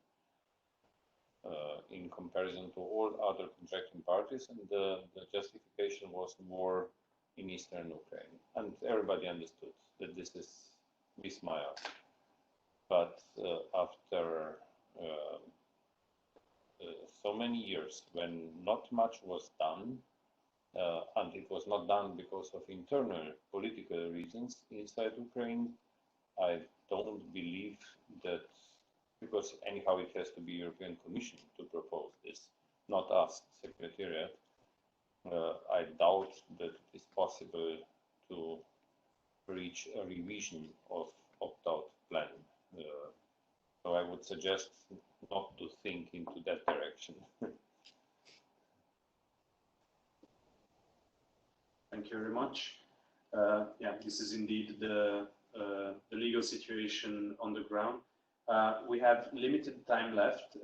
in comparison to all other contracting parties, and the justification was war in eastern Ukraine, and everybody understood that this is Bismaya. But after so many years, when not much was done, and it was not done because of internal political reasons inside Ukraine, I don't believe that, because anyhow it has to be European Commission to propose this, not us, Secretariat. I doubt that it is possible to reach a revision of opt-out plan. So I would suggest not to think into that direction. Thank you very much. Yeah, this is indeed the legal situation on the ground. We have limited time left.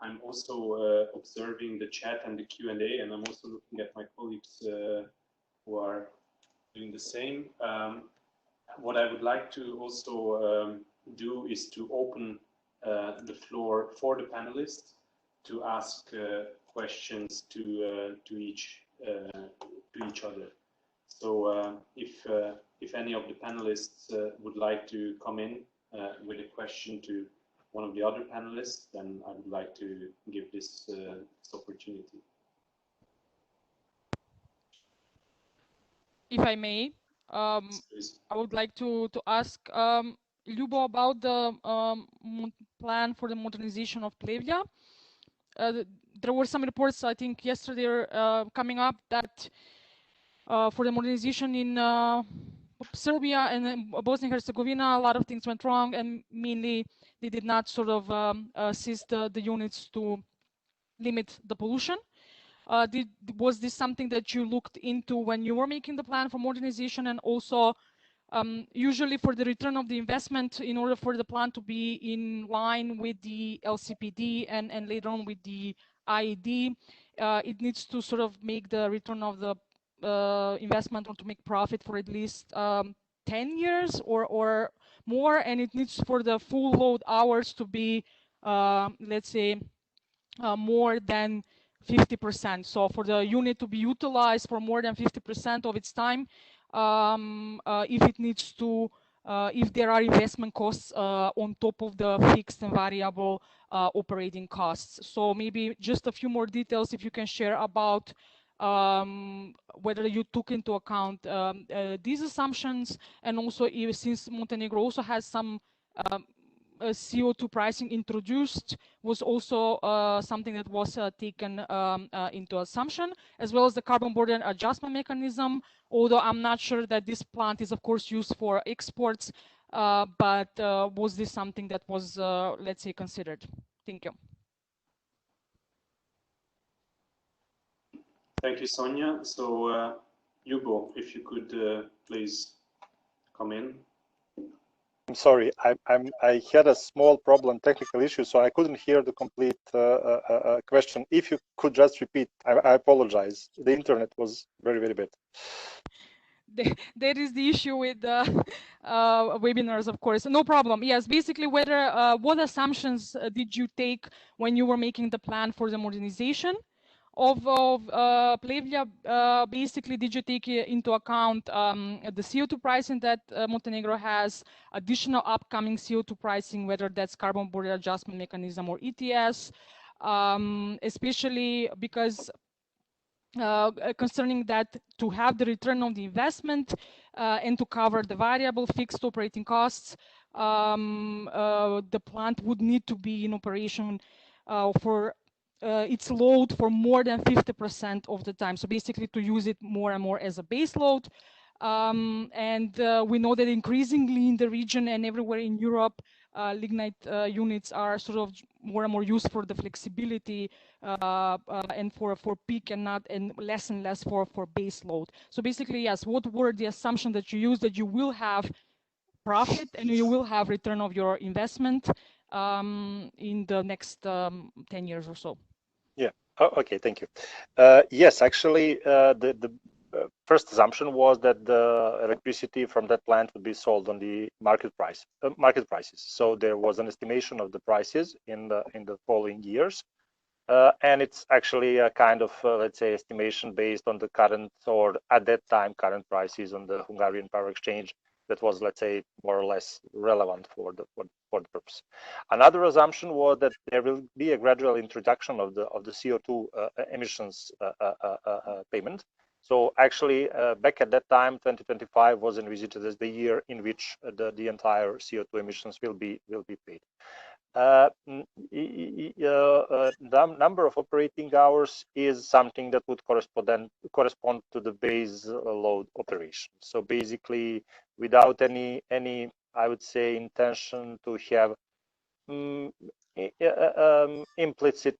I'm also observing the chat and the Q&A, and I'm also looking at my colleagues who are doing the same. What I would like to also do is to open the floor for the panelists to ask questions to each other. So if any of the panelists would like to come in with a question to one of the other panelists, then I would like to give this opportunity. If I may, I would like to ask Ljubo about the plan for the modernization of Travia. There were some reports, I think, yesterday coming up that for the modernization in Serbia and Bosnia and Herzegovina, a lot of things went wrong, and mainly they did not sort of assist the units to limit the pollution. Was this something that you looked into when you were making the plan for modernization? And also, usually for the return of the investment, in order for the plan to be in line with the LCPD and later on with the IED, it needs to sort of make the return of the investment or to make profit for at least 10 years or more, and it needs for the full load hours to be, let's say, more than 50%. So for the unit to be utilized for more than 50% of its time, if it needs to, if there are investment costs on top of the fixed and variable operating costs. So maybe just a few more details if you can share about whether you took into account these assumptions, and also if, since Montenegro also has some CO2 pricing introduced, was also something that was taken into assumption, as well as the carbon border adjustment mechanism, although I'm not sure that this plant is of course used for exports, but was this something that was, let's say, considered? Thank you. Thank you, Sonia. So, Ljubo, if you could please come in. I'm sorry, I had a small problem, technical issue, so I couldn't hear the complete question. If you could just repeat, I apologize. The internet was very, very bad. There is the issue with webinars, of course. No problem. Yes, basically, whether what assumptions did you take when you were making the plan for the modernization of Travia? Basically, did you take into account the CO2 pricing that Montenegro has, additional upcoming CO2 pricing, whether that's carbon border adjustment mechanism or ETS, especially because concerning that to have the return on the investment and to cover the variable fixed operating costs, the plant would need to be in operation for its load for more than 50% of the time. So basically to use it more and more as a base load. And we know that increasingly in the region and everywhere in Europe, lignite units are sort of more and more used for the flexibility and for peak and less for base load. So basically, yes, what were the assumptions that you used that you will have profit and you will have return of your investment in the next 10 years or so? Yeah. Oh, okay. Thank you. Yes, actually, the first assumption was that the electricity from that plant would be sold on the market prices. So there was an estimation of the prices in the following years, and it's actually a kind of let's say estimation based on the current, or at that time current prices on the Hungarian power exchange. That was, let's say, more or less relevant for the purpose. Another assumption was that there will be a gradual introduction of the CO2 emissions payment. So actually, back at that time, 2025 was envisaged as the year in which the entire CO2 emissions will be paid. The number of operating hours is something that would correspond to the base load operation. So basically, without any I would say intention to have implicit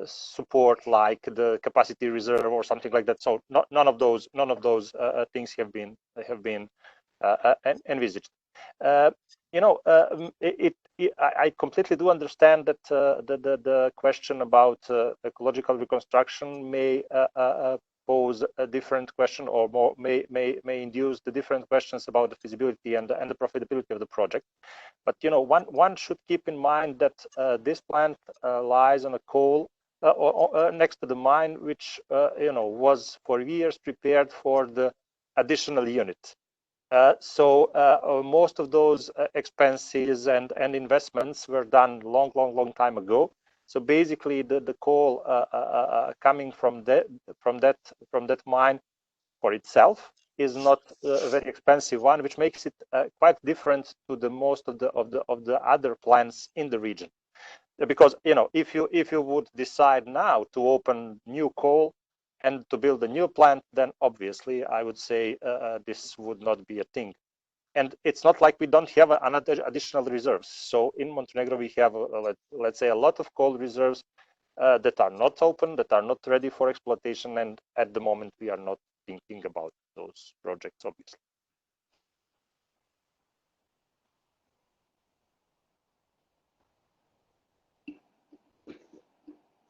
support like the capacity reserve or something like that. So none of those things have been envisaged. I completely do understand that the question about ecological reconstruction may pose a different question, or more may induce the different questions about the feasibility and the profitability of the project. But one should keep in mind that this plant lies on a coal next to the mine, which was for years prepared for the additional unit. So most of those expenses and investments were done long time ago. So basically, the coal coming from that mine for itself is not a very expensive one, which makes it quite different to the most of the other plants in the region. Because if you would decide now to open new coal and to build a new plant, then obviously I would say this would not be a thing. And it's not like we don't have another additional reserves. So in Montenegro, we have, let's say, a lot of coal reserves that are not open, that are not ready for exploitation. And at the moment, we are not thinking about those projects, obviously.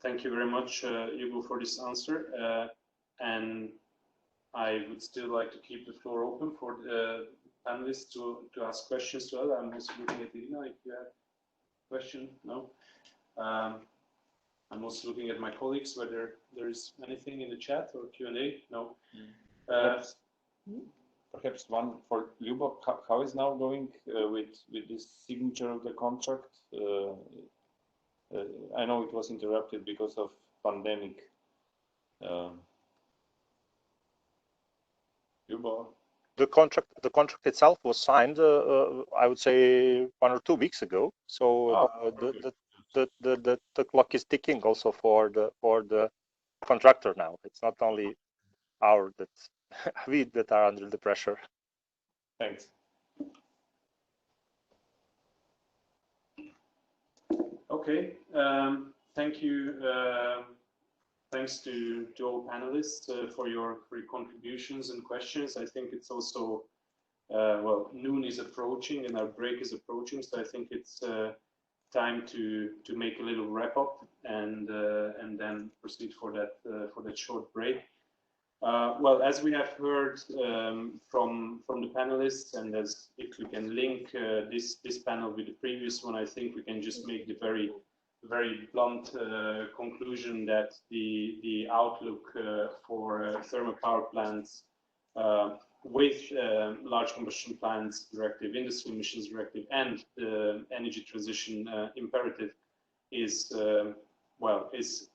Thank you very much, Hugo, for this answer. And I would still like to keep the floor open for the panelists to ask questions to us. I'm also looking at Irina, if you have a question. No? I'm also looking at my colleagues, whether there is anything in the chat or Q&A. No? Perhaps one for Lyubov. How is now going with this signature of the contract? I know it was interrupted because of pandemic. Lyubov. The contract itself was signed, I would say 1 or 2 weeks ago. So the clock is ticking also for the contractor now. It's not only we that are under the pressure. Thanks. Okay. Thank you. Thanks to all panelists for your contributions and questions. I think it's also, well, noon is approaching and our break is approaching. So I think it's time to make a little wrap up and then proceed for that short break. Well, as we have heard from the panelists, and as if we can link this panel with the previous one, I think we can just make the very blunt conclusion that the outlook for thermal power plants with large combustion plants directive, industry emissions directive, and the energy transition imperative is well is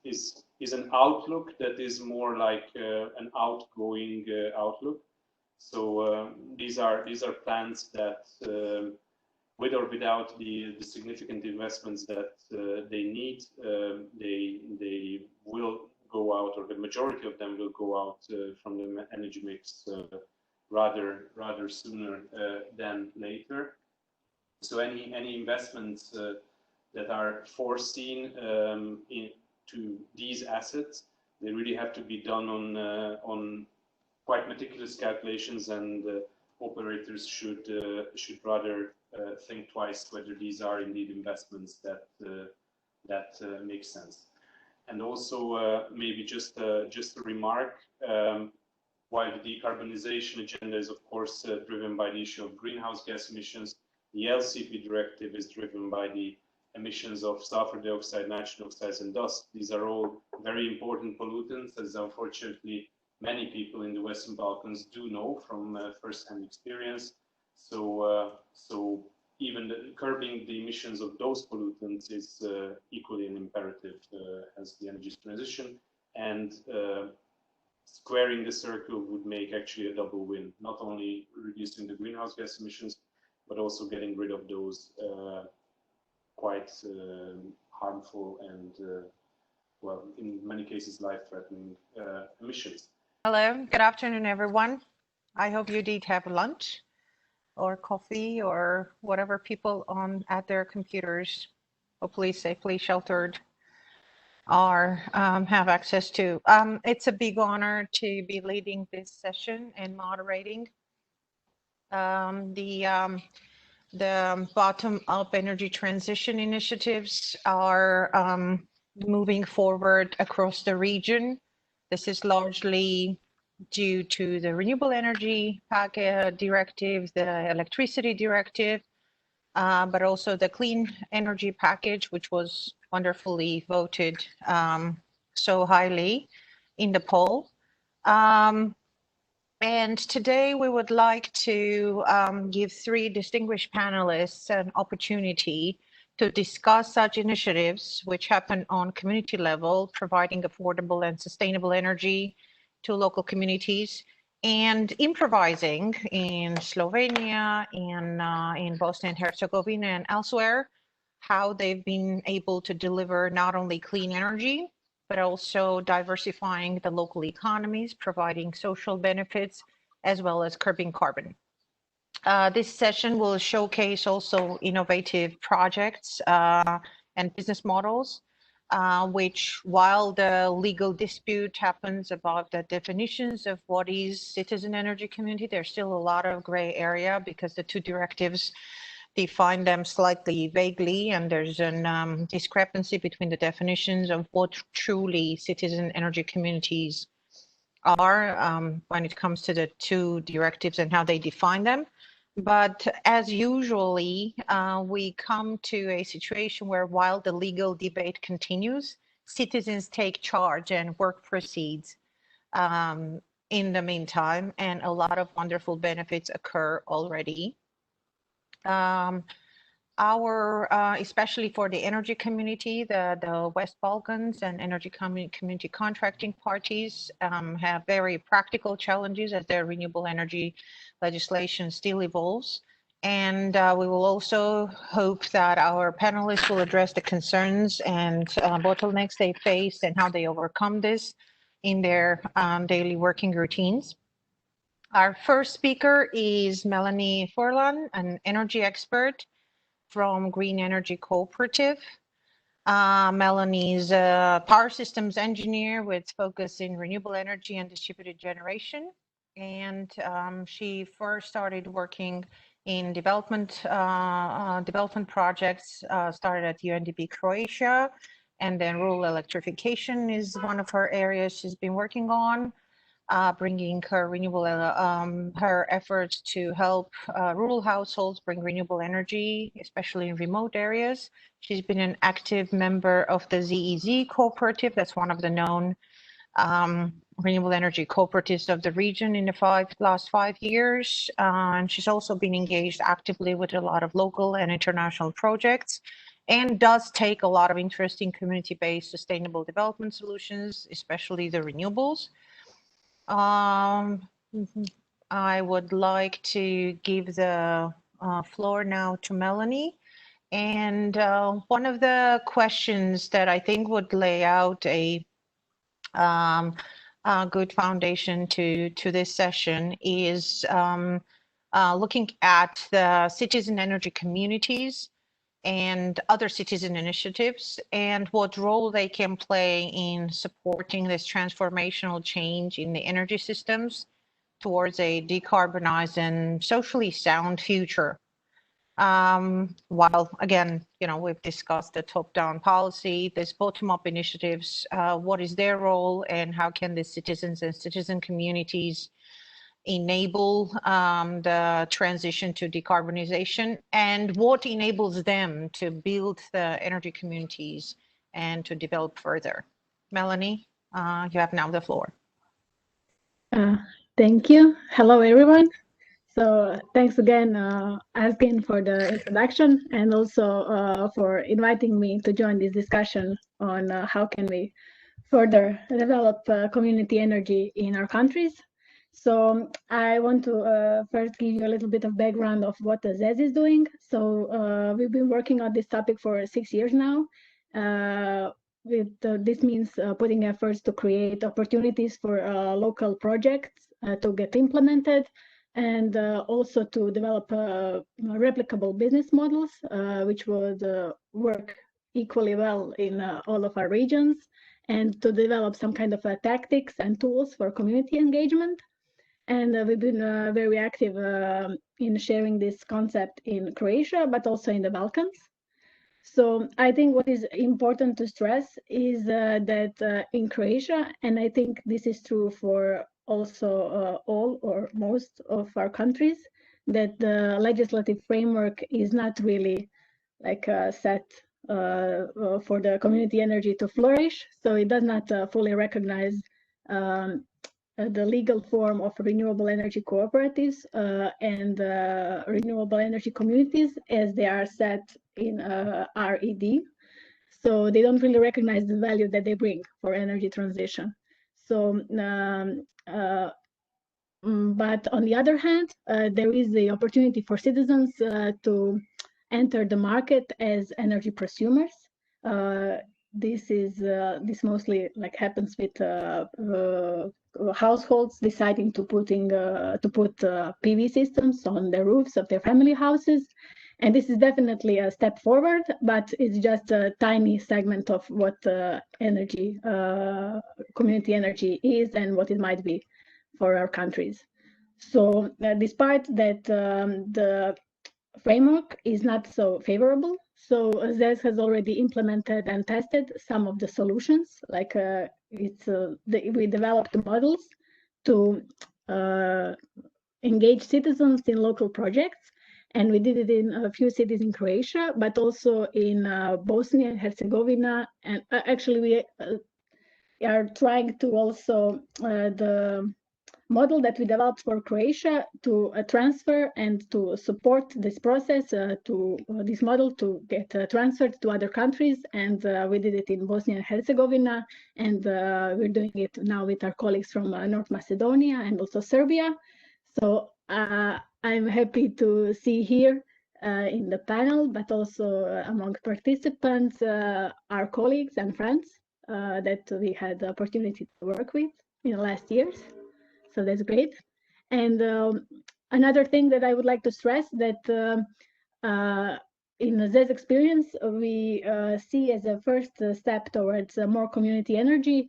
an outlook that is more like an outgoing outlook. So these are plans that with or without the significant investments that they need, they will go out, or the majority of them will go out from the energy mix rather sooner than later. So any investments that are foreseen into these assets, they really have to be done on quite meticulous calculations, and operators should rather think twice whether these are indeed investments that make sense. And also maybe just a remark, while the decarbonization agenda is of course driven by the issue of greenhouse gas emissions, the LCP directive is driven by the emissions of sulfur dioxide, nitrogen oxides, and dust. These are all very important pollutants, as unfortunately many people in the Western Balkans do know from first-hand experience. So even curbing the emissions of those pollutants is equally an imperative as the energy transition, and squaring the circle would make actually a double win, not only reducing the greenhouse gas emissions, but also getting rid of those quite harmful and, well, in many cases, life-threatening emissions. Hello, good afternoon, everyone. I hope you did have lunch or coffee or whatever people at their computers, hopefully safely sheltered, or have access to. It's a big honor to be leading this session and moderating. The bottom-up energy transition initiatives are moving forward across the region. This is largely due to the renewable energy directive, the electricity directive, but also the clean energy package, which was wonderfully voted so highly in the poll. And today we would like to give three distinguished panelists an opportunity to discuss such initiatives which happen on community level, providing affordable and sustainable energy to local communities, and improvising in Slovenia, in Bosnia and Herzegovina and elsewhere, how they've been able to deliver not only clean energy, but also diversifying the local economies, providing social benefits, as well as curbing carbon. This session will showcase also innovative projects and business models, which, while the legal dispute happens about the definitions of what is citizen energy community, there's still a lot of gray area because the two directives define them slightly vaguely, and there's a discrepancy between the definitions of what truly citizen energy communities are when it comes to the two directives and how they define them. But as usually, we come to a situation where while the legal debate continues, citizens take charge and work proceeds in the meantime, and a lot of wonderful benefits occur already. Especially for the energy community, the West Balkans and energy community contracting parties have very practical challenges as their renewable energy legislation still evolves. And we will also hope that our panelists will address the concerns and bottlenecks they face and how they overcome this in their daily working routines. Our first speaker is Melanie Furlan, an energy expert from Green Energy Cooperative. Melanie is a power systems engineer with focus in renewable energy and distributed generation. And she first started working in development projects, started at UNDP Croatia, and then rural electrification is one of her areas she's been working on. Bringing her renewable, her efforts to help rural households bring renewable energy, especially in remote areas. She's been an active member of the ZEZ cooperative. That's one of the known renewable energy cooperatives of the region in the last 5 years. And she's also been engaged actively with a lot of local and international projects, and does take a lot of interest in community-based sustainable development solutions, especially the renewables. I would like to give the floor now to Melanie. And one of the questions that I think would lay out a good foundation to this session is looking at the citizen energy communities and other citizen initiatives and what role they can play in supporting this transformational change in the energy systems towards a decarbonized and socially sound future. While again, we've discussed the top-down policy, there's bottom-up initiatives, what is their role and how can the citizens and citizen communities enable the transition to decarbonization, and what enables them to build the energy communities and to develop further. Melanie, you have now the floor. Thank you. Hello, everyone. So thanks again, Askin, for the introduction, and also for inviting me to join this discussion on how can we further develop community energy in our countries. So I want to first give you a little bit of background of what the ZEZ is doing. So we've been working on this topic for 6 years now. This means putting efforts to create opportunities for local projects to get implemented, and also to develop replicable business models, which would work equally well in all of our regions, and to develop some kind of tactics and tools for community engagement. And we've been very active in sharing this concept in Croatia, but also in the Balkans. So I think what is important to stress is that in Croatia, and I think this is true for also all or most of our countries, that the legislative framework is not really like set for the community energy to flourish. So it does not fully recognize the legal form of renewable energy cooperatives and renewable energy communities as they are set in RED. So they don't really recognize the value that they bring for energy transition. So, but on the other hand, there is the opportunity for citizens to enter the market as energy prosumers. This mostly like happens with households deciding to put PV systems on the roofs of their family houses, and this is definitely a step forward, but it's just a tiny segment of what energy, community energy is and what it might be for our countries. So despite that the framework is not so favorable, so ZES has already implemented and tested some of the solutions, like we developed models to engage citizens in local projects, and we did it in a few cities in Croatia, but also in Bosnia and Herzegovina, and actually we are trying to also the model that we developed for Croatia to transfer and to support this process to this model to get transferred to other countries, and we did it in Bosnia and Herzegovina, and we're doing it now with our colleagues from North Macedonia and also Serbia. So I'm happy to see here in the panel, but also among participants, our colleagues and friends that we had the opportunity to work with in the last years. So that's great. And another thing that I would like to stress that in the ZES experience, we see as a first step towards more community energy,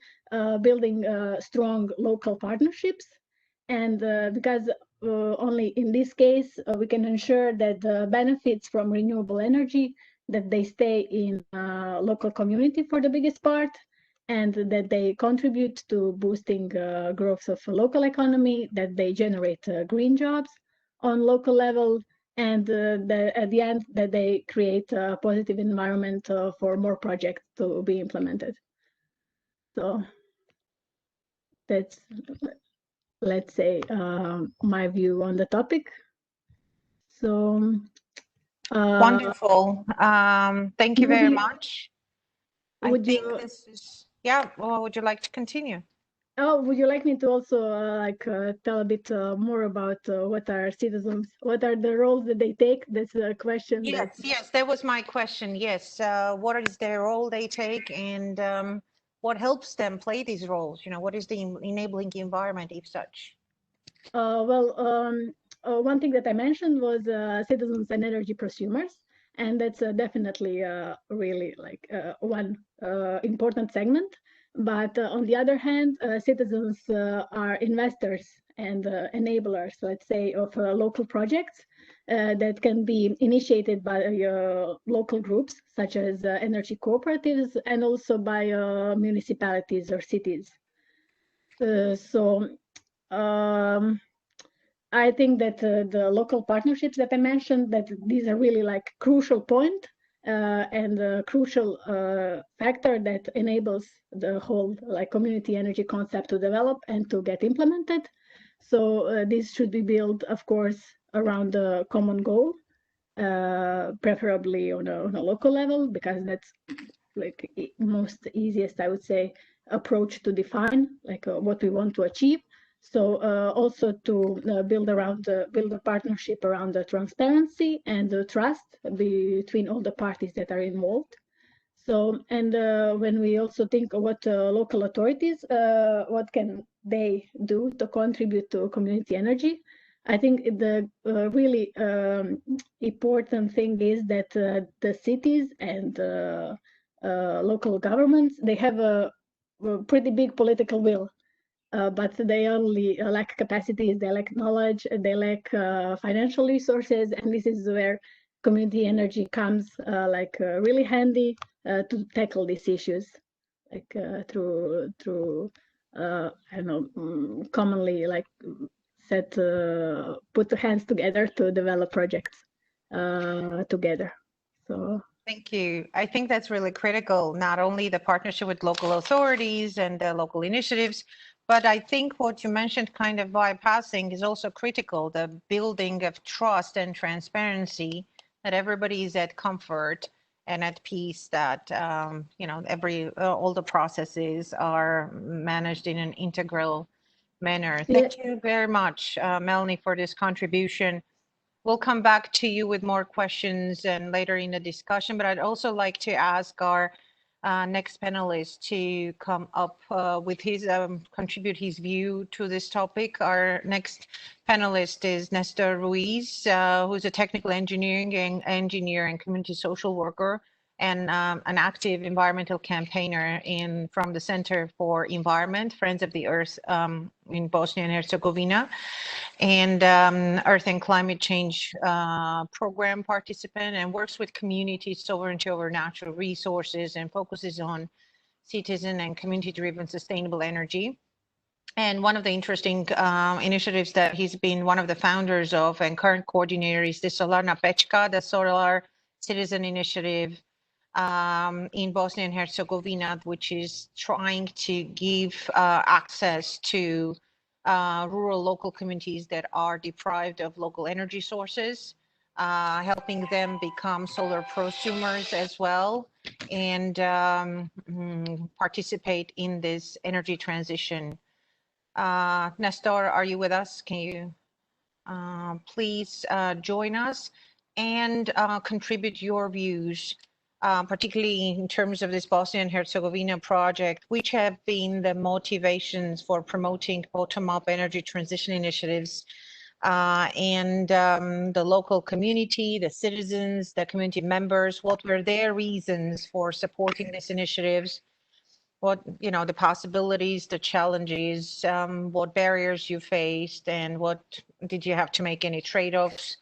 building strong local partnerships. And because only in this case, we can ensure that the benefits from renewable energy, that they stay in local community for the biggest part, and that they contribute to boosting growth of a local economy, that they generate green jobs on local level, and at the end, that they create a positive environment for more projects to be implemented. So that's, let's say, my view on the topic. So wonderful. Thank you very much. I think this is, yeah, well, would you like to continue? Oh, would you like me to also tell a bit more about what are citizens, what are the roles that they take? That's a question. Yes, yes, that was my question. Yes, what is their role they take, and what helps them play these roles? You know, what is the enabling environment, if such? One thing that I mentioned was citizens and energy prosumers, and that's definitely really like one important segment. But on the other hand, citizens are investors and enablers, let's say, of local projects that can be initiated by local groups, such as energy cooperatives, and also by municipalities or cities. I think that the local partnerships that I mentioned, that these are really like crucial point and a crucial factor that enables the whole like community energy concept to develop and to get implemented. So this should be built, of course, around a common goal, preferably on a local level, because that's like most easiest, I would say, approach to define like what we want to achieve. So also to build a partnership around the transparency and the trust between all the parties that are involved. So, and when we also think of what local authorities, what can they do to contribute to community energy? I think the really important thing is that the cities and local governments, they have a pretty big political will but they only lack capacities, they lack knowledge, they lack financial resources, and this is where community energy comes really handy to tackle these issues, through I don't know, commonly put hands together to develop projects together. So. Thank you. I think that's really critical, not only the partnership with local authorities and the local initiatives, but I think what you mentioned kind of bypassing is also critical, the building of trust and transparency, that everybody is at comfort and at peace, that all the processes are managed in an integral manner. Thank you very much, Melanie, for this contribution. We'll come back to you with more questions and later in the discussion, but I'd also like to ask our next panelist to come up with his, contribute his view to this topic. Our next panelist is Nestor Ruiz, who's a technical engineer and community social worker, and an active environmental campaigner from the Center for Environment, Friends of the Earth in Bosnia and Herzegovina, and Earth and Climate Change Program participant, and works with communities, sovereignty over natural resources, and focuses on citizen and community-driven sustainable energy. And one of the interesting initiatives that he's been one of the founders of and current coordinator is the Solarna Pečka, the Solar Citizen Initiative in Bosnia and Herzegovina, which is trying to give access to rural local communities that are deprived of local energy sources, helping them become solar prosumers as well, and participate in this energy transition. Nestor, are you with us? Can you please join us and contribute your views, particularly in terms of this Bosnia and Herzegovina project, which have been the motivations for promoting bottom-up energy transition initiatives, and the local community, the citizens, the community members, what were their reasons for supporting these initiatives? What, the possibilities, the challenges, what barriers you faced, and what did you have to make any trade-offs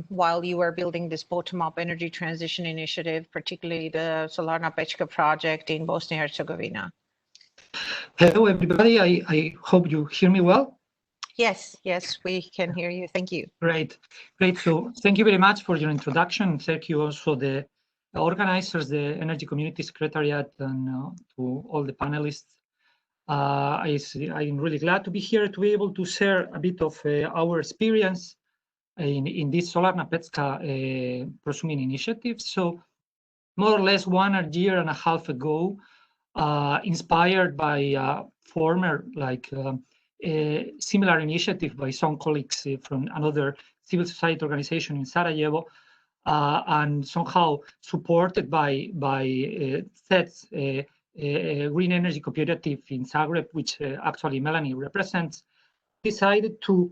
while you were building this bottom-up energy transition initiative, particularly the Solarna Pečka project in Bosnia and Herzegovina? Hello, everybody. I hope you hear me well. Yes, we can hear you. Thank you. Great. So thank you very much for your introduction. Thank you also the organizers, the Energy Community Secretariat, and to all the panelists. I'm really glad to be here to be able to share a bit of our experience in this Solarna Pečka prosuming initiative. So more or less 1.5 years ago, inspired by former similar initiative by some colleagues from another civil society organization in Sarajevo, and somehow supported by CET's Green Energy Cooperative in Zagreb, which actually Melanie represents, decided to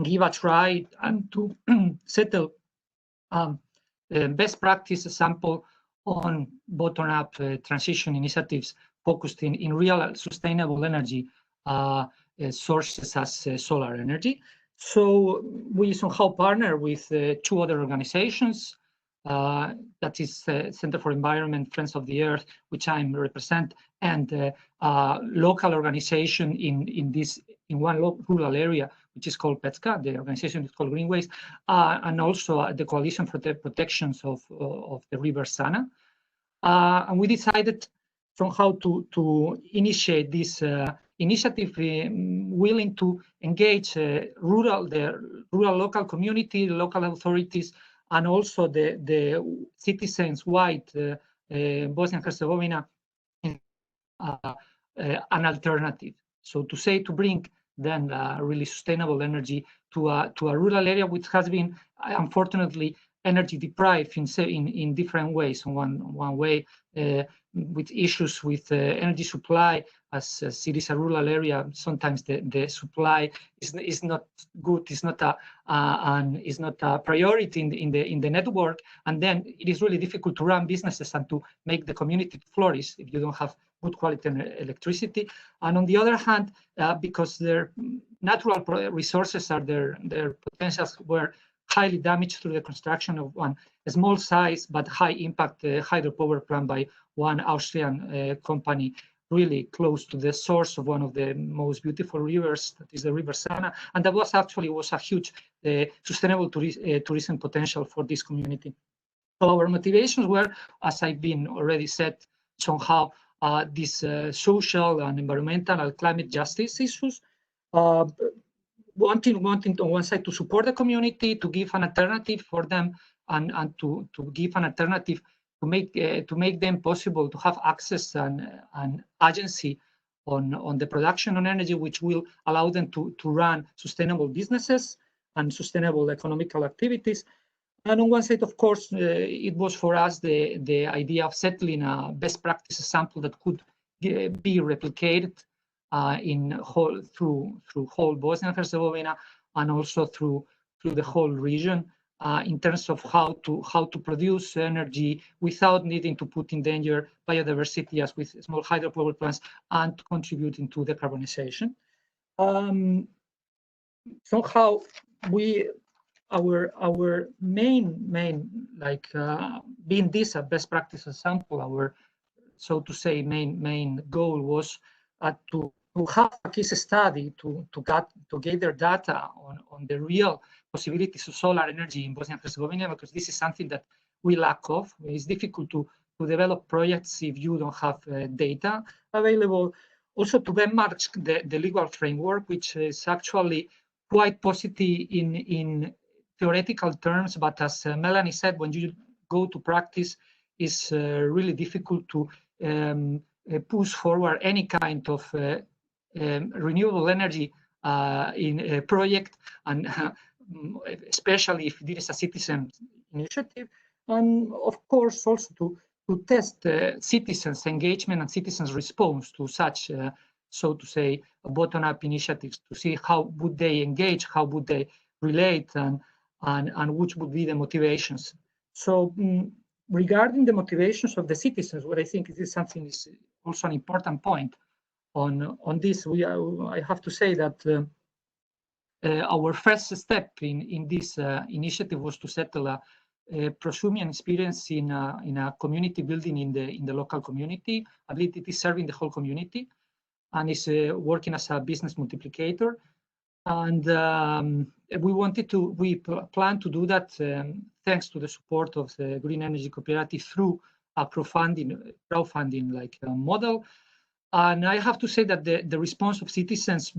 give a try and to settle best practice sample on bottom-up transition initiatives focused in real sustainable energy sources as solar energy. So we somehow partner with 2 other organizations, that is Center for Environment, Friends of the Earth, which I represent, and local organization in one rural area, which is called Pečka. The organization is called Greenways, and also the Coalition for the Protections of the River Sana. And we decided somehow to initiate this initiative, willing to engage the rural local community, the local authorities, and also the citizens wide Bosnia and Herzegovina in an alternative. So to bring then really sustainable energy to a rural area which has been unfortunately energy deprived in different ways. One way with issues with energy supply, as cities are rural area, sometimes the supply is not good, is not a priority in the network, and then it is really difficult to run businesses and to make the community flourish if you don't have good quality electricity. And on the other hand, because their natural resources are their potentials were highly damaged through the construction of one small size but high impact hydropower plant by one Austrian company, really close to the source of one of the most beautiful rivers, that is the River Sana, and that was a huge sustainable tourism potential for this community. So our motivations were, as I've been already said, somehow these social and environmental and climate justice issues, wanting on one side to support the community, to give an alternative for them, and to give an alternative to make them possible to have access and agency on the production of energy, which will allow them to run sustainable businesses and sustainable economical activities. And on one side, of course, it was for us the idea of settling a best practice example that could be replicated through whole Bosnia and Herzegovina, and also through the whole region, in terms of how to produce energy without needing to put in danger biodiversity, as with small hydropower plants, and contributing to decarbonization. Somehow our main like being this a best practice example, our, so to say, main goal was to have a case study to gather data on the real possibilities of solar energy in Bosnia and Herzegovina, because this is something that we lack of. It's difficult to develop projects if you don't have data available. Also to benchmark the legal framework, which is actually quite positive in theoretical terms, but as Melanie said, when you go to practice, it's really difficult to push forward any kind of renewable energy in a project, and especially if there is a citizen initiative, and of course also to test citizens' engagement and citizens' response to such, so to say, bottom-up initiatives, to see how would they engage, how would they relate, and which would be the motivations. So regarding the motivations of the citizens, what I think is something is also an important point on this. I have to say that our first step in this initiative was to settle a prosumer experience in a community building in the local community. I believe it is serving the whole community and is working as a business multiplicator. And we plan to do that thanks to the support of the Green Energy Cooperative through a crowdfunding like model. And I have to say that the response of citizens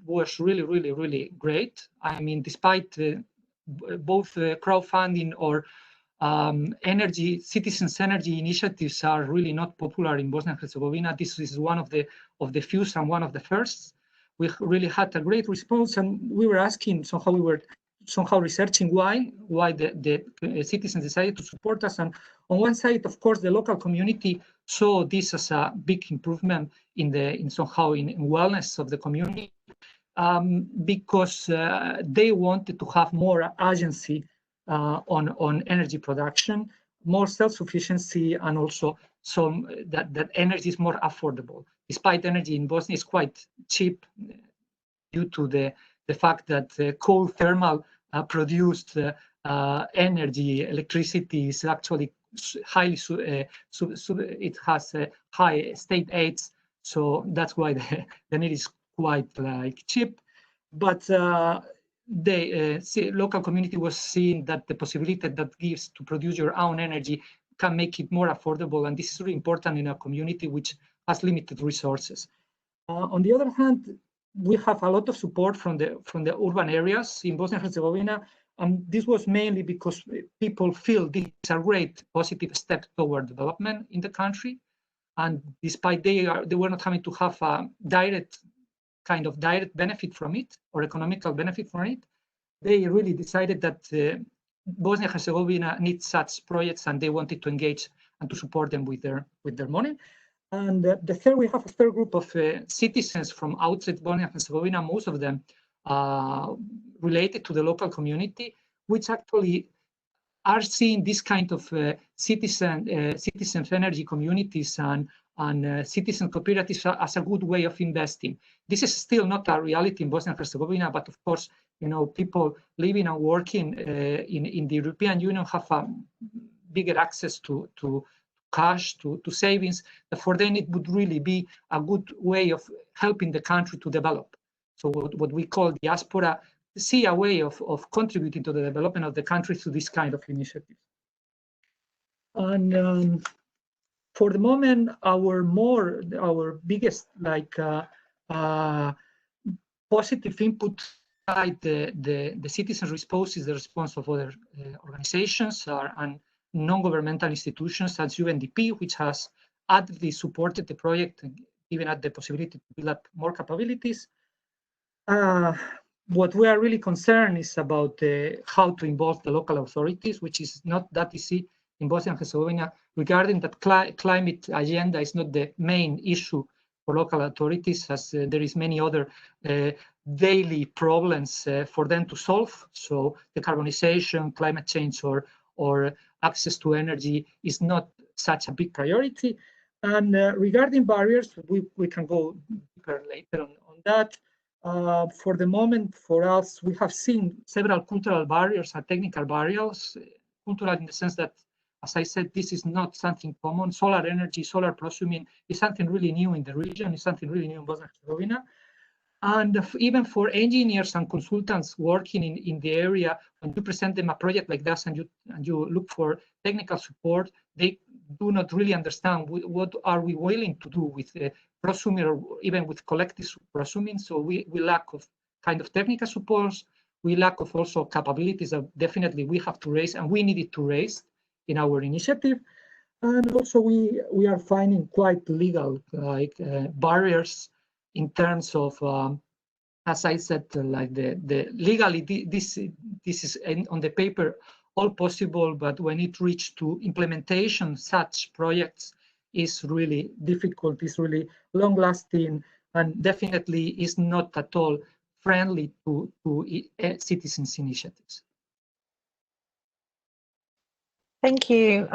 was really great. I mean, despite both crowdfunding or citizens' energy initiatives are really not popular in Bosnia and Herzegovina, this is one of the few and one of the first. We really had a great response, and we were asking, we were somehow researching why the citizens decided to support us. And on one side, of course, the local community saw this as a big improvement in wellness of the community, because they wanted to have more agency on energy production, more self-sufficiency, and also that energy is more affordable. Despite energy in Bosnia is quite cheap due to the fact that coal thermal produced electricity is actually highly, it has high state aids, so that's why the need is quite like cheap. But the local community was seeing that the possibility that gives to produce your own energy can make it more affordable, and this is really important in a community which has limited resources. On the other hand, we have a lot of support from the urban areas in Bosnia and Herzegovina, and this was mainly because people feel this is a great positive step toward development in the country, and despite they were not having to have a direct benefit from it or economical benefit from it, they really decided that Bosnia-Herzegovina needs such projects, and they wanted to engage and to support them with their money. And the third, we have a third group of citizens from outside Bosnia-Herzegovina, most of them related to the local community, which actually are seeing this kind of citizens energy communities and citizen cooperatives as a good way of investing. This is still not a reality in Bosnia and Herzegovina, but of course, people living and working in the European Union have a bigger access to cash, to savings. For them, it would really be a good way of helping the country to develop. So what we call diaspora, see a way of contributing to the development of the country through this kind of initiative. And for the moment, our biggest positive input side, the citizen response is the response of other organizations and non-governmental institutions such as UNDP, which has actively supported the project and given us the possibility to build up more capabilities. What we are really concerned is about how to involve the local authorities, which is not that easy in Bosnia and Herzegovina. Regarding that climate agenda is not the main issue for local authorities, as there is many other daily problems for them to solve. So decarbonization, climate change, or access to energy is not such a big priority. And regarding barriers, we can go deeper later on that. For the moment, for us, we have seen several cultural barriers and technical barriers. Cultural in the sense that, as I said, this is not something common. Solar energy, solar prosuming is something really new in the region, is something really new in Bosnia and Herzegovina. And even for engineers and consultants working in the area, when you present them a project like this and you look for technical support, they do not really understand what are we willing to do with prosuming or even with collective prosuming. So we lack of kind of technical supports. We lack of also capabilities that definitely we have to raise and we needed to raise in our initiative. And also we are finding quite legal barriers in terms of, as I said, like the legally, this is on the paper all possible, but when it reaches to implementation, such projects is really difficult, is really long lasting, and definitely is not at all friendly to citizens' initiatives. Thank you.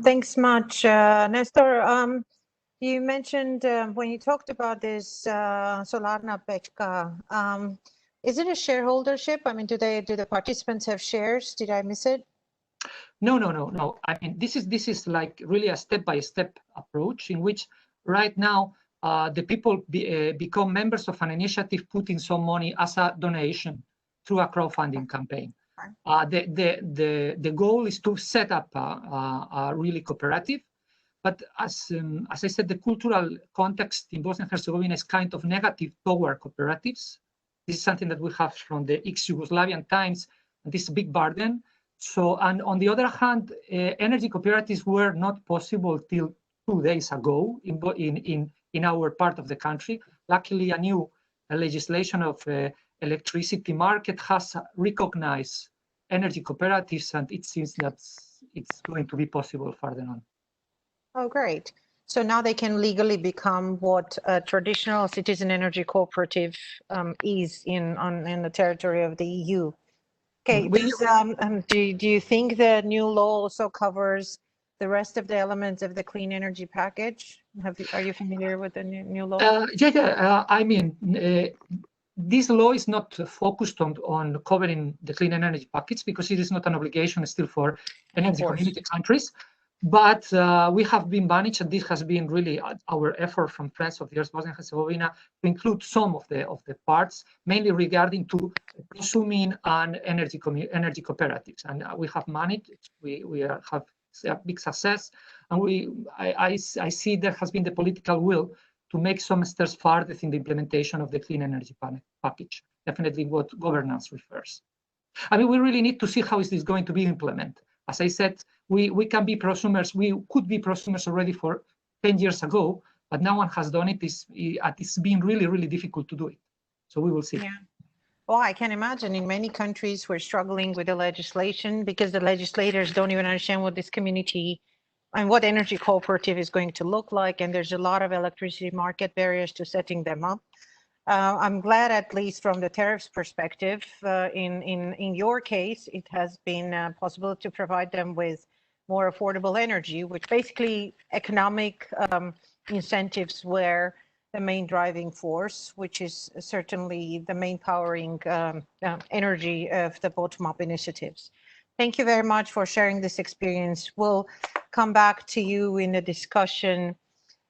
Thanks much, Nestor. You mentioned when you talked about this Solarna Pečka, is it a shareholdership? I mean, do the participants have shares? Did I miss it? No. I mean, this is like really a step-by-step approach in which right now the people become members of an initiative, putting some money as a donation through a crowdfunding campaign. The goal is to set up a really cooperative. But as I said, the cultural context in Bosnia and Herzegovina is kind of negative toward cooperatives. This is something that we have from the ex-Yugoslavian times, and this is a big burden. So, and on the other hand, energy cooperatives were not possible till 2 days ago in our part of the country. Luckily, a new legislation of electricity market has recognized energy cooperatives, and it seems that it's going to be possible further on. Oh, great. So now they can legally become what a traditional citizen energy cooperative is in the territory of the EU. Okay, do you think the new law also covers the rest of the elements of the clean energy package? Are you familiar with the new law? I mean, this law is not focused on covering the clean energy package because it is not an obligation still for energy community countries. But we have been managed, and this has been really our effort from Friends of the Earth Bosnia and Herzegovina to include some of the parts, mainly regarding to prosuming and energy cooperatives. And we have managed. We have a big success, and I see there has been the political will to make some steps further in the implementation of the clean energy package. Definitely, what governance refers. I mean, we really need to see how is this going to be implemented. As I said, we can be prosumers. We could be prosumers already for 10 years ago, but no one has done it. It's been really, really difficult to do it. So we will see. Yeah. Well, I can imagine in many countries we're struggling with the legislation because the legislators don't even understand what this community and what energy cooperative is going to look like. And there's a lot of electricity market barriers to setting them up. I'm glad, at least from the tariffs perspective, in your case, it has been possible to provide them with more affordable energy, which basically economic incentives were the main driving force, which is certainly the main powering energy of the bottom-up initiatives. Thank you very much for sharing this experience. We'll come back to you in the discussion.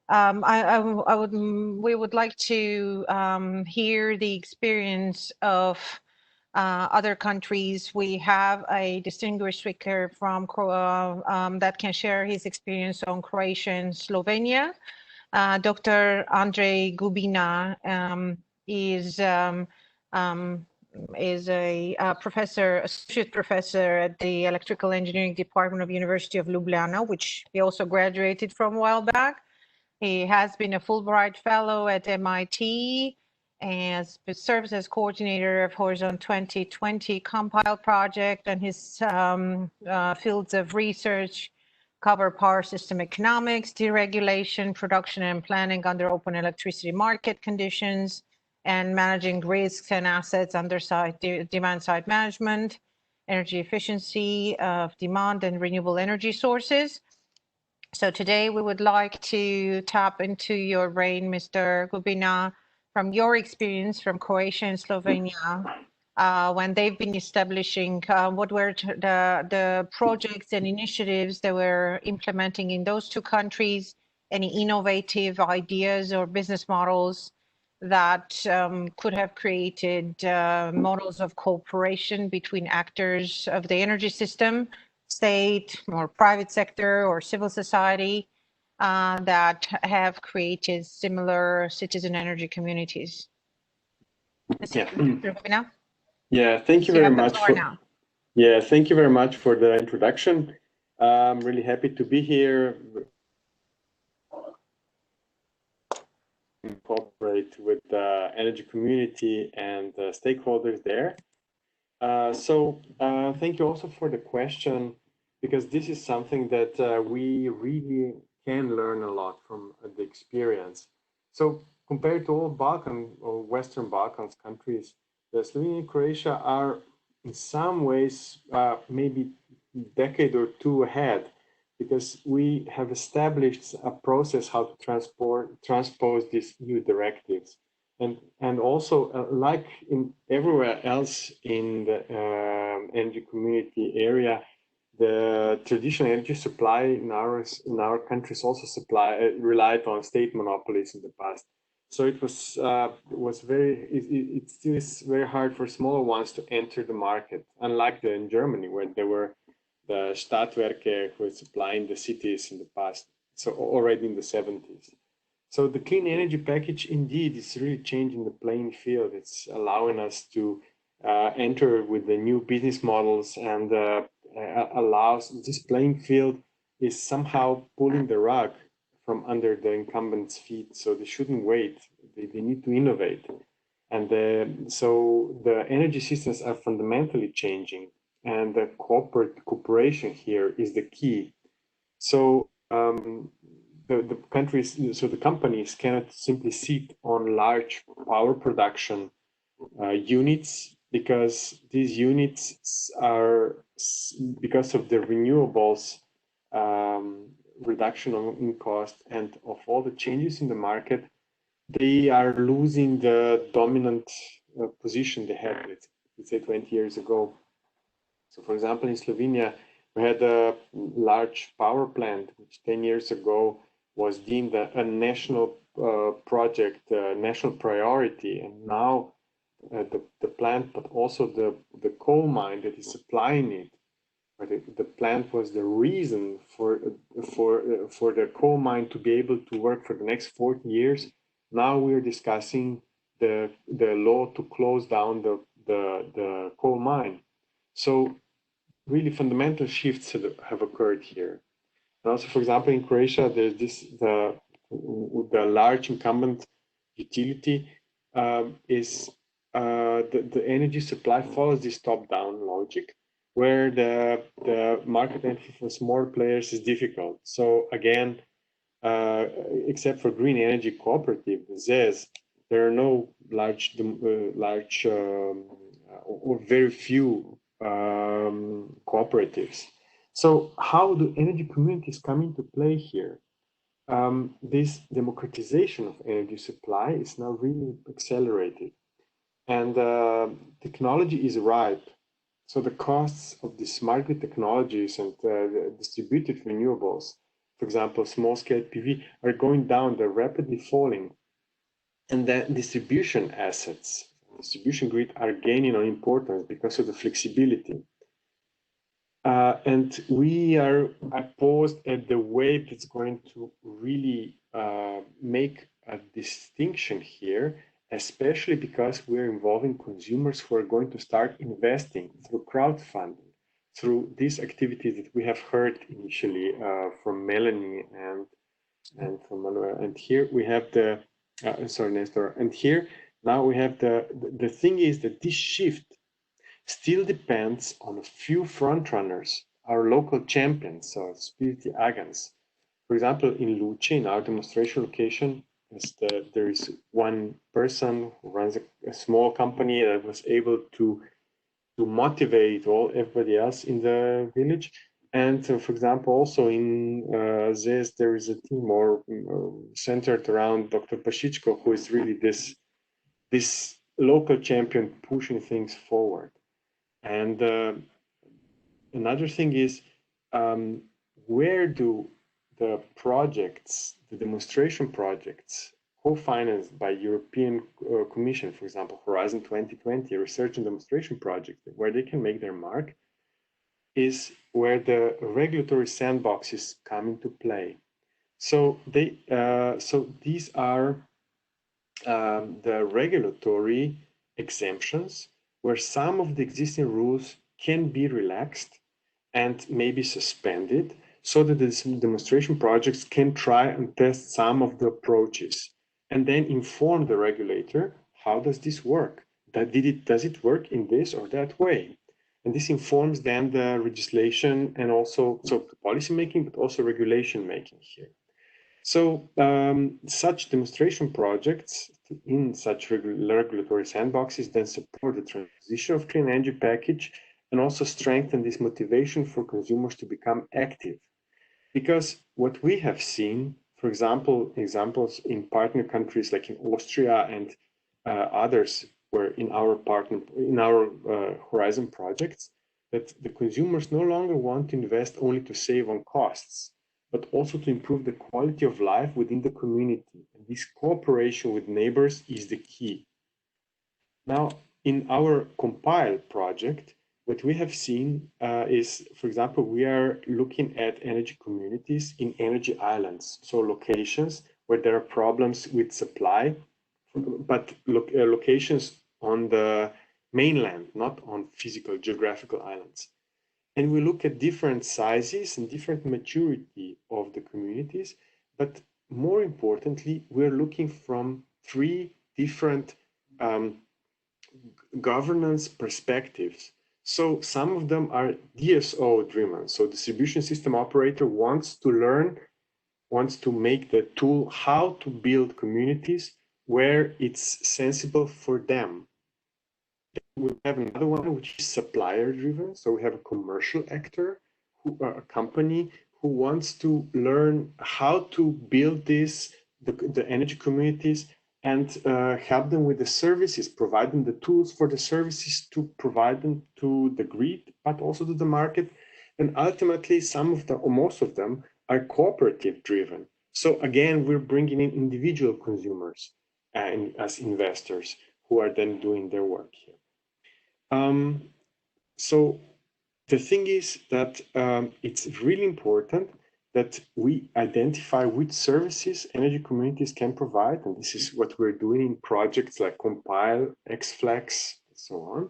We would like to hear the experience of other countries. We have a distinguished speaker from that can share his experience on Croatia and Slovenia. Dr. Andrej Gubina is a professor, associate professor at the Electrical Engineering Department of University of Ljubljana, which he also graduated from a while back. He has been a Fulbright Fellow at MIT and serves as coordinator of Horizon 2020 Compile project, and his fields of research cover power system economics, deregulation, production and planning under open electricity market conditions, and managing risks and assets under demand-side management, energy efficiency of demand and renewable energy sources. So today we would like to tap into your brain, Mr. Gubina, from your experience from Croatia and Slovenia, when they've been establishing what were the projects and initiatives they were implementing in those two countries, any innovative ideas or business models that could have created models of cooperation between actors of the energy system, state or private sector or civil society, that have created similar citizen energy communities. Yeah, thank you very much. Thank you very much for the introduction. I'm really happy to be here. Cooperate with the energy community and the stakeholders there. Thank you also for the question, because this is something that we really can learn a lot from the experience. So compared to all Balkan or Western Balkans countries, the Slovenia and Croatia are in some ways maybe a decade or two ahead, because we have established a process how to transpose these new directives. And also, like in everywhere else in the energy community area, the traditional energy supply in our countries also relied on state monopolies in the past. So it still is very hard for smaller ones to enter the market, unlike in Germany, where there were the Stadtwerke who were supplying the cities in the past, so already in the 70s. So the clean energy package indeed is really changing the playing field. It's allowing us to enter with the new business models, and allows this playing field is somehow pulling the rug from under the incumbents' feet. So they shouldn't wait. They need to innovate. And so the energy systems are fundamentally changing, and the cooperation here is the key. So the companies cannot simply sit on large power production units, because these units are, because of the renewables reduction in cost and of all the changes in the market, they are losing the dominant position they had, let's say 20 years ago. So for example, in Slovenia, we had a large power plant, which 10 years ago was deemed a national project, a national priority. And now the plant, but also the coal mine that is supplying it, the plant was the reason for the coal mine to be able to work for the next 40 years. Now we're discussing the law to close down the coal mine. So really fundamental shifts have occurred here. And also, for example, in Croatia, there's the large incumbent utility is the energy supply follows this top-down logic, where the market entry for small players is difficult. So again, except for green energy cooperative, ZES, there are no large or very few cooperatives. So how do energy communities come into play here? This democratization of energy supply is now really accelerated, and technology is ripe. So the costs of the smart grid technologies and distributed renewables, for example, small-scale PV, are going down. They're rapidly falling, and the distribution assets, distribution grid, are gaining on importance because of the flexibility. And we are opposed at the way that's going to really make a distinction here, especially because we're involving consumers who are going to start investing through crowdfunding, through these activities that we have heard initially from Melanie and from Manuel. And here we have the, sorry, Nestor. And here now we have the thing is that this shift still depends on a few frontrunners, our local champions, so Spiriti Agans. For example, in Luce, in our demonstration location, there is one person who runs a small company that was able to motivate everybody else in the village. And for example, also in ZES, there is a team more centered around Dr. Pasichko, who is really this local champion pushing things forward. And another thing is, where do the projects, the demonstration projects, co-financed by European Commission, for example, Horizon 2020, research and demonstration project, where they can make their mark, is where the regulatory sandboxes come into play. So these are the regulatory exemptions, where some of the existing rules can be relaxed and maybe suspended, so that the demonstration projects can try and test some of the approaches and then inform the regulator, how does this work? Does it work in this or that way? And this informs then the legislation and also policy making, but also regulation making here. So such demonstration projects in such regulatory sandboxes then support the transition of clean energy package and also strengthen this motivation for consumers to become active. Because what we have seen, for example, examples in partner countries like in Austria and others, where in our Horizon projects, that the consumers no longer want to invest only to save on costs, but also to improve the quality of life within the community. And this cooperation with neighbors is the key. Now, in our Compile project, what we have seen is, for example, we are looking at energy communities in energy islands, so locations where there are problems with supply, but locations on the mainland, not on physical geographical islands. And we look at different sizes and different maturity of the communities, but more importantly, we're looking from 3 different governance perspectives. So some of them are DSO driven. So distribution system operator wants to learn, wants to make the tool how to build communities where it's sensible for them. We have another one which is supplier driven. So we have a commercial actor, a company who wants to learn how to build the energy communities and help them with the services, provide them the tools for the services to provide them to the grid, but also to the market. And ultimately, some of them, or most of them, are cooperative driven. So again, we're bringing in individual consumers as investors who are then doing their work here. So the thing is that it's really important that we identify which services energy communities can provide. And this is what we're doing in projects like Compile, XFlex, and so on.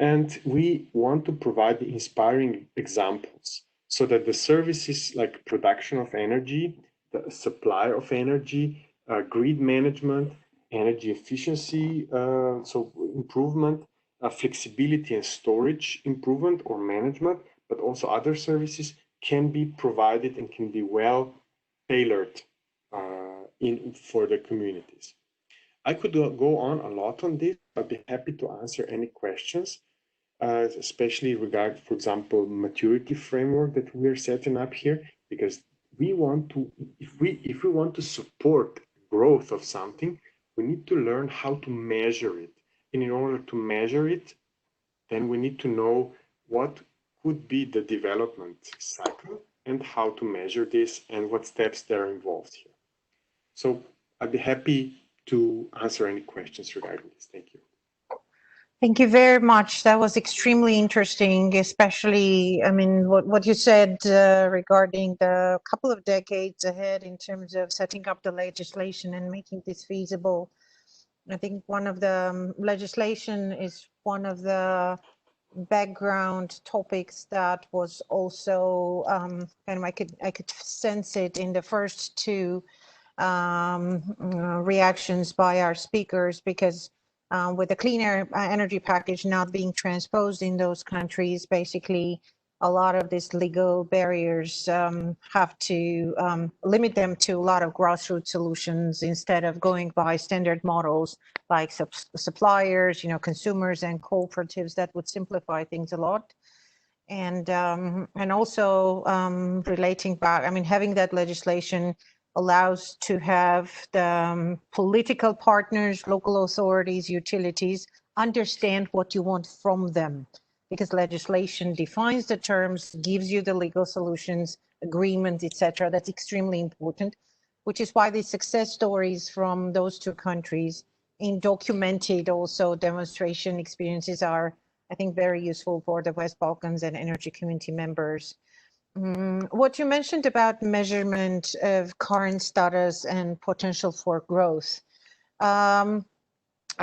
And we want to provide the inspiring examples so that the services like production of energy, the supply of energy, grid management, energy efficiency, so improvement, flexibility and storage improvement or management, but also other services can be provided and can be well tailored for the communities. I could go on a lot on this. I'd be happy to answer any questions, especially regarding, for example, maturity framework that we are setting up here, because we want to, if we want to support growth of something, we need to learn how to measure it. And in order to measure it, then we need to know what could be the development cycle and how to measure this and what steps there are involved here. So I'd be happy to answer any questions regarding this. Thank you. Thank you very much. That was extremely interesting, especially, I mean, what you said regarding the couple of decades ahead in terms of setting up the legislation and making this feasible. I think one of the legislation is one of the background topics that was also kind of I could sense it in the first two reactions by our speakers, because with the cleaner energy package not being transposed in those countries, basically a lot of these legal barriers have to limit them to a lot of grassroots solutions instead of going by standard models like suppliers, consumers and cooperatives that would simplify things a lot. And also relating back, I mean, having that legislation allows to have the political partners, local authorities, utilities understand what you want from them, because legislation defines the terms, gives you the legal solutions, agreements, etc. That's extremely important, which is why the success stories from those two countries in documented also demonstration experiences are, I think, very useful for the West Balkans and energy community members. What you mentioned about measurement of current status and potential for growth, are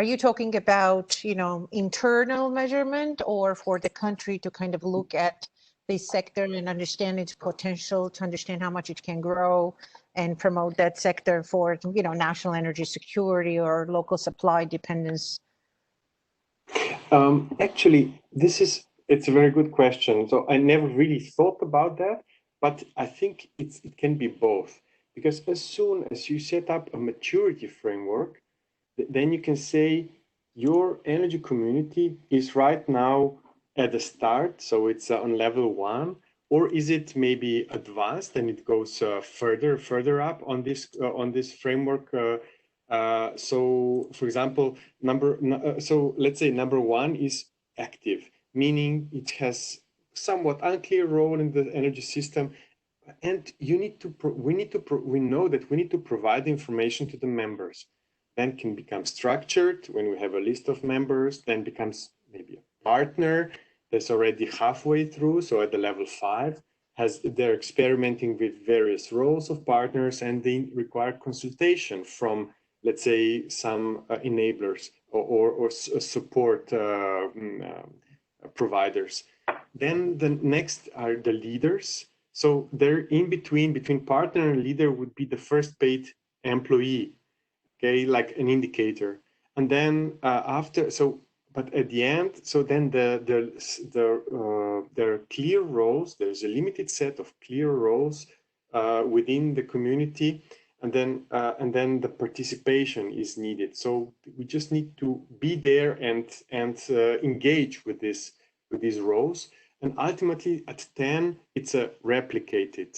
you talking about, internal measurement, or for the country to kind of look at this sector and understand its potential, to understand how much it can grow and promote that sector for, national energy security or local supply dependence? Actually, it's a very good question. So I never really thought about that, but I think it can be both, because as soon as you set up a maturity framework, then you can say your energy community is right now at the start, so it's on level 1, or is it maybe advanced and it goes further up on this framework? So, for example, so let's say number 1 is active, meaning it has somewhat unclear role in the energy system, and we know that we need to provide information to the members. Then can become structured when we have a list of members, then becomes maybe a partner that's already halfway through, so at the level 5, they're experimenting with various roles of partners, and they require consultation from, let's say, some enablers or support providers. Then the next are the leaders. So they're in between partner and leader would be the first paid employee, okay, like an indicator. And then but at the end, so then there are clear roles. There's a limited set of clear roles within the community, and then the participation is needed. So we just need to be there and engage with these roles. And ultimately, at 10, it's a replicated.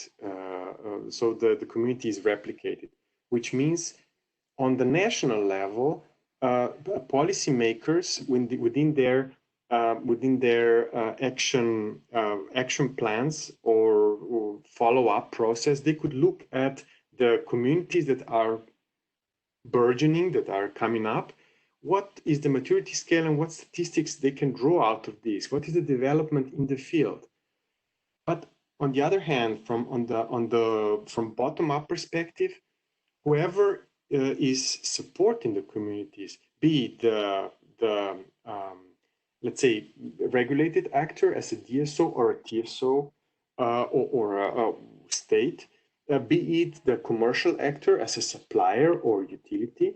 So the community is replicated, which means on the national level, policymakers within their action plans or follow-up process, they could look at the communities that are burgeoning, that are coming up. What is the maturity scale and what statistics they can draw out of this? What is the development in the field? But on the other hand, from bottom-up perspective, whoever is supporting the communities, be it let's say regulated actor as a DSO or a TSO or a state, be it the commercial actor as a supplier or utility,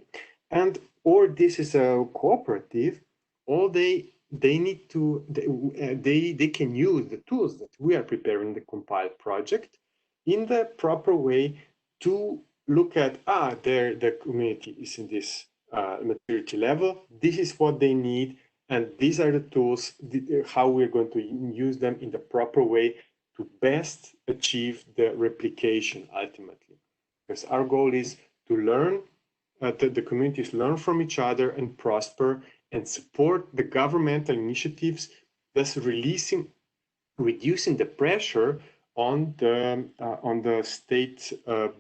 and or this is a cooperative, all they need to, they can use the tools that we are preparing the compiled project in the proper way to look at, the community is in this maturity level, this is what they need, and these are the tools, how we're going to use them in the proper way to best achieve the replication ultimately. Because our goal is to learn, the communities learn from each other and prosper and support the governmental initiatives, thus reducing the pressure on the state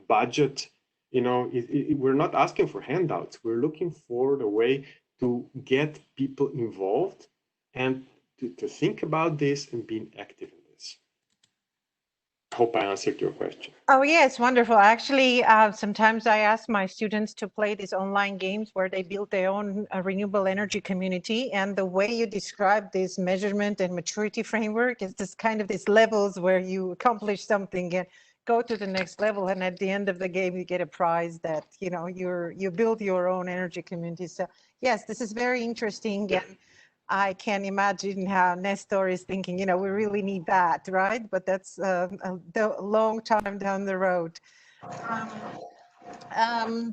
budget. You know, we're not asking for handouts. We're looking for the way to get people involved and to think about this and being active in this. Hope I answered your question. Oh, yes, wonderful. Actually, sometimes I ask my students to play these online games where they build their own renewable energy community. And the way you describe this measurement and maturity framework is this kind of these levels where you accomplish something and go to the next level. And at the end of the game, you get a prize that, you know, you build your own energy community. So yes, this is very interesting. And I can imagine how Nestor is thinking, you know, we really need that, right? But that's a long time down the road.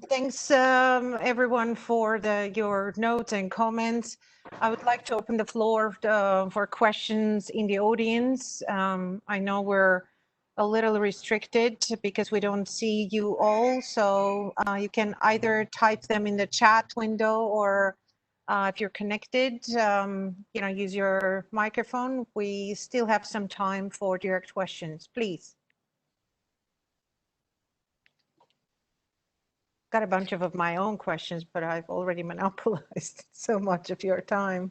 Thanks, everyone, for your notes and comments. I would like to open the floor for questions in the audience. I know we're a little restricted because we don't see you all, so you can either type them in the chat window or if you're connected, you know, use your microphone. We still have some time for direct questions, please. Got a bunch of my own questions, but I've already monopolized so much of your time.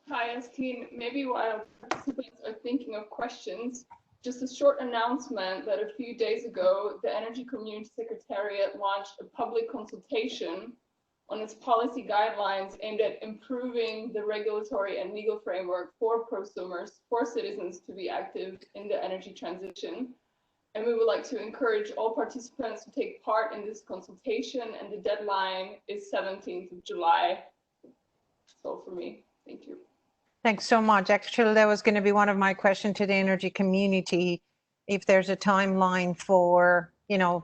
Hi, Eskine. Maybe while participants are thinking of questions, just a short announcement that a few days ago, the Energy Community Secretariat launched a public consultation on its policy guidelines aimed at improving the regulatory and legal framework for prosumers, for citizens to be active in the energy transition. And we would like to encourage all participants to take part in this consultation, and the deadline is 17th of July. That's all for me. Thank you. Thanks so much. Actually, that was going to be one of my questions to the energy community, if there's a timeline for, you know,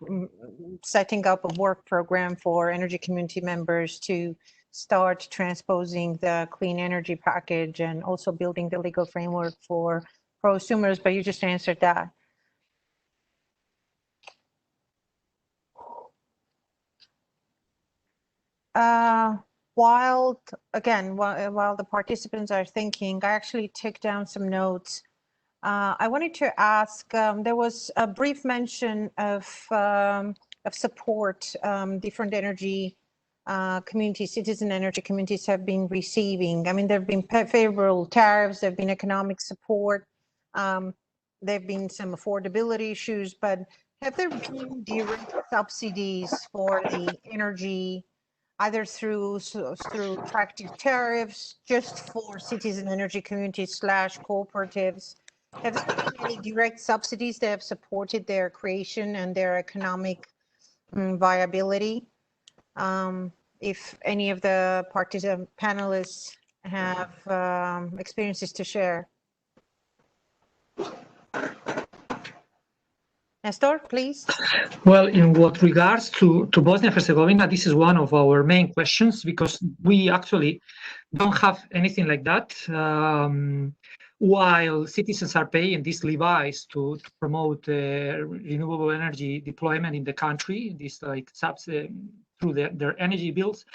setting up a work program for energy community members to start transposing the clean energy package and also building the legal framework for prosumers, but you just answered that. While the participants are thinking, I actually took down some notes. I wanted to ask, there was a brief mention of support different energy communities, citizen energy communities have been receiving. I mean, there have been favorable tariffs, there have been economic support, there have been some affordability issues, but have there been direct subsidies for the energy, either through attractive tariffs, just for citizen energy communities / cooperatives? Have there been any direct subsidies that have supported their creation and their economic viability? If any of the panelists have experiences to share. Nestor, please. Well, in what regards to Bosnia and Herzegovina, this is one of our main questions because we actually don't have anything like that. While citizens are paying these levies to promote renewable energy deployment in the country, this like through their energy bills,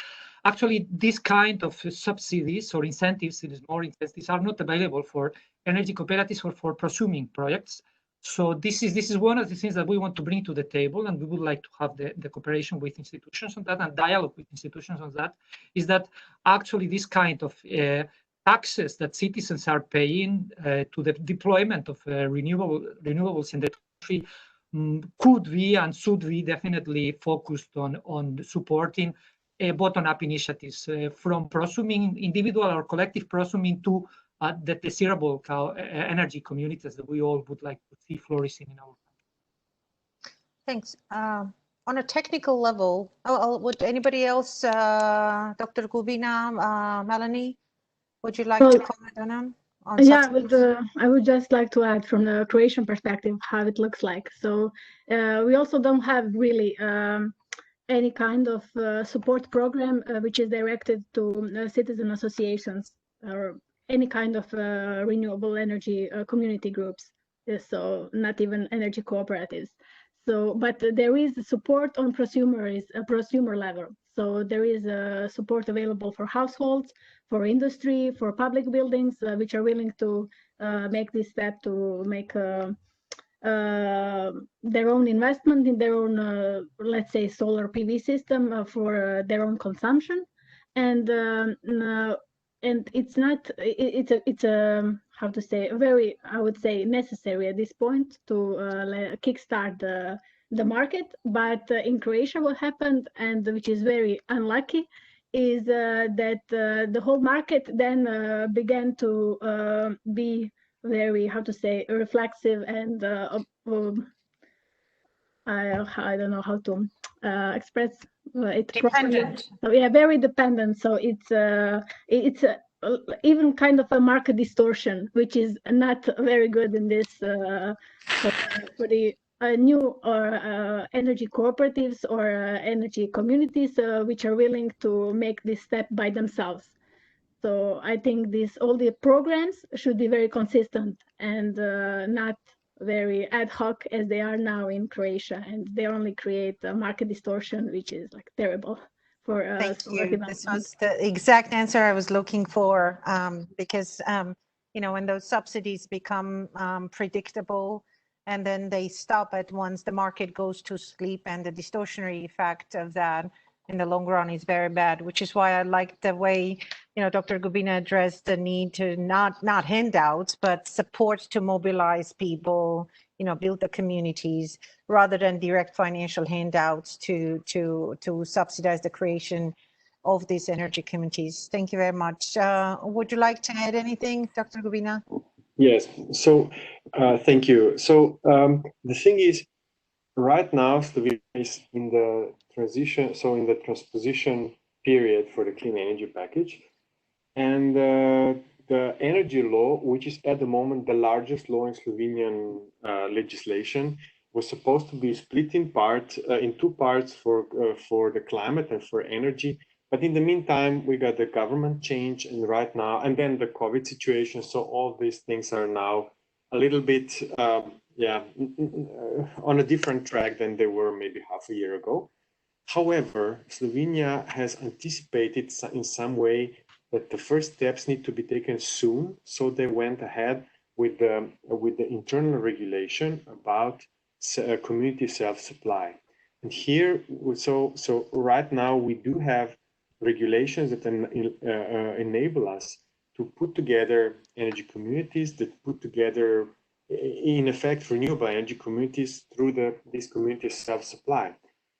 actually this kind of subsidies or incentives, it is more incentives, are not available for energy cooperatives or for prosuming projects. So this is one of the things that we want to bring to the table, and we would like to have the cooperation with institutions on that and dialogue with institutions on that, is that actually this kind of taxes that citizens are paying to the deployment of renewables in the country could be and should be definitely focused on supporting bottom-up initiatives from prosuming, individual or collective prosuming, to the desirable energy communities that we all would like to see flourishing in our country. Thanks. on a technical level, would anybody else, Dr. Gubina, Melanie, would you like to comment on Yeah, subsidies? I would just like to add from the Croatian perspective how it looks like. So we also don't have really any kind of support program which is directed to citizen associations or any kind of renewable energy community groups. So not even energy cooperatives. So, but there is support on prosumer level. So there is support available for households, for industry, for public buildings, which are willing to make this step to make their own investment in their own, let's say, solar PV system for their own consumption, and it's not it's a how to say very, I would say, necessary at this point to kickstart the market. But in Croatia, what happened, and which is very unlucky, is that the whole market then began to be very, how to say, reflexive and I don't know how to express it properly. So yeah, very dependent. So it's even kind of a market distortion, which is not very good in this for the new or energy cooperatives or energy communities which are willing to make this step by themselves. So I think all the programs should be very consistent and not very ad hoc as they are now in Croatia, and they only create a market distortion, which is like terrible for solar development. This was the exact answer I was looking for, because you know, when those subsidies become predictable and then they stop at once, the market goes to sleep, and the distortionary effect of that in the long run is very bad, which is why I like the way, you know, Dr. Gubina addressed the need to not handouts, but support to mobilize people, you know, build the communities rather than direct financial handouts to subsidize the creation of these energy communities. Thank you very much. Would you like to add anything, Dr. Gubina? Yes, so thank you. So the thing is, right now, Slovenia is in the transition, so in the transposition period for the clean energy package. And the energy law, which is at the moment the largest law in Slovenian legislation, was supposed to be split in two parts for the climate and for energy. But in the meantime, we got the government change, and right now, and then the COVID situation. So all these things are now a little bit, on a different track than they were maybe half a year ago. However, Slovenia has anticipated in some way that the first steps need to be taken soon. So they went ahead with the internal regulation about community self-supply. And here, so right now we do have regulations that enable us to put together energy communities, that put together, in effect, renewable energy communities through this community self-supply.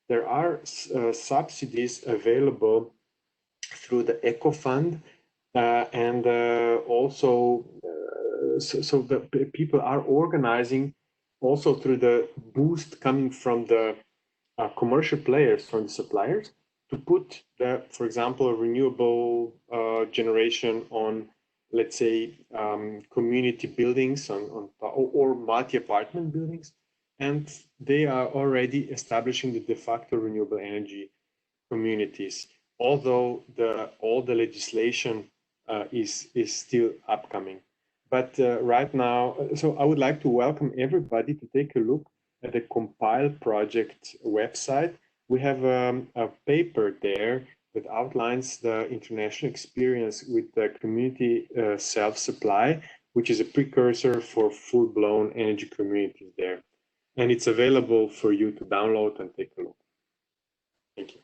There are subsidies available through the Eco Fund, and also so the people are organizing also through the boost coming from the commercial players, from the suppliers, to put for example, renewable generation on, let's say, community buildings or multi-apartment buildings. And they are already establishing the de facto renewable energy communities, although all the legislation is still upcoming. But right now, so I would like to welcome everybody to take a look at the Compile project website. We have a paper there that outlines the international experience with the community self-supply, which is a precursor for full-blown energy communities there. And it's available for you to download and take a look. Thank you.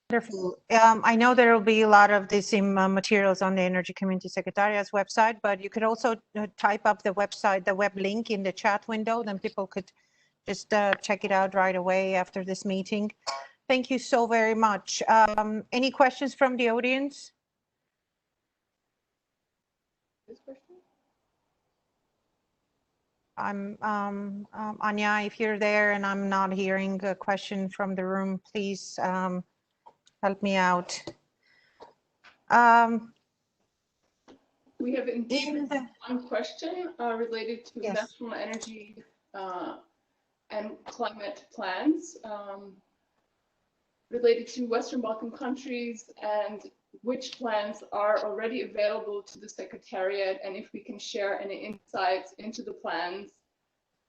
Wonderful. I know there will be a lot of these materials on the Energy Community Secretariat's website, but you could also type up the website, the web link in the chat window, then people could just check it out right away after this meeting. Thank you so very much. Any questions from the audience? Anya, if you're there and I'm not hearing a question from the room, please help me out. We have indeed one question related to national energy and climate plans related to Western Balkan countries, and which plans are already available to the Secretariat, and if we can share any insights into the plans,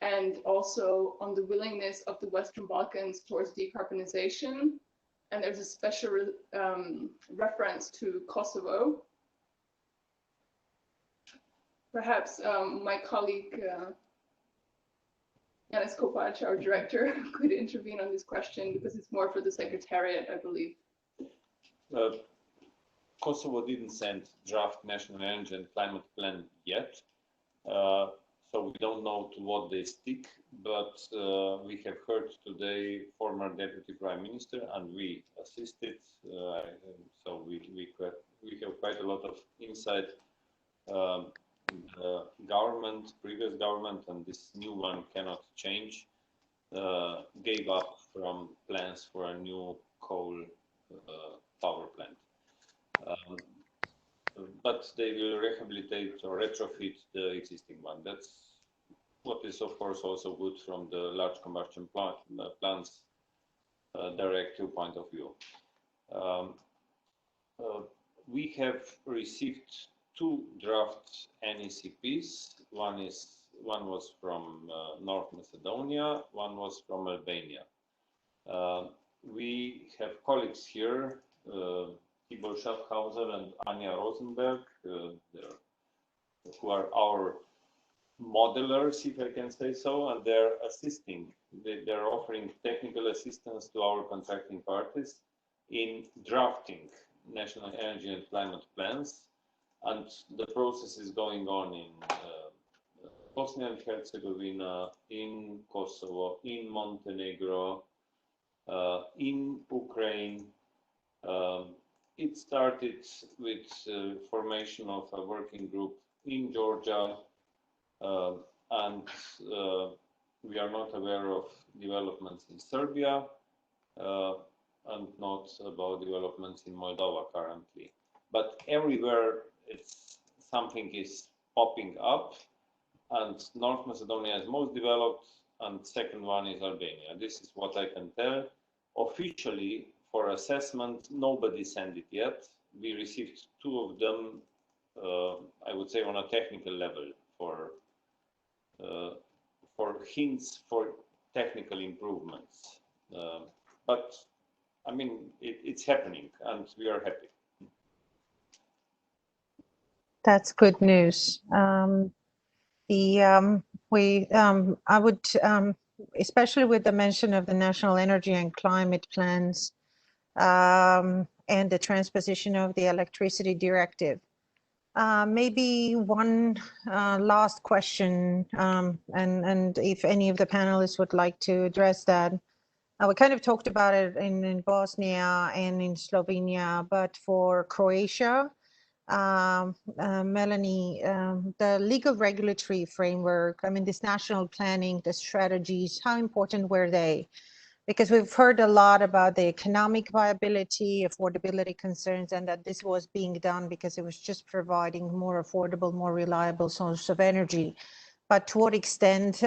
and also on the willingness of the Western Balkans towards decarbonization. And there's a special reference to Kosovo. Perhaps my colleague, Yanis Kopac, our director, could intervene on this question because it's more for the Secretariat, I believe. Kosovo didn't send draft national energy and climate plan yet, so we don't know to what they stick, but we have heard today former Deputy Prime Minister, and we assisted, so we have quite a lot of insight. The government, previous government, and this new one cannot change, gave up from plans for a new coal power plant. But they will rehabilitate or retrofit the existing one. That's what is, of course, also good from the large combustion plants directive point of view. We have received 2 draft NECPs. One was from North Macedonia, one was from Albania. We have colleagues here, Tibor Schaffhauser and Anja Rosenberg, who are our modelers, if I can say so, and they're assisting. They're offering technical assistance to our contracting parties in drafting national energy and climate plans. And the process is going on in Bosnia and Herzegovina, in Kosovo, in Montenegro, in Ukraine. It started with formation of a working group in Georgia, and we are not aware of developments in Serbia and not about developments in Moldova currently. But everywhere something is popping up, and North Macedonia is most developed, and second one is Albania. This is what I can tell. Officially, for assessment, nobody sent it yet. We received 2 of them, I would say, on a technical level for hints for technical improvements. But I mean, it's happening, and we are happy. That's good news. I would, especially with the mention of the national energy and climate plans and the transposition of the electricity directive. Maybe one last question, and if any of the panelists would like to address that. We kind of talked about it in Bosnia and in Slovenia, but for Croatia, Melanie, the legal regulatory framework, I mean, this national planning, the strategies, how important were they? Because we've heard a lot about the economic viability, affordability concerns, and that this was being done because it was just providing more affordable, more reliable source of energy. But to what extent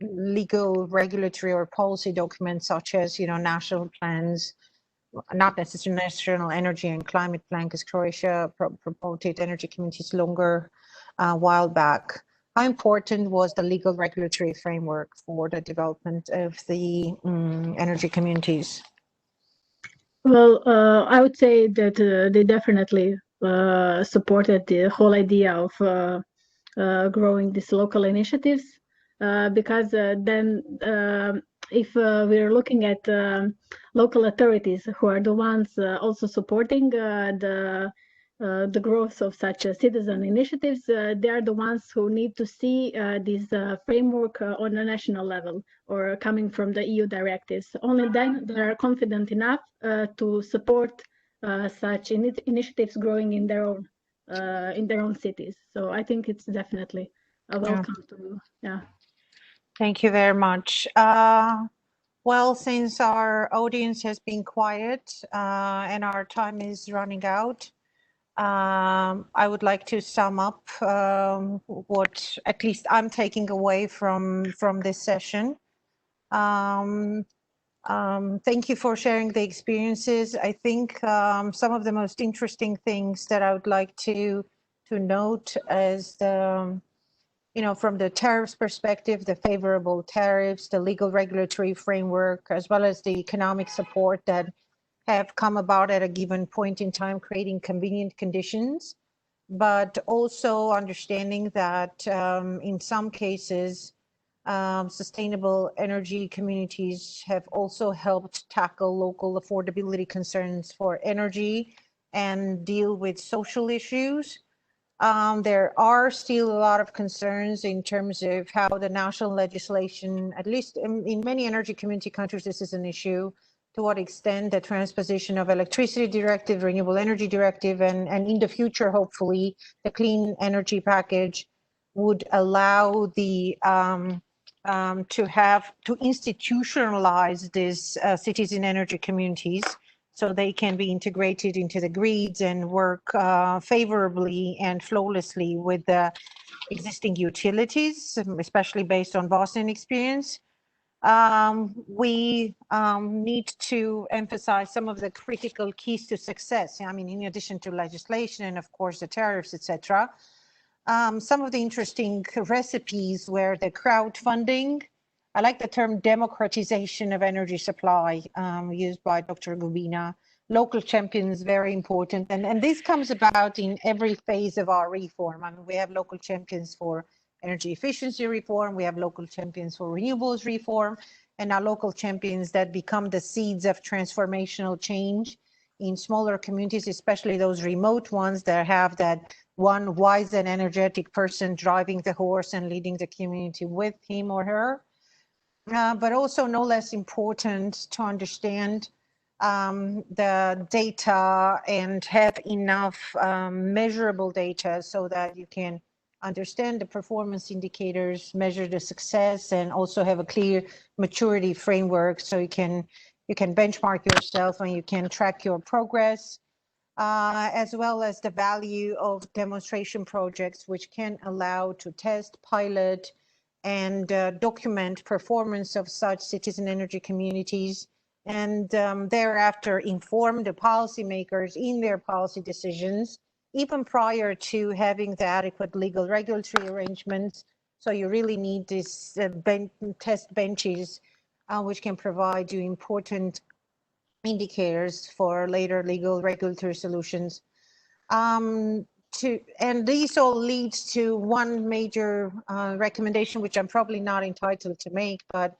legal, regulatory, or policy documents such as, national plans, not necessarily national energy and climate plan, because Croatia promoted energy communities longer a while back. How important was the legal regulatory framework for the development of the energy communities? Well, I would say that they definitely supported the whole idea of growing these local initiatives, because then if we're looking at local authorities who are the ones also supporting the growth of such citizen initiatives, they are the ones who need to see this framework on a national level or coming from the EU directives. Only then they are confident enough to support such initiatives growing in their own cities. So I think it's definitely welcome to, yeah. Thank you very much. Well, since our audience has been quiet and our time is running out, I would like to sum up what at least I'm taking away from this session. Thank you for sharing the experiences. I think some of the most interesting things that I would like to note as the, from the tariffs perspective, the favorable tariffs, the legal regulatory framework, as well as the economic support that have come about at a given point in time, creating convenient conditions, but also understanding that in some cases, sustainable energy communities have also helped tackle local affordability concerns for energy and deal with social issues. There are still a lot of concerns in terms of how the national legislation, at least in many energy community countries, this is an issue, to what extent the transposition of electricity directive, renewable energy directive, and in the future, hopefully, the clean energy package would allow the to institutionalize these citizen energy communities so they can be integrated into the grids and work favorably and flawlessly with the existing utilities, especially based on Boston experience. We need to emphasize some of the critical keys to success. I mean, in addition to legislation and of course the tariffs, etc. Some of the interesting recipes were the crowdfunding. I like the term democratization of energy supply used by Dr. Gubina. Local champions, very important. And this comes about in every phase of our reform. I mean, we have local champions for energy efficiency reform, we have local champions for renewables reform, and our local champions that become the seeds of transformational change in smaller communities, especially those remote ones that have that one wise and energetic person driving the horse and leading the community with him or her. But also no less important to understand the data and have enough measurable data so that you can understand the performance indicators, measure the success, and also have a clear maturity framework so you can benchmark yourself and you can track your progress, as well as the value of demonstration projects, which can allow to test, pilot, and document performance of such citizen energy communities, and thereafter inform the policymakers in their policy decisions, even prior to having the adequate legal regulatory arrangements. So you really need these test benches, which can provide you important indicators for later legal regulatory solutions. And these all leads to one major recommendation, which I'm probably not entitled to make, but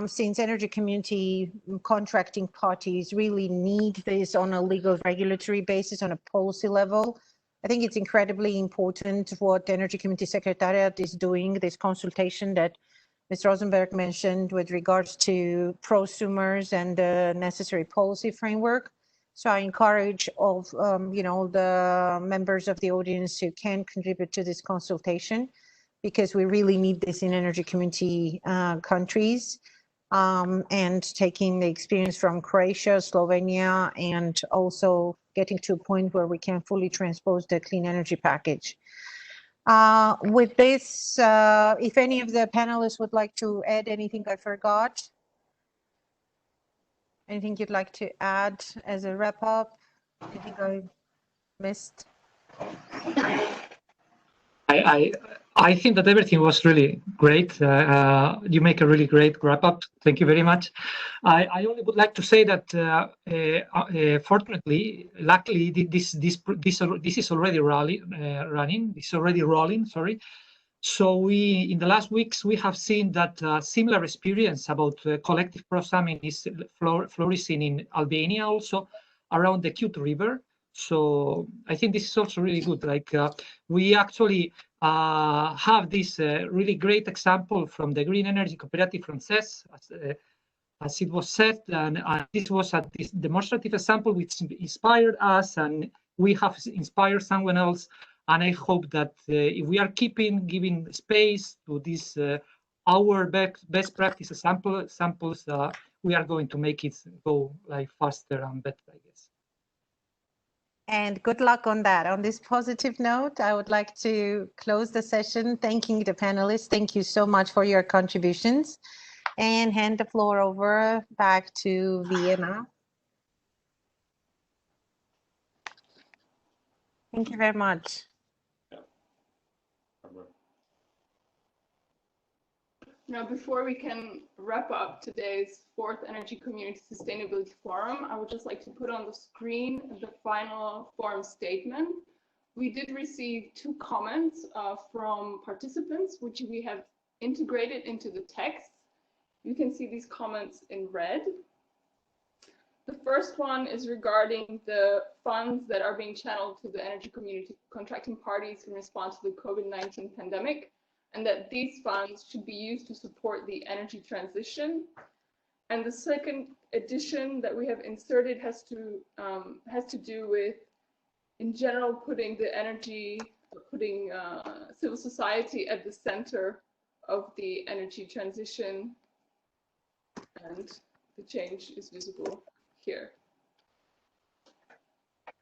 since energy community contracting parties really need this on a legal regulatory basis on a policy level, I think it's incredibly important what the Energy Community Secretariat is doing, this consultation that Ms. Rosenberg mentioned with regards to prosumers and the necessary policy framework. So I encourage the members of the audience who can contribute to this consultation, because we really need this in energy community countries, and taking the experience from Croatia, Slovenia, and also getting to a point where we can fully transpose the clean energy package. With this, if any of the panelists would like to add anything I forgot, anything you'd like to add as a wrap up, anything I missed? I think that everything was really great. You make a really great wrap up. Thank you very much. I only would like to say that fortunately, luckily, this is already running. It's already rolling. Sorry. So in the last weeks, we have seen that similar experience about collective prosumming is flourishing in Albania, also around the Cute River. So I think this is also really good. Like we actually have this really great example from the Green Energy Cooperative from CES, as it was said, and this was this demonstrative example which inspired us, and we have inspired someone else And I hope that if we are giving space to this our best practice samples, we are going to make it go like faster and better, I guess. And good luck on that. On this positive note, I would like to close the session, thanking the panelists. Thank you so much for your contributions, and hand the floor over back to Vienna. Thank you very much. Now, before we can wrap up today's 4th Energy Community Sustainability Forum, I would just like to put on the screen the final forum statement. We did receive 2 comments from participants, which we have integrated into the text. You can see these comments in red. The first one is regarding the funds that are being channeled to the energy community contracting parties in response to the COVID-19 pandemic, and that these funds should be used to support the energy transition. And the second addition that we have inserted has to do with, in general, putting civil society at the center of the energy transition, and the change is visible here.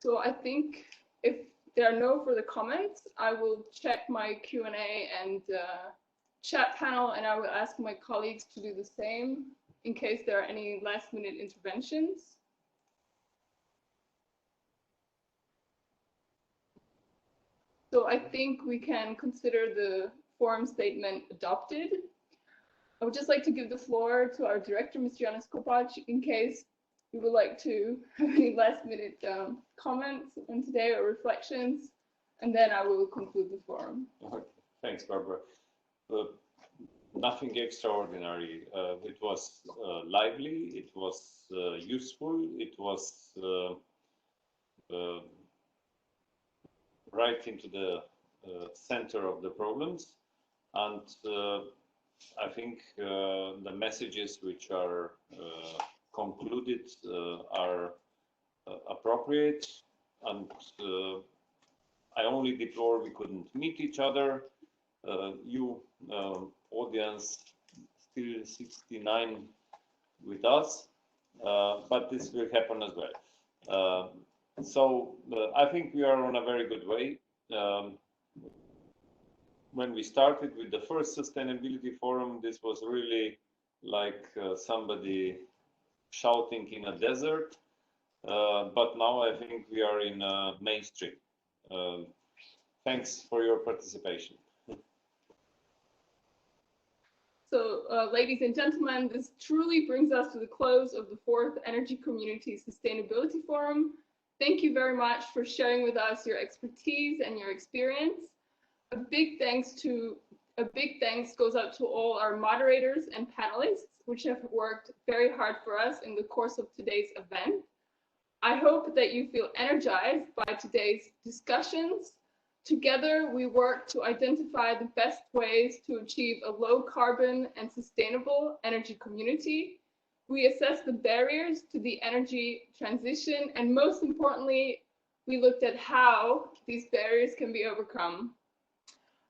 So I think if there are no further comments, I will check my Q&A and chat panel, and I will ask my colleagues to do the same in case there are any last-minute interventions. So I think we can consider the forum statement adopted. I would just like to give the floor to our director, Mr. Janis Kopac, in case you would like to have any last-minute comments on today or reflections, and then I will conclude the forum. Okay. Thanks, Barbara. Nothing extraordinary. It was lively, it was useful, it was right into the center of the problems, and I think the messages which are concluded are appropriate, and I only deplore we couldn't meet each other. You audience, still 69 with us, but this will happen as well. So I think we are on a very good way. When we started with the first sustainability forum, this was really like somebody shouting in a desert, but now I think we are in mainstream. Thanks for your participation. So, ladies and gentlemen, this truly brings us to the close of the 4th Energy Community Sustainability Forum. Thank you very much for sharing with us your expertise and your experience. A big thanks goes out to all our moderators and panelists, which have worked very hard for us in the course of today's event. I hope that you feel energized by today's discussions. Together, we work to identify the best ways to achieve a low carbon and sustainable energy community. We assess the barriers to the energy transition, and most importantly, we looked at how these barriers can be overcome.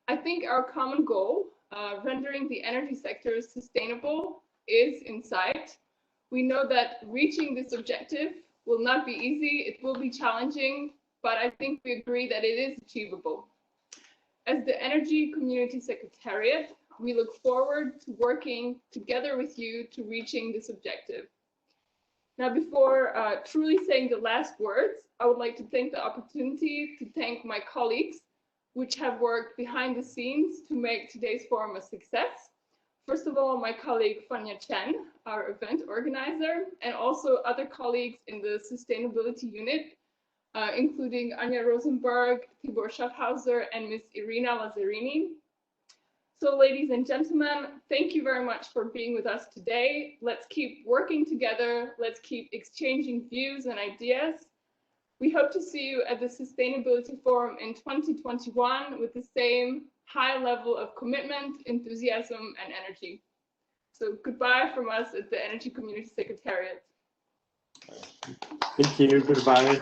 I think our common goal, rendering the energy sector sustainable, is in sight. We know that reaching this objective will not be easy, it will be challenging, but I think we agree that it is achievable. As the Energy Community Secretariat, we look forward to working together with you to reaching this objective. Now, before truly saying the last words, I would like to take the opportunity to thank my colleagues, which have worked behind the scenes to make today's forum a success. First of all, my colleague Fanya Chen, our event organizer, and also other colleagues in the sustainability unit, including Anja Rosenberg, Tibor Schaffhauser, and Ms. Irina Lazzarini. So, ladies and gentlemen, thank you very much for being with us today. Let's keep working together. Let's keep exchanging views and ideas. We hope to see you at the Sustainability Forum in 2021 with the same high level of commitment, enthusiasm, and energy. So goodbye from us at the Energy Community Secretariat. Thank you. Goodbye.